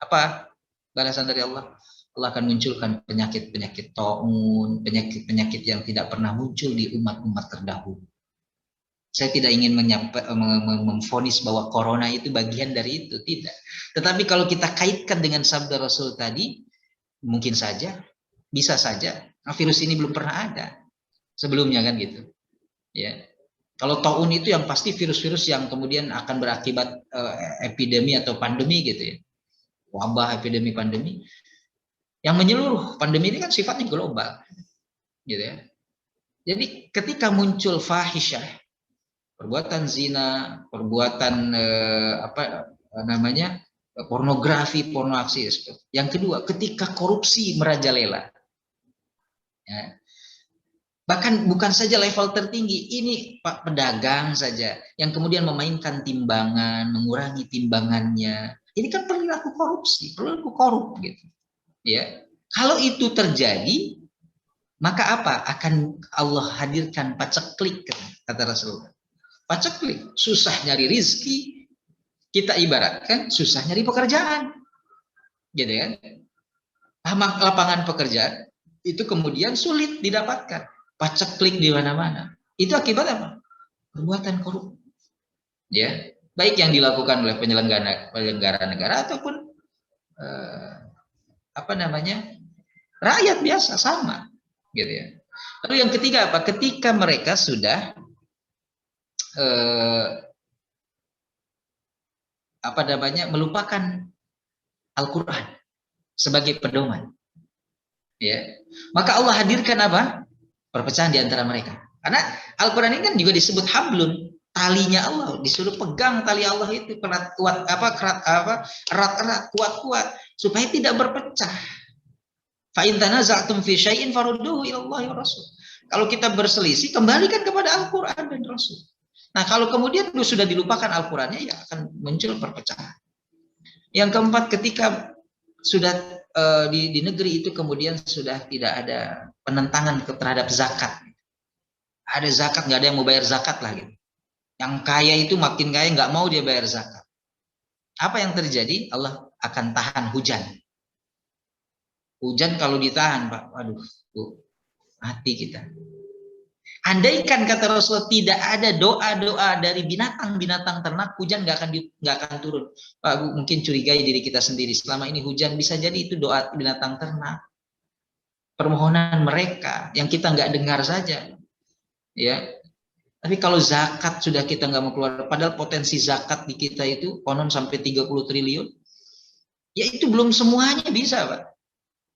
[SPEAKER 7] apa balasan dari Allah? Allah akan munculkan penyakit-penyakit taun, penyakit-penyakit yang tidak pernah muncul di umat-umat terdahulu. Saya tidak ingin memvonis bahwa corona itu bagian dari itu, tidak. Tetapi kalau kita kaitkan dengan sabda Rasul tadi, mungkin saja, bisa saja, virus ini belum pernah ada sebelumnya kan gitu. Ya. Kalau taun itu yang pasti virus-virus yang kemudian akan berakibat epidemi atau pandemi gitu ya. Wabah, epidemi, pandemi. Yang menyeluruh, pandemi ini kan sifatnya global, gitu ya. Jadi ketika muncul fahisyah, perbuatan zina, perbuatan pornografi, porno aksi. Yang kedua, ketika korupsi merajalela, ya. Bahkan bukan saja level tertinggi, ini Pak pedagang saja yang kemudian memainkan timbangan, mengurangi timbangannya. Ini kan perilaku korupsi, perilaku korup gitu. Ya, kalau itu terjadi, maka apa? Akan Allah hadirkan paceklik, kata Rasulullah. Paceklik, susah nyari rizki, kita ibaratkan susah nyari pekerjaan, gitu kan? Lapangan pekerjaan itu kemudian sulit didapatkan, paceklik di mana-mana. Itu akibat apa? Perbuatan korup, ya, baik yang dilakukan oleh penyelenggara negara ataupun rakyat biasa sama, gitu ya. Lalu yang ketiga apa? Ketika mereka sudah melupakan Al-Quran sebagai pedoman, ya, maka Allah hadirkan apa? Perpecahan di antara mereka. Karena Al-Quran ini kan juga disebut hablun, talinya Allah, disuruh pegang tali Allah itu erat kuat supaya tidak berpecah. Fa in tanaza'tum fi syai'in farudduhu ila Allah wa Rasul. Kalau kita berselisih, kembalikan kepada Al-Quran dan Rasul. Nah, kalau kemudian sudah dilupakan Al-Qurannya, ya akan muncul perpecahan. Yang keempat, ketika sudah di negeri itu kemudian sudah tidak ada penentangan terhadap zakat. Ada zakat, nggak ada yang mau bayar zakat lah gitu. Yang kaya itu makin kaya, nggak mau dia bayar zakat. Apa yang terjadi? Allah akan tahan hujan. Hujan kalau ditahan, Pak, waduh, mati kita. Andaikan kata Rasulullah tidak ada doa-doa dari binatang-binatang ternak, hujan nggak akan turun. Pak, Bu, mungkin curigai diri kita sendiri. Selama ini hujan bisa jadi itu doa binatang ternak, permohonan mereka yang kita nggak dengar saja, ya. Tapi kalau zakat sudah kita nggak mau keluar, padahal potensi zakat di kita itu konon sampai 30 triliun, ya itu belum semuanya bisa, Pak.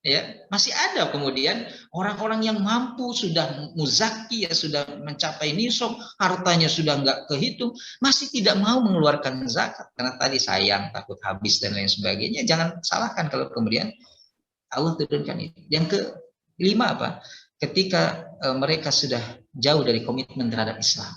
[SPEAKER 7] Ya, masih ada kemudian orang-orang yang mampu, sudah muzaki, ya sudah mencapai nisab, hartanya sudah nggak kehitung, masih tidak mau mengeluarkan zakat karena tadi sayang, takut habis dan lain sebagainya. Jangan salahkan kalau kemudian Allah turunkan itu. Yang kelima apa? Ketika mereka sudah jauh dari komitmen terhadap Islam,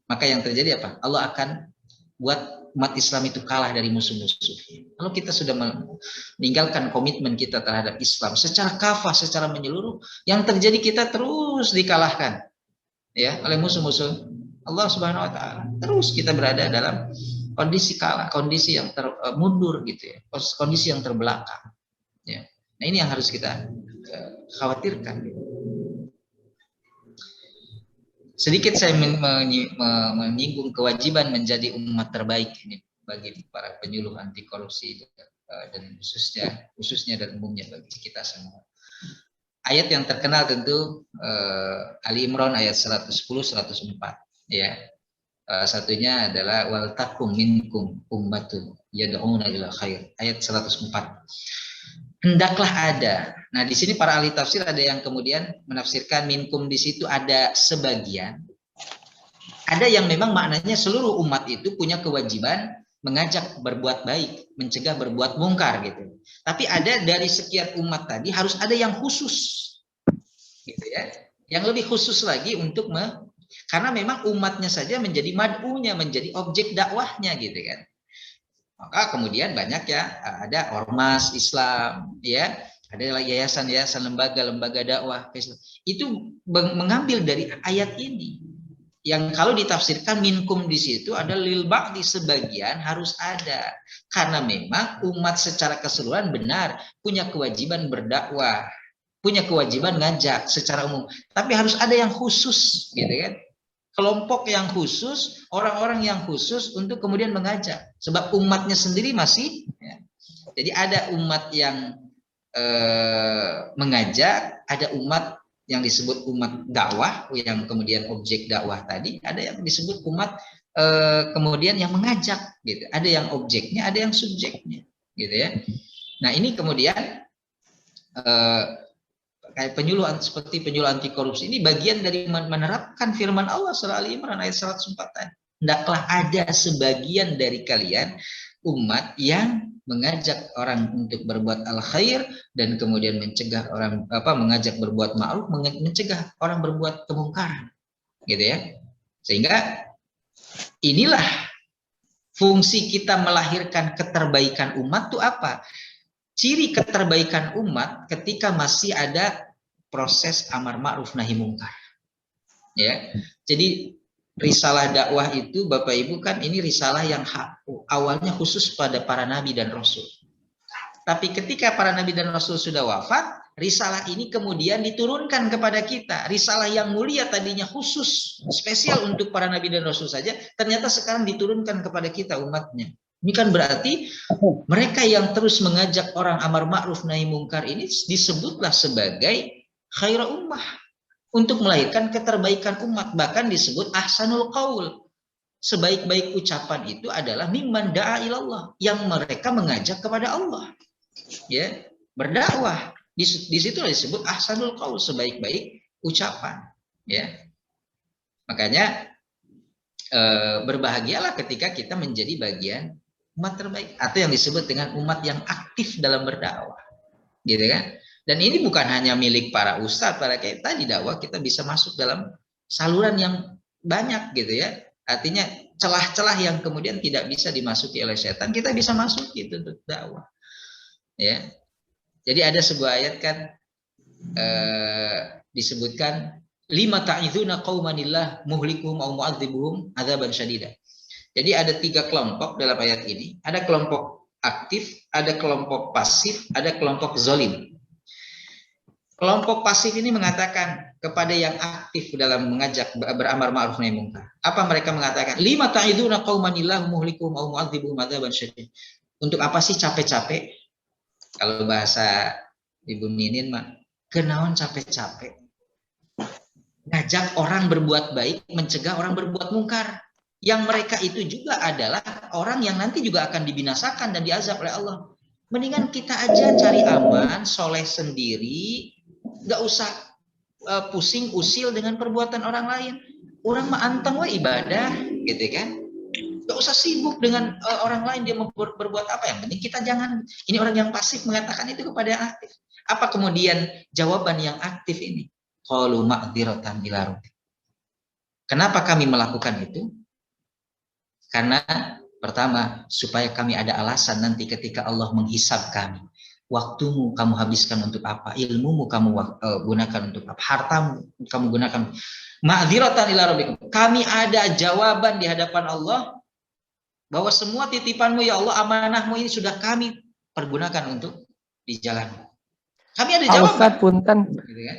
[SPEAKER 7] maka yang terjadi apa? Allah akan buat umat Islam itu kalah dari musuh-musuhnya. Kalau kita sudah meninggalkan komitmen kita terhadap Islam secara kafah, secara menyeluruh, yang terjadi kita terus dikalahkan, ya, oleh musuh-musuh Allah Subhanahu Wa Taala. Terus kita berada dalam kondisi kalah, kondisi yang mundur gitu ya, kondisi yang terbelakang. Ya. Nah, ini yang harus kita khawatirkan. Sedikit saya menyinggung kewajiban menjadi umat terbaik ini bagi para penyuluh anti korupsi dan khususnya dan umumnya bagi kita semua. ayat yang terkenal tentu Ali Imran ayat 110 104 ya. Satunya adalah wal takum minkum ummatun yad'una ila khair ayat 104. Hendaklah ada. Nah, di sini para ahli tafsir ada yang kemudian menafsirkan minkum di situ ada sebagian. Ada yang memang maknanya seluruh umat itu punya kewajiban mengajak berbuat baik, mencegah berbuat mungkar gitu. Tapi ada dari sekian umat tadi harus ada yang khusus. Gitu ya. Yang lebih khusus lagi untuk karena memang umatnya saja menjadi mad'unya, menjadi objek dakwahnya gitu kan. Maka kemudian banyak ya, ada ormas Islam, ya, ada yayasan-yayasan, lembaga-lembaga dakwah Islam. Itu mengambil dari ayat ini. Yang kalau ditafsirkan minkum di situ ada lil ba'di, sebagian harus ada. Karena memang umat secara keseluruhan benar punya kewajiban berdakwah, punya kewajiban ngajak secara umum. Tapi harus ada yang khusus, gitu kan? Kelompok yang khusus, orang-orang yang khusus untuk kemudian mengajak. Sebab umatnya sendiri masih, ya. Jadi ada umat yang mengajak, ada umat yang disebut umat dakwah, yang kemudian objek dakwah tadi, ada yang disebut umat kemudian yang mengajak, gitu. Ada yang objeknya, ada yang subjeknya, gitu ya. Nah ini kemudian kayak penyuluh, seperti penyuluh anti korupsi ini bagian dari menerapkan firman Allah surah Ali Imran ayat 104 tadi. Hendaklah ada sebagian dari kalian umat yang mengajak orang untuk berbuat al khair dan kemudian mencegah orang mengajak berbuat ma'ruf, mencegah orang berbuat kemungkaran. Gitu ya. Sehingga inilah fungsi kita melahirkan keterbaikan umat itu apa? Ciri keterbaikan umat ketika masih ada proses amar ma'ruf nahi mungkar. Ya. Jadi risalah dakwah itu Bapak Ibu kan ini risalah yang awalnya khusus pada para nabi dan rasul. Tapi ketika para nabi dan rasul sudah wafat, risalah ini kemudian diturunkan kepada kita. Risalah yang mulia tadinya khusus, spesial untuk para nabi dan rasul saja, ternyata sekarang diturunkan kepada kita umatnya. Ini kan berarti mereka yang terus mengajak orang amar ma'ruf nahi mungkar ini disebutlah sebagai khaira ummah, untuk melahirkan keterbaikan umat. Bahkan disebut ahsanul qaul, sebaik-baik ucapan itu adalah mimman da'a ilallah, yang mereka mengajak kepada Allah, ya, berdakwah. Di situ disebut ahsanul qaul, sebaik-baik ucapan, ya. Makanya berbahagialah ketika kita menjadi bagian umat terbaik, atau yang disebut dengan umat yang aktif dalam berdakwah, gitu kan. Dan ini bukan hanya milik para ustadz, para kita di dakwah kita bisa masuk dalam saluran yang banyak, gitu ya. Artinya celah-celah yang kemudian tidak bisa dimasuki oleh setan, kita bisa masuk gitu untuk dakwah, ya. Jadi ada sebuah ayat kan disebutkan lima ta'iduna qaumanillah muhlikuhum au mu'adzibuhum adzaban syadida. Jadi ada 3 kelompok dalam ayat ini. Ada kelompok aktif, ada kelompok pasif, ada kelompok zolim. Kelompok pasif ini mengatakan kepada yang aktif dalam mengajak beramar ma'ruf nahi mungkar. Apa mereka mengatakan? Lima ta'iduna qaumanillah muhlikuhum au mu'adzibuhum adzaban syadida. Untuk apa sih capek-capek? Kalau bahasa Ibu Ninin mah, kenaon capek-capek. Ngajak orang berbuat baik, mencegah orang berbuat mungkar. Yang mereka itu juga adalah orang yang nanti juga akan dibinasakan dan diazab oleh Allah. Mendingan kita aja cari aman, soleh sendiri, gak usah pusing usil dengan perbuatan orang lain. Orang mah anteng we ibadah, gitu kan? Gak usah sibuk dengan orang lain dia berbuat apa. Yang penting kita jangan. Ini orang yang pasif mengatakan itu kepada yang aktif. Apa kemudian jawaban yang aktif ini? Qalu ma'dziratan ila rabbik. Kenapa kami melakukan itu? Karena pertama, supaya kami ada alasan nanti ketika Allah menghisab kami. Waktumu kamu habiskan untuk apa? Ilmumu kamu gunakan untuk apa? Hartamu kamu gunakan. Ma'dziratan ila rabbikum. Kami ada jawaban di hadapan Allah bahwa semua titipanmu ya Allah, amanahmu ini sudah kami pergunakan untuk dijalankan. Kami ada jawaban.
[SPEAKER 5] Ustadz, punten.
[SPEAKER 7] Gitu kan?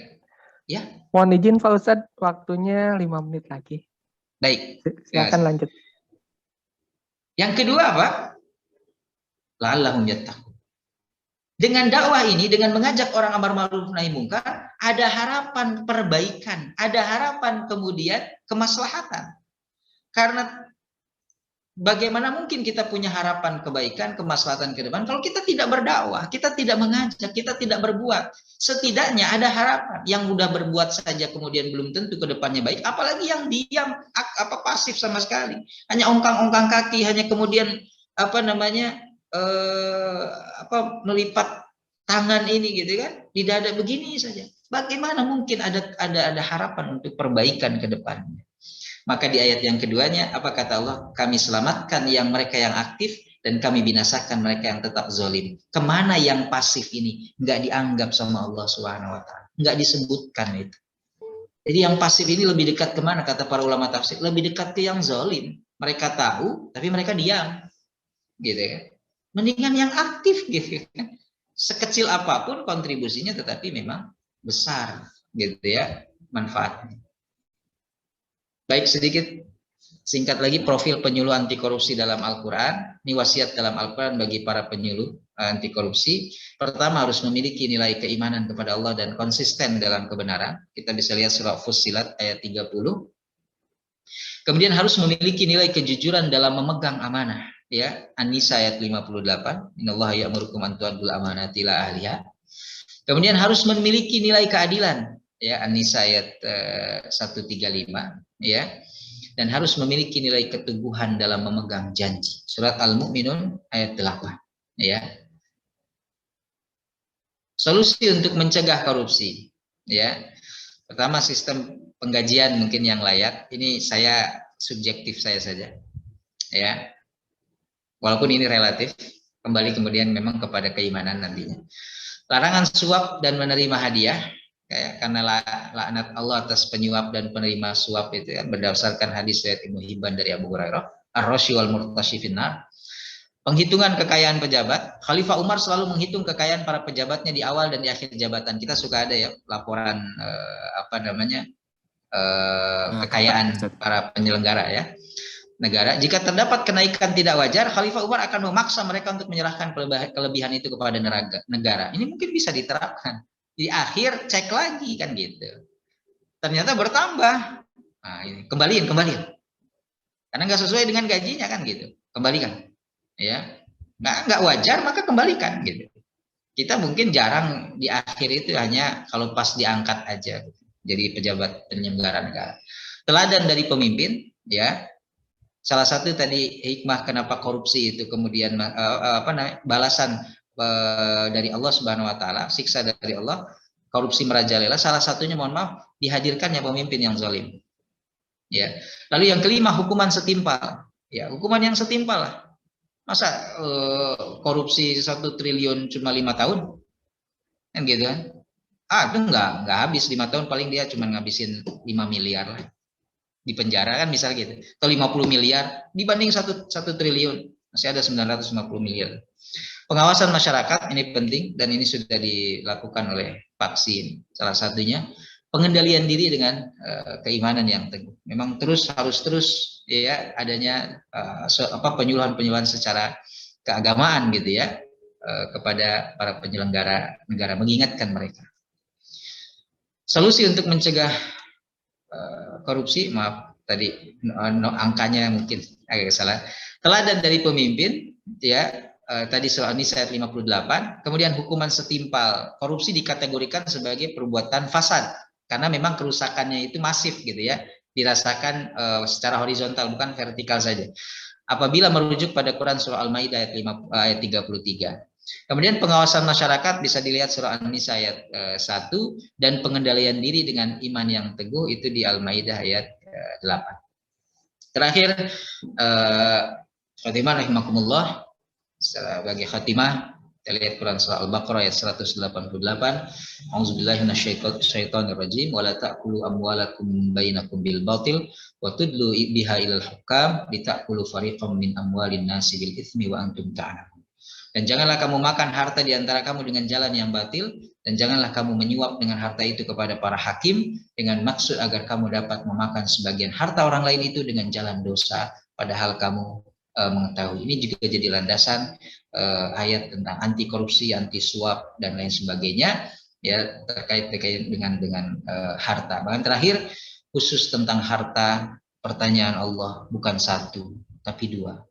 [SPEAKER 7] Ya.
[SPEAKER 5] Mohon izin Pak Ustadz, waktunya 5 menit lagi.
[SPEAKER 7] Baik.
[SPEAKER 5] Silakan lanjut.
[SPEAKER 7] Yang kedua apa? La'allahum yattaqun. Dengan dakwah ini, dengan mengajak orang amar ma'ruf nahi mungkar, ada harapan perbaikan, ada harapan kemudian kemaslahatan. Karena bagaimana mungkin kita punya harapan kebaikan, kemaslahatan ke depan kalau kita tidak berdakwah, kita tidak mengajak, kita tidak berbuat. Setidaknya ada harapan. Yang udah berbuat saja kemudian belum tentu ke depannya baik, apalagi yang diam, pasif sama sekali. Hanya ongkang-ongkang kaki, hanya kemudian melipat tangan ini gitu kan, di dada begini saja. Bagaimana mungkin ada harapan untuk perbaikan ke depannya? Maka di ayat yang keduanya apa kata Allah? Kami selamatkan mereka yang aktif dan kami binasakan mereka yang tetap zalim. Kemana yang pasif ini? Nggak dianggap sama Allah Subhanahu wa taala. Nggak disebutkan itu. Jadi yang pasif ini lebih dekat kemana kata para ulama tafsir? Lebih dekat ke yang zalim. Mereka tahu tapi mereka diam. Gitu kan. Mendingan yang aktif gitu kan. Sekecil apapun kontribusinya tetapi memang besar gitu ya manfaatnya. Baik, sedikit singkat lagi profil penyuluh anti korupsi dalam Al-Qur'an. Ini wasiat dalam Al-Qur'an bagi para penyuluh anti korupsi. Pertama harus memiliki nilai keimanan kepada Allah dan konsisten dalam kebenaran. Kita bisa lihat surah Fussilat ayat 30. Kemudian harus memiliki nilai kejujuran dalam memegang amanah. Ya, An-Nisa ayat 58. Innallaha ya'murukum an tu'addul amanati ila ahliha. Kemudian harus memiliki nilai keadilan. Ya, An-Nisa ayat 135. Ya, dan harus memiliki nilai keteguhan dalam memegang janji. Surat Al-Mu'minun ayat 8. Ya. Solusi untuk mencegah korupsi. Ya. Pertama, sistem penggajian mungkin yang layak. Ini saya subjektif saya saja. Ya. Walaupun ini relatif, kembali kemudian memang kepada keimanan nantinya. Larangan suap dan menerima hadiah, karena laknat Allah atas penyuap dan penerima suap itu ya, berdasarkan hadis riwayat Ibnu Hibban dari Abu Hurairah, ar-rashi wal murtashi finnar. Penghitungan kekayaan pejabat, Khalifah Umar selalu menghitung kekayaan para pejabatnya di awal dan di akhir jabatan. Kita suka ada ya laporan kekayaan para penyelenggara ya negara. Jika terdapat kenaikan tidak wajar, Khalifah Umar akan memaksa mereka untuk menyerahkan kelebihan itu kepada negara. Ini mungkin bisa diterapkan. Di akhir cek lagi kan gitu. Ternyata bertambah. Nah, ini kembaliin. Karena nggak sesuai dengan gajinya kan gitu. Kembalikan. Ya. Nggak wajar maka kembalikan gitu. Kita mungkin jarang di akhir itu hanya kalau pas diangkat aja gitu. Jadi pejabat penyelenggara negara. Teladan dari pemimpin ya. Salah satu tadi hikmah kenapa korupsi itu kemudian balasan dari Allah Subhanahu wa taala, siksa dari Allah, korupsi merajalela, salah satunya mohon maaf dihadirkannya pemimpin yang zalim. Ya. Lalu yang kelima hukuman setimpal. Ya, hukuman yang setimpal lah. Masa korupsi 1 triliun cuma 5 tahun? Kan gitu kan? Itu enggak habis 5 tahun, paling dia cuma ngabisin 5 miliar lah. Di penjara kan misalnya gitu, atau 50 miliar dibanding 1 triliun masih ada 950 miliar. Pengawasan masyarakat ini penting dan ini sudah dilakukan oleh vaksin. Salah satunya pengendalian diri dengan keimanan yang teguh. Memang harus terus ya adanya penyuluhan secara keagamaan gitu ya kepada para penyelenggara negara, mengingatkan mereka. Solusi untuk mencegah korupsi, maaf tadi angkanya mungkin agak salah. Teladan dari pemimpin ya, tadi surah An-Nisa ayat 58. Kemudian hukuman setimpal. Korupsi dikategorikan sebagai perbuatan fasad karena memang kerusakannya itu masif gitu ya, dirasakan secara horizontal bukan vertikal saja. Apabila merujuk pada Quran surah Al-Maidah ayat 33. Kemudian pengawasan masyarakat bisa dilihat surah An-Nisa ayat 1 dan pengendalian diri dengan iman yang teguh itu di Al-Maidah ayat 8. Terakhir khatimah rahimakumullah, sebagai khatimah kita lihat Quran surah Al-Baqarah ayat 188. A'udzubillahi minasyaitonirrajim wa la ta'kulu amwalakum bainakum bil batil wa tudlu biha ilal hukam litakulu fariqam min amwalin nasi bil itsmi wa antum ta'lamun. Dan janganlah kamu makan harta di antara kamu dengan jalan yang batil, dan janganlah kamu menyuap dengan harta itu kepada para hakim dengan maksud agar kamu dapat memakan sebagian harta orang lain itu dengan jalan dosa, padahal kamu mengetahui. Ini juga jadi landasan ayat tentang anti korupsi, anti suap dan lain sebagainya, ya, terkait dengan harta. Bahkan terakhir khusus tentang harta, pertanyaan Allah bukan satu tapi dua.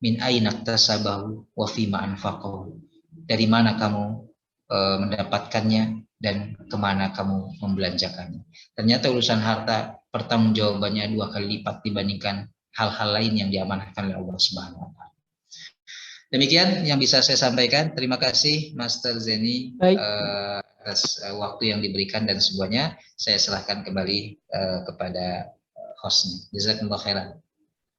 [SPEAKER 7] Min aina iktasabahu wa fima anfaqahu. Dari mana kamu mendapatkannya dan kemana kamu membelanjakannya. Ternyata urusan harta pertanggungjawabannya 2 kali lipat dibandingkan hal-hal lain yang diamanahkan oleh Allah Subhanahu wa taala. Demikian yang bisa saya sampaikan. Terima kasih Master Zeni atas waktu yang diberikan dan semuanya. Saya serahkan kembali kepada hostnya. Jazakumullah khairan.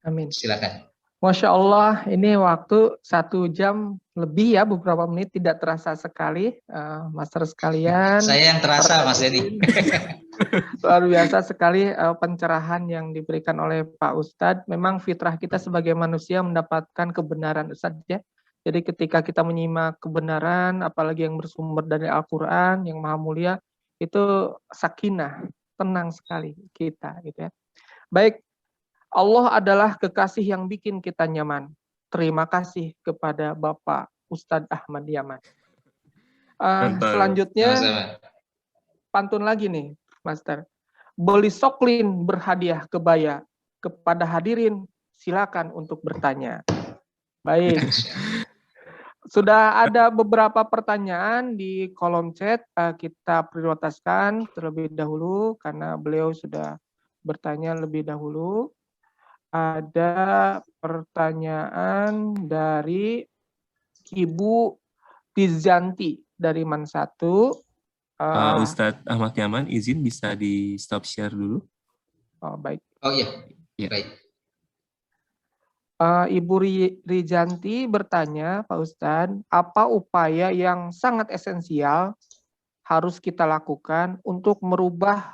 [SPEAKER 5] Amin.
[SPEAKER 7] Silakan.
[SPEAKER 5] Masya Allah, ini waktu 1 jam lebih ya, beberapa menit tidak terasa sekali, Master sekalian.
[SPEAKER 7] Saya yang terasa, Mas Zeni.
[SPEAKER 5] Luar biasa sekali pencerahan yang diberikan oleh Pak Ustadz. Memang fitrah kita sebagai manusia mendapatkan kebenaran, Ustadz ya. Jadi ketika kita menyimak kebenaran, apalagi yang bersumber dari Al-Quran, yang maha mulia, itu sakinah, tenang sekali kita gitu ya. Baik, Allah adalah kekasih yang bikin kita nyaman. Terima kasih kepada Bapak Ustadz Ahmad Yaman. Selanjutnya, pantun lagi nih, Master. Beli soklin berhadiah kebaya. Kepada hadirin, silakan untuk bertanya. Baik. Sudah ada beberapa pertanyaan di kolom chat. Kita prioritaskan terlebih dahulu karena beliau sudah bertanya lebih dahulu. Ada pertanyaan dari Ibu Tizanti dari Mansatu.
[SPEAKER 2] Ustadz Ahmad Yaman, izin bisa di stop share dulu.
[SPEAKER 5] Oh, baik.
[SPEAKER 7] Oh iya, ya. Baik.
[SPEAKER 5] Ibu Rijanti bertanya, Pak Ustadz, apa upaya yang sangat esensial harus kita lakukan untuk merubah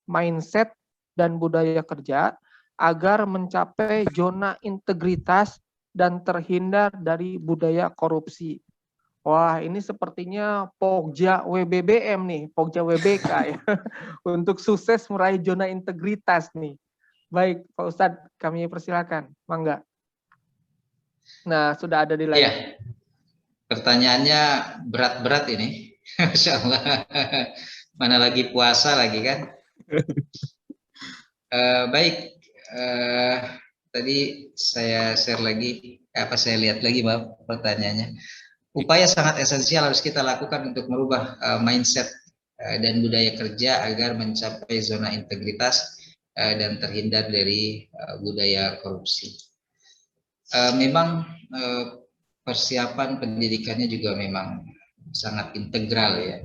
[SPEAKER 5] mindset dan budaya kerja agar mencapai zona integritas dan terhindar dari budaya korupsi? Wah, ini sepertinya Pokja WBBM nih, Pokja WBK ya, untuk sukses meraih zona integritas nih. Baik, Pak Ustadz, kami persilakan, mangga. Nah, sudah ada di layar.
[SPEAKER 7] Ya, pertanyaannya berat-berat ini, Masya Allah. Mana lagi puasa lagi kan? Baik. Tadi saya share lagi, saya lihat lagi Mbak pertanyaannya. Upaya sangat esensial harus kita lakukan untuk merubah mindset dan budaya kerja agar mencapai zona integritas dan terhindar dari budaya korupsi. Memang persiapan pendidikannya juga memang sangat integral ya,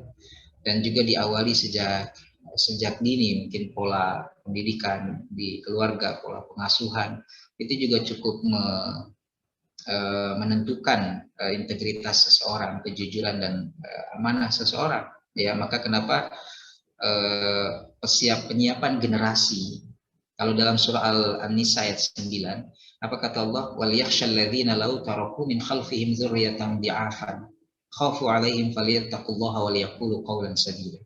[SPEAKER 7] dan juga diawali sejak dini. Mungkin pola pendidikan di keluarga, pola pengasuhan itu juga cukup menentukan integritas seseorang, kejujuran dan amanah seseorang. Ya, maka kenapa penyiapan generasi. Kalau dalam surah An-Nisa ayat 9, apa kata Allah? Wal yakhshal ladzina law taraku min khalfihim dzurriyyatan dhi'afan khafu 'alaihim falyattaqullaha wal yaqulu qawlan sadida.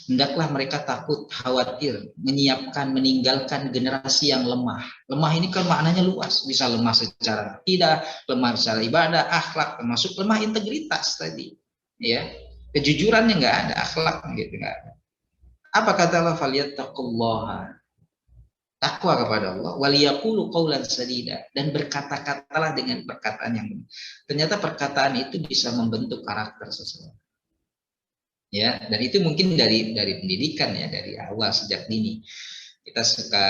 [SPEAKER 7] Hendaklah mereka takut, khawatir, meninggalkan generasi yang lemah. Lemah ini kan maknanya luas, bisa lemah secara akidah, lemah secara ibadah, akhlak, termasuk lemah integritas tadi. Ya, kejujurannya nggak ada, akhlak gitu nggak ada. Apa kata Allah? Falyattaqullaha, takwa kepada Allah, wal yaqulu qawlan sadida, dan berkata-katalah dengan perkataan yang benar. Ternyata perkataan itu bisa membentuk karakter seseorang. Ya, dan itu mungkin dari pendidikan ya, dari awal sejak dini. Kita suka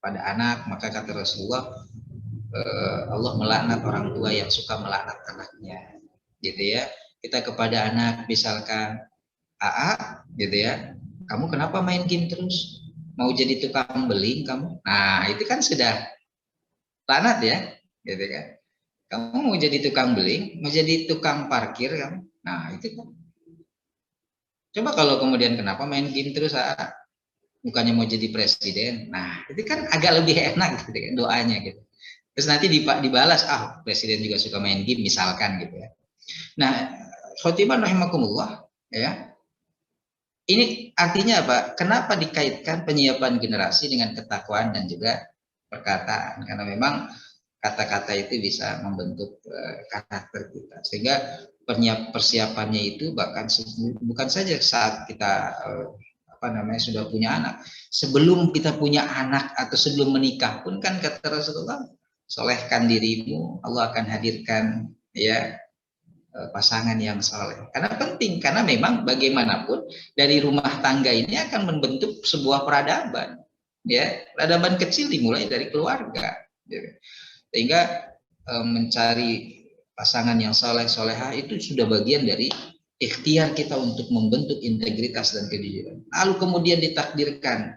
[SPEAKER 7] pada anak, maka kata Rasulullah, Allah melaknat orang tua yang suka melaknat anaknya. Gitu ya. Kita kepada anak misalkan AA gitu ya. Kamu kenapa main game terus? Mau jadi tukang beling kamu? Nah, itu kan sudah laknat ya, gitu kan. Kamu mau jadi tukang beling, mau jadi tukang parkir kamu? Nah, itu kan. Coba kalau kemudian kenapa main game terus, bukannya mau jadi presiden. Nah, itu kan agak lebih enak gitu kan doanya gitu. Terus nanti dibalas, presiden juga suka main game misalkan gitu ya. Nah, khotiban rahimakumullah ya. Ini artinya apa? Kenapa dikaitkan penyiapan generasi dengan ketakwaan dan juga perkataan, karena memang kata-kata itu bisa membentuk karakter kita. Sehingga persiapannya itu bahkan bukan saja saat kita sudah punya anak, sebelum kita punya anak atau sebelum menikah pun kan kata Rasulullah, solehkan dirimu, Allah akan hadirkan ya pasangan yang soleh. Karena penting, karena memang bagaimanapun dari rumah tangga ini akan membentuk sebuah peradaban, ya peradaban kecil dimulai dari keluarga. Sehingga mencari pasangan yang soleh solehah itu sudah bagian dari ikhtiar kita untuk membentuk integritas dan kejujuran. Lalu kemudian ditakdirkan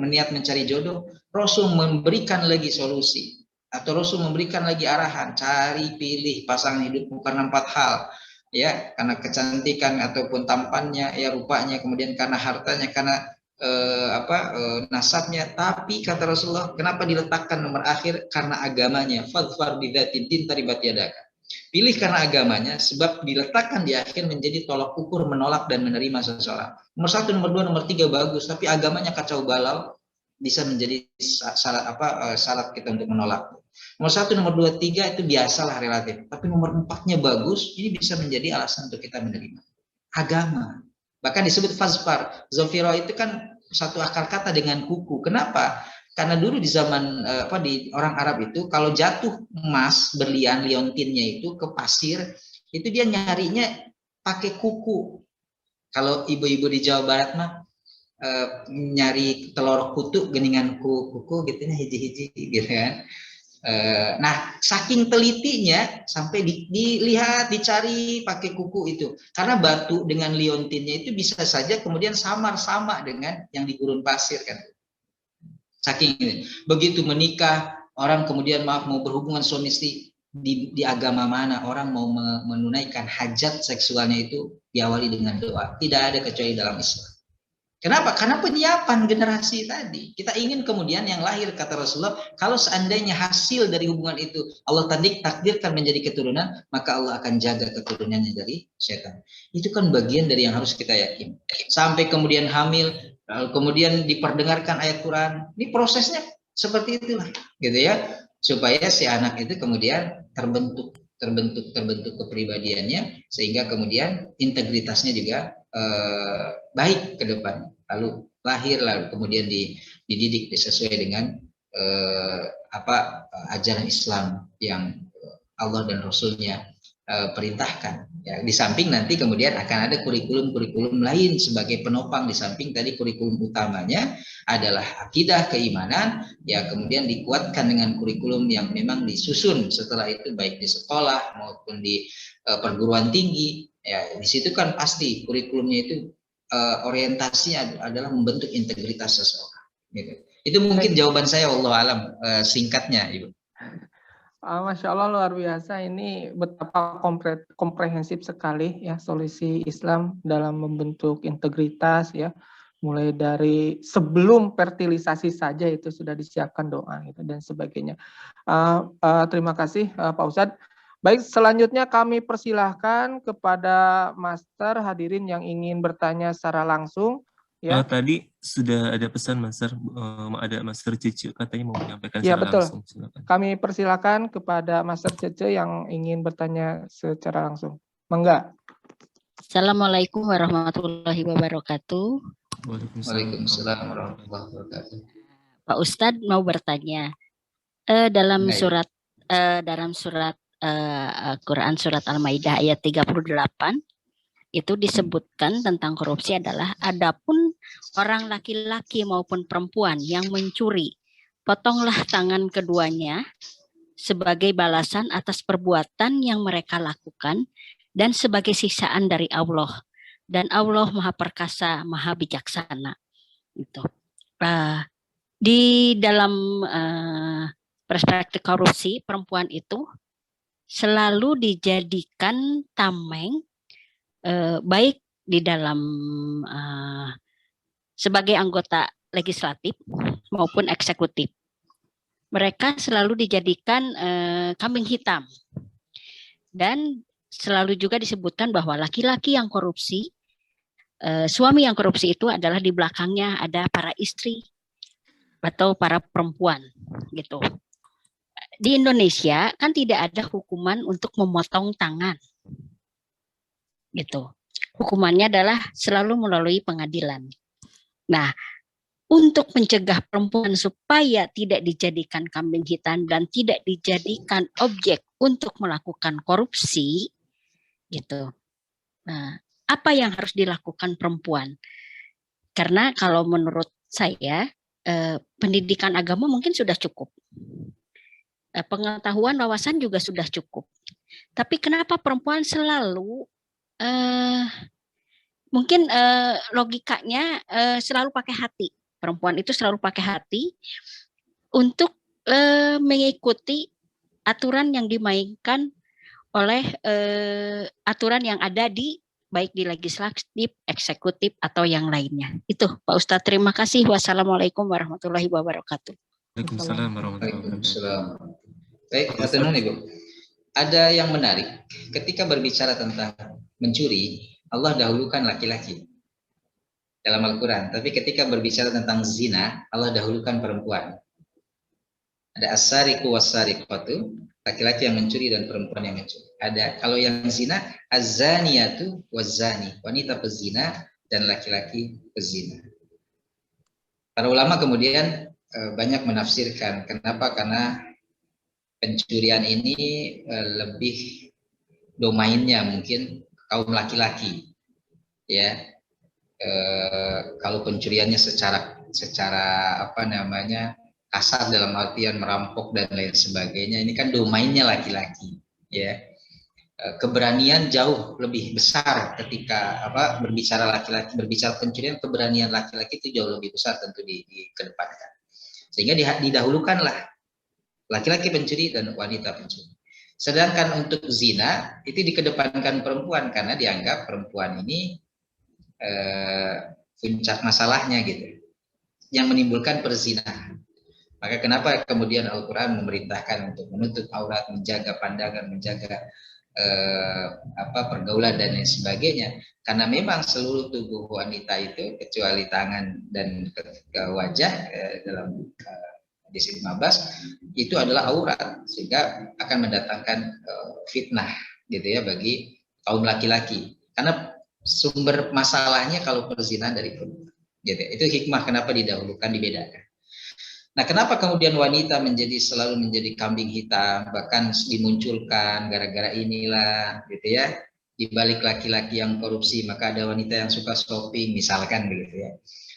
[SPEAKER 7] meniat mencari jodoh, Rasul memberikan lagi solusi atau Rasul memberikan lagi arahan, cari pilih pasangan hidup bukan 4 hal, ya, karena kecantikan ataupun tampannya, ya rupanya, kemudian karena hartanya, karena nasabnya, tapi kata Rasulullah, kenapa diletakkan nomor akhir? Karena agamanya. Fadfar bidzatid din taribat yadaka. Pilih karena agamanya, sebab diletakkan di akhir menjadi tolak ukur menolak dan menerima seseorang. Nomor 1, nomor 2, nomor 3 bagus, tapi agamanya kacau balau, bisa menjadi syarat kita untuk menolak. Nomor 1, nomor 2, 3 itu biasalah relatif, tapi nomor 4-nya bagus, ini bisa menjadi alasan untuk kita menerima. Agama. Bahkan disebut fazfar. Zofiro itu kan satu akar kata dengan kuku. Kenapa? Karena dulu di zaman di orang Arab itu kalau jatuh emas berlian liontinnya itu ke pasir, itu dia nyarinya pakai kuku. Kalau ibu-ibu di Jawa Barat mah nyari telur kutu geningan kuku gitu nya hiji-hiji gitu kan. Nah, saking telitinya sampai dilihat, dicari pakai kuku itu. Karena batu dengan liontinnya itu bisa saja kemudian samar-sama dengan yang di gurun pasir kan. Saking ini. Begitu menikah, orang kemudian mau berhubungan suami istri, di agama mana orang mau menunaikan hajat seksualnya itu diawali dengan doa. Tidak ada kecuali dalam Islam. Kenapa? Karena penyiapan generasi tadi. Kita ingin kemudian yang lahir, kata Rasulullah, kalau seandainya hasil dari hubungan itu Allah takdirkan menjadi keturunan, maka Allah akan jaga keturunannya dari setan. Itu kan bagian dari yang harus kita yakin. Sampai kemudian hamil, lalu kemudian diperdengarkan ayat Quran. Ini prosesnya seperti itulah, gitu ya, supaya si anak itu kemudian terbentuk kepribadiannya, sehingga kemudian integritasnya juga baik ke depan. Lalu lahir, lalu kemudian dididik sesuai dengan ajaran Islam yang Allah dan Rasulnya perintahkan. Ya, di samping nanti kemudian akan ada kurikulum-kurikulum lain sebagai penopang, di samping tadi kurikulum utamanya adalah akidah keimanan, ya kemudian dikuatkan dengan kurikulum yang memang disusun setelah itu baik di sekolah maupun di perguruan tinggi. Ya, di situ kan pasti kurikulumnya itu orientasinya adalah membentuk integritas seseorang. Gitu. Itu mungkin jawaban saya, wallahu alam, singkatnya, Ibu.
[SPEAKER 5] Masya Allah, luar biasa. Ini betapa komprehensif sekali ya solusi Islam dalam membentuk integritas ya. Mulai dari sebelum fertilisasi saja itu sudah disiapkan doa gitu, dan sebagainya. Terima kasih Pak Ustadz. Baik, selanjutnya kami persilahkan kepada Master hadirin yang ingin bertanya secara langsung. Ya.
[SPEAKER 2] Tadi sudah ada pesan Master, ada Master Cece katanya mau menyampaikan
[SPEAKER 5] ya,
[SPEAKER 2] secara
[SPEAKER 5] betul.
[SPEAKER 2] langsung. Silakan.
[SPEAKER 5] Kami persilakan kepada Master Cece yang ingin bertanya secara langsung. Mangga.
[SPEAKER 8] Assalamualaikum warahmatullahi wabarakatuh.
[SPEAKER 7] Waalaikumsalam warahmatullahi wabarakatuh.
[SPEAKER 8] Pak Ustadz mau bertanya, dalam surat Quran surat Al-Maidah ayat 38 itu disebutkan tentang korupsi adalah adapun orang laki-laki maupun perempuan yang mencuri, potonglah tangan keduanya sebagai balasan atas perbuatan yang mereka lakukan dan sebagai siksaan dari Allah, dan Allah Maha Perkasa, Maha Bijaksana. Itu. Di dalam perspektif korupsi, perempuan itu selalu dijadikan tameng, baik di dalam sebagai anggota legislatif maupun eksekutif. Mereka selalu dijadikan kambing hitam. Dan selalu juga disebutkan bahwa laki-laki yang korupsi, suami yang korupsi itu adalah di belakangnya ada para istri. atau para perempuan gitu. Di Indonesia kan tidak ada hukuman untuk memotong tangan gitu. Hukumannya adalah selalu melalui pengadilan. Nah, untuk mencegah perempuan supaya tidak dijadikan kambing hitam dan tidak dijadikan objek untuk melakukan korupsi, gitu. Nah, apa yang harus dilakukan perempuan? Karena kalau menurut saya, pendidikan agama mungkin sudah cukup. Pengetahuan, wawasan juga sudah cukup. Tapi kenapa perempuan selalu mungkin logikanya selalu pakai hati. Perempuan itu selalu pakai hati untuk mengikuti aturan yang dimainkan oleh aturan yang ada di baik di legislatif, eksekutif atau yang lainnya. Itu Pak Ustadz, terima kasih. Wassalamualaikum warahmatullahi wabarakatuh.
[SPEAKER 2] Waalaikumsalam warahmatullahi wabarakatuh.
[SPEAKER 7] Baik, Matur Ibu. Ada yang menarik ketika berbicara tentang mencuri, Allah dahulukan laki-laki dalam Al-Quran. Tapi ketika berbicara tentang zina, Allah dahulukan perempuan. Ada as-sariqu was-sariqatu, laki-laki yang mencuri dan perempuan yang mencuri. Ada kalau yang zina, az-zaniyatu waz-zani, wanita pezina dan laki-laki pezina. Para ulama kemudian banyak menafsirkan. Kenapa? Karena pencurian ini lebih domainnya mungkin kaum laki-laki, ya. Kalau pencuriannya secara apa namanya kasar dalam artian merampok dan lain sebagainya, ini kan domainnya laki-laki, ya. Keberanian jauh lebih besar ketika berbicara laki-laki, berbicara pencurian, keberanian laki-laki itu jauh lebih besar tentu dikedepankan, sehingga didahulukanlah laki-laki pencuri dan wanita pencuri. Sedangkan untuk zina itu dikedepankan perempuan karena dianggap perempuan ini puncak masalahnya gitu, yang menimbulkan perzinahan. Maka kenapa kemudian Al-Quran memerintahkan untuk menutup aurat, menjaga pandangan, menjaga pergaulan dan lain sebagainya? Karena memang seluruh tubuh wanita itu kecuali tangan dan ke wajah dalam hadis Ibnu Abbas itu adalah aurat, sehingga akan mendatangkan fitnah gitu ya bagi kaum laki-laki. Karena sumber masalahnya kalau perzinahan dari perempuan. Gitu. Itu hikmah kenapa didahulukan, dibedakan. Nah, kenapa kemudian wanita selalu menjadi kambing hitam, bahkan dimunculkan gara-gara inilah gitu ya. Di balik laki-laki yang korupsi, maka ada wanita yang suka shopping misalkan begitu ya.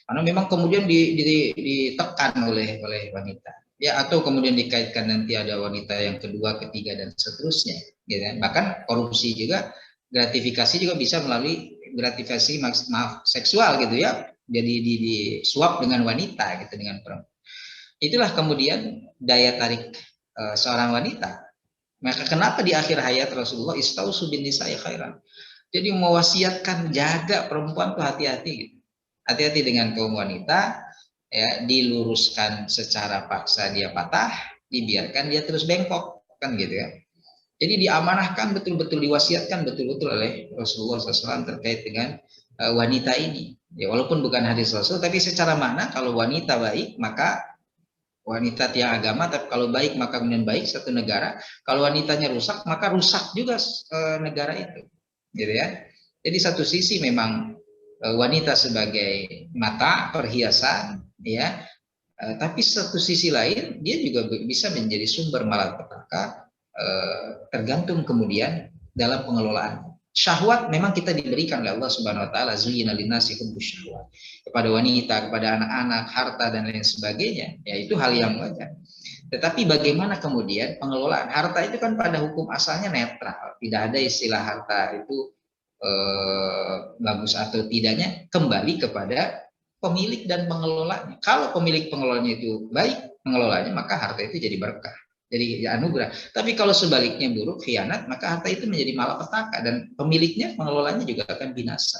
[SPEAKER 7] Karena memang kemudian ditekan oleh wanita. Ya, atau kemudian dikaitkan nanti ada wanita yang kedua, ketiga dan seterusnya, gitu kan. Bahkan korupsi juga, gratifikasi juga bisa melalui gratifikasi seksual gitu ya. Jadi disuap dengan wanita gitu, dengan perempuan. Itulah kemudian daya tarik seorang wanita. Maka kenapa di akhir hayat Rasulullah istausu bin nisa'i khairan. Jadi mewasiatkan jaga perempuan tuh hati-hati gitu. Hati-hati dengan kaum wanita, ya, diluruskan secara paksa dia patah, dibiarkan dia terus bengkok, kan gitu ya. Jadi diamanahkan betul-betul, diwasiatkan betul-betul oleh Rasulullah SAW terkait dengan wanita ini. Ya, walaupun bukan hadis Rasul, tapi secara makna kalau wanita baik maka wanita tiang agama, tapi kalau baik maka kemudian baik satu negara. Kalau wanitanya rusak maka rusak juga negara itu, gitu ya. Jadi satu sisi memang wanita sebagai mata perhiasan, ya, tapi satu sisi lain dia juga bisa menjadi sumber malapetaka, tergantung kemudian dalam pengelolaan. Syahwat memang kita diberikan oleh Allah Subhanahu wa taala, zuyyina linnasi hubbus syahwat, kepada wanita, kepada anak-anak, harta dan lain sebagainya. Ya, itu hal yang wajar. Tetapi bagaimana kemudian pengelolaan harta itu kan pada hukum asalnya netral, tidak ada istilah harta itu bagus atau tidaknya, kembali kepada pemilik dan pengelolanya. Kalau pemilik pengelolanya itu baik pengelolanya, maka harta itu jadi berkah, jadi anugerah. Tapi kalau sebaliknya buruk, khianat, maka harta itu menjadi malapetaka dan pemiliknya, pengelolanya juga akan binasa.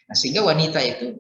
[SPEAKER 7] Nah, sehingga wanita itu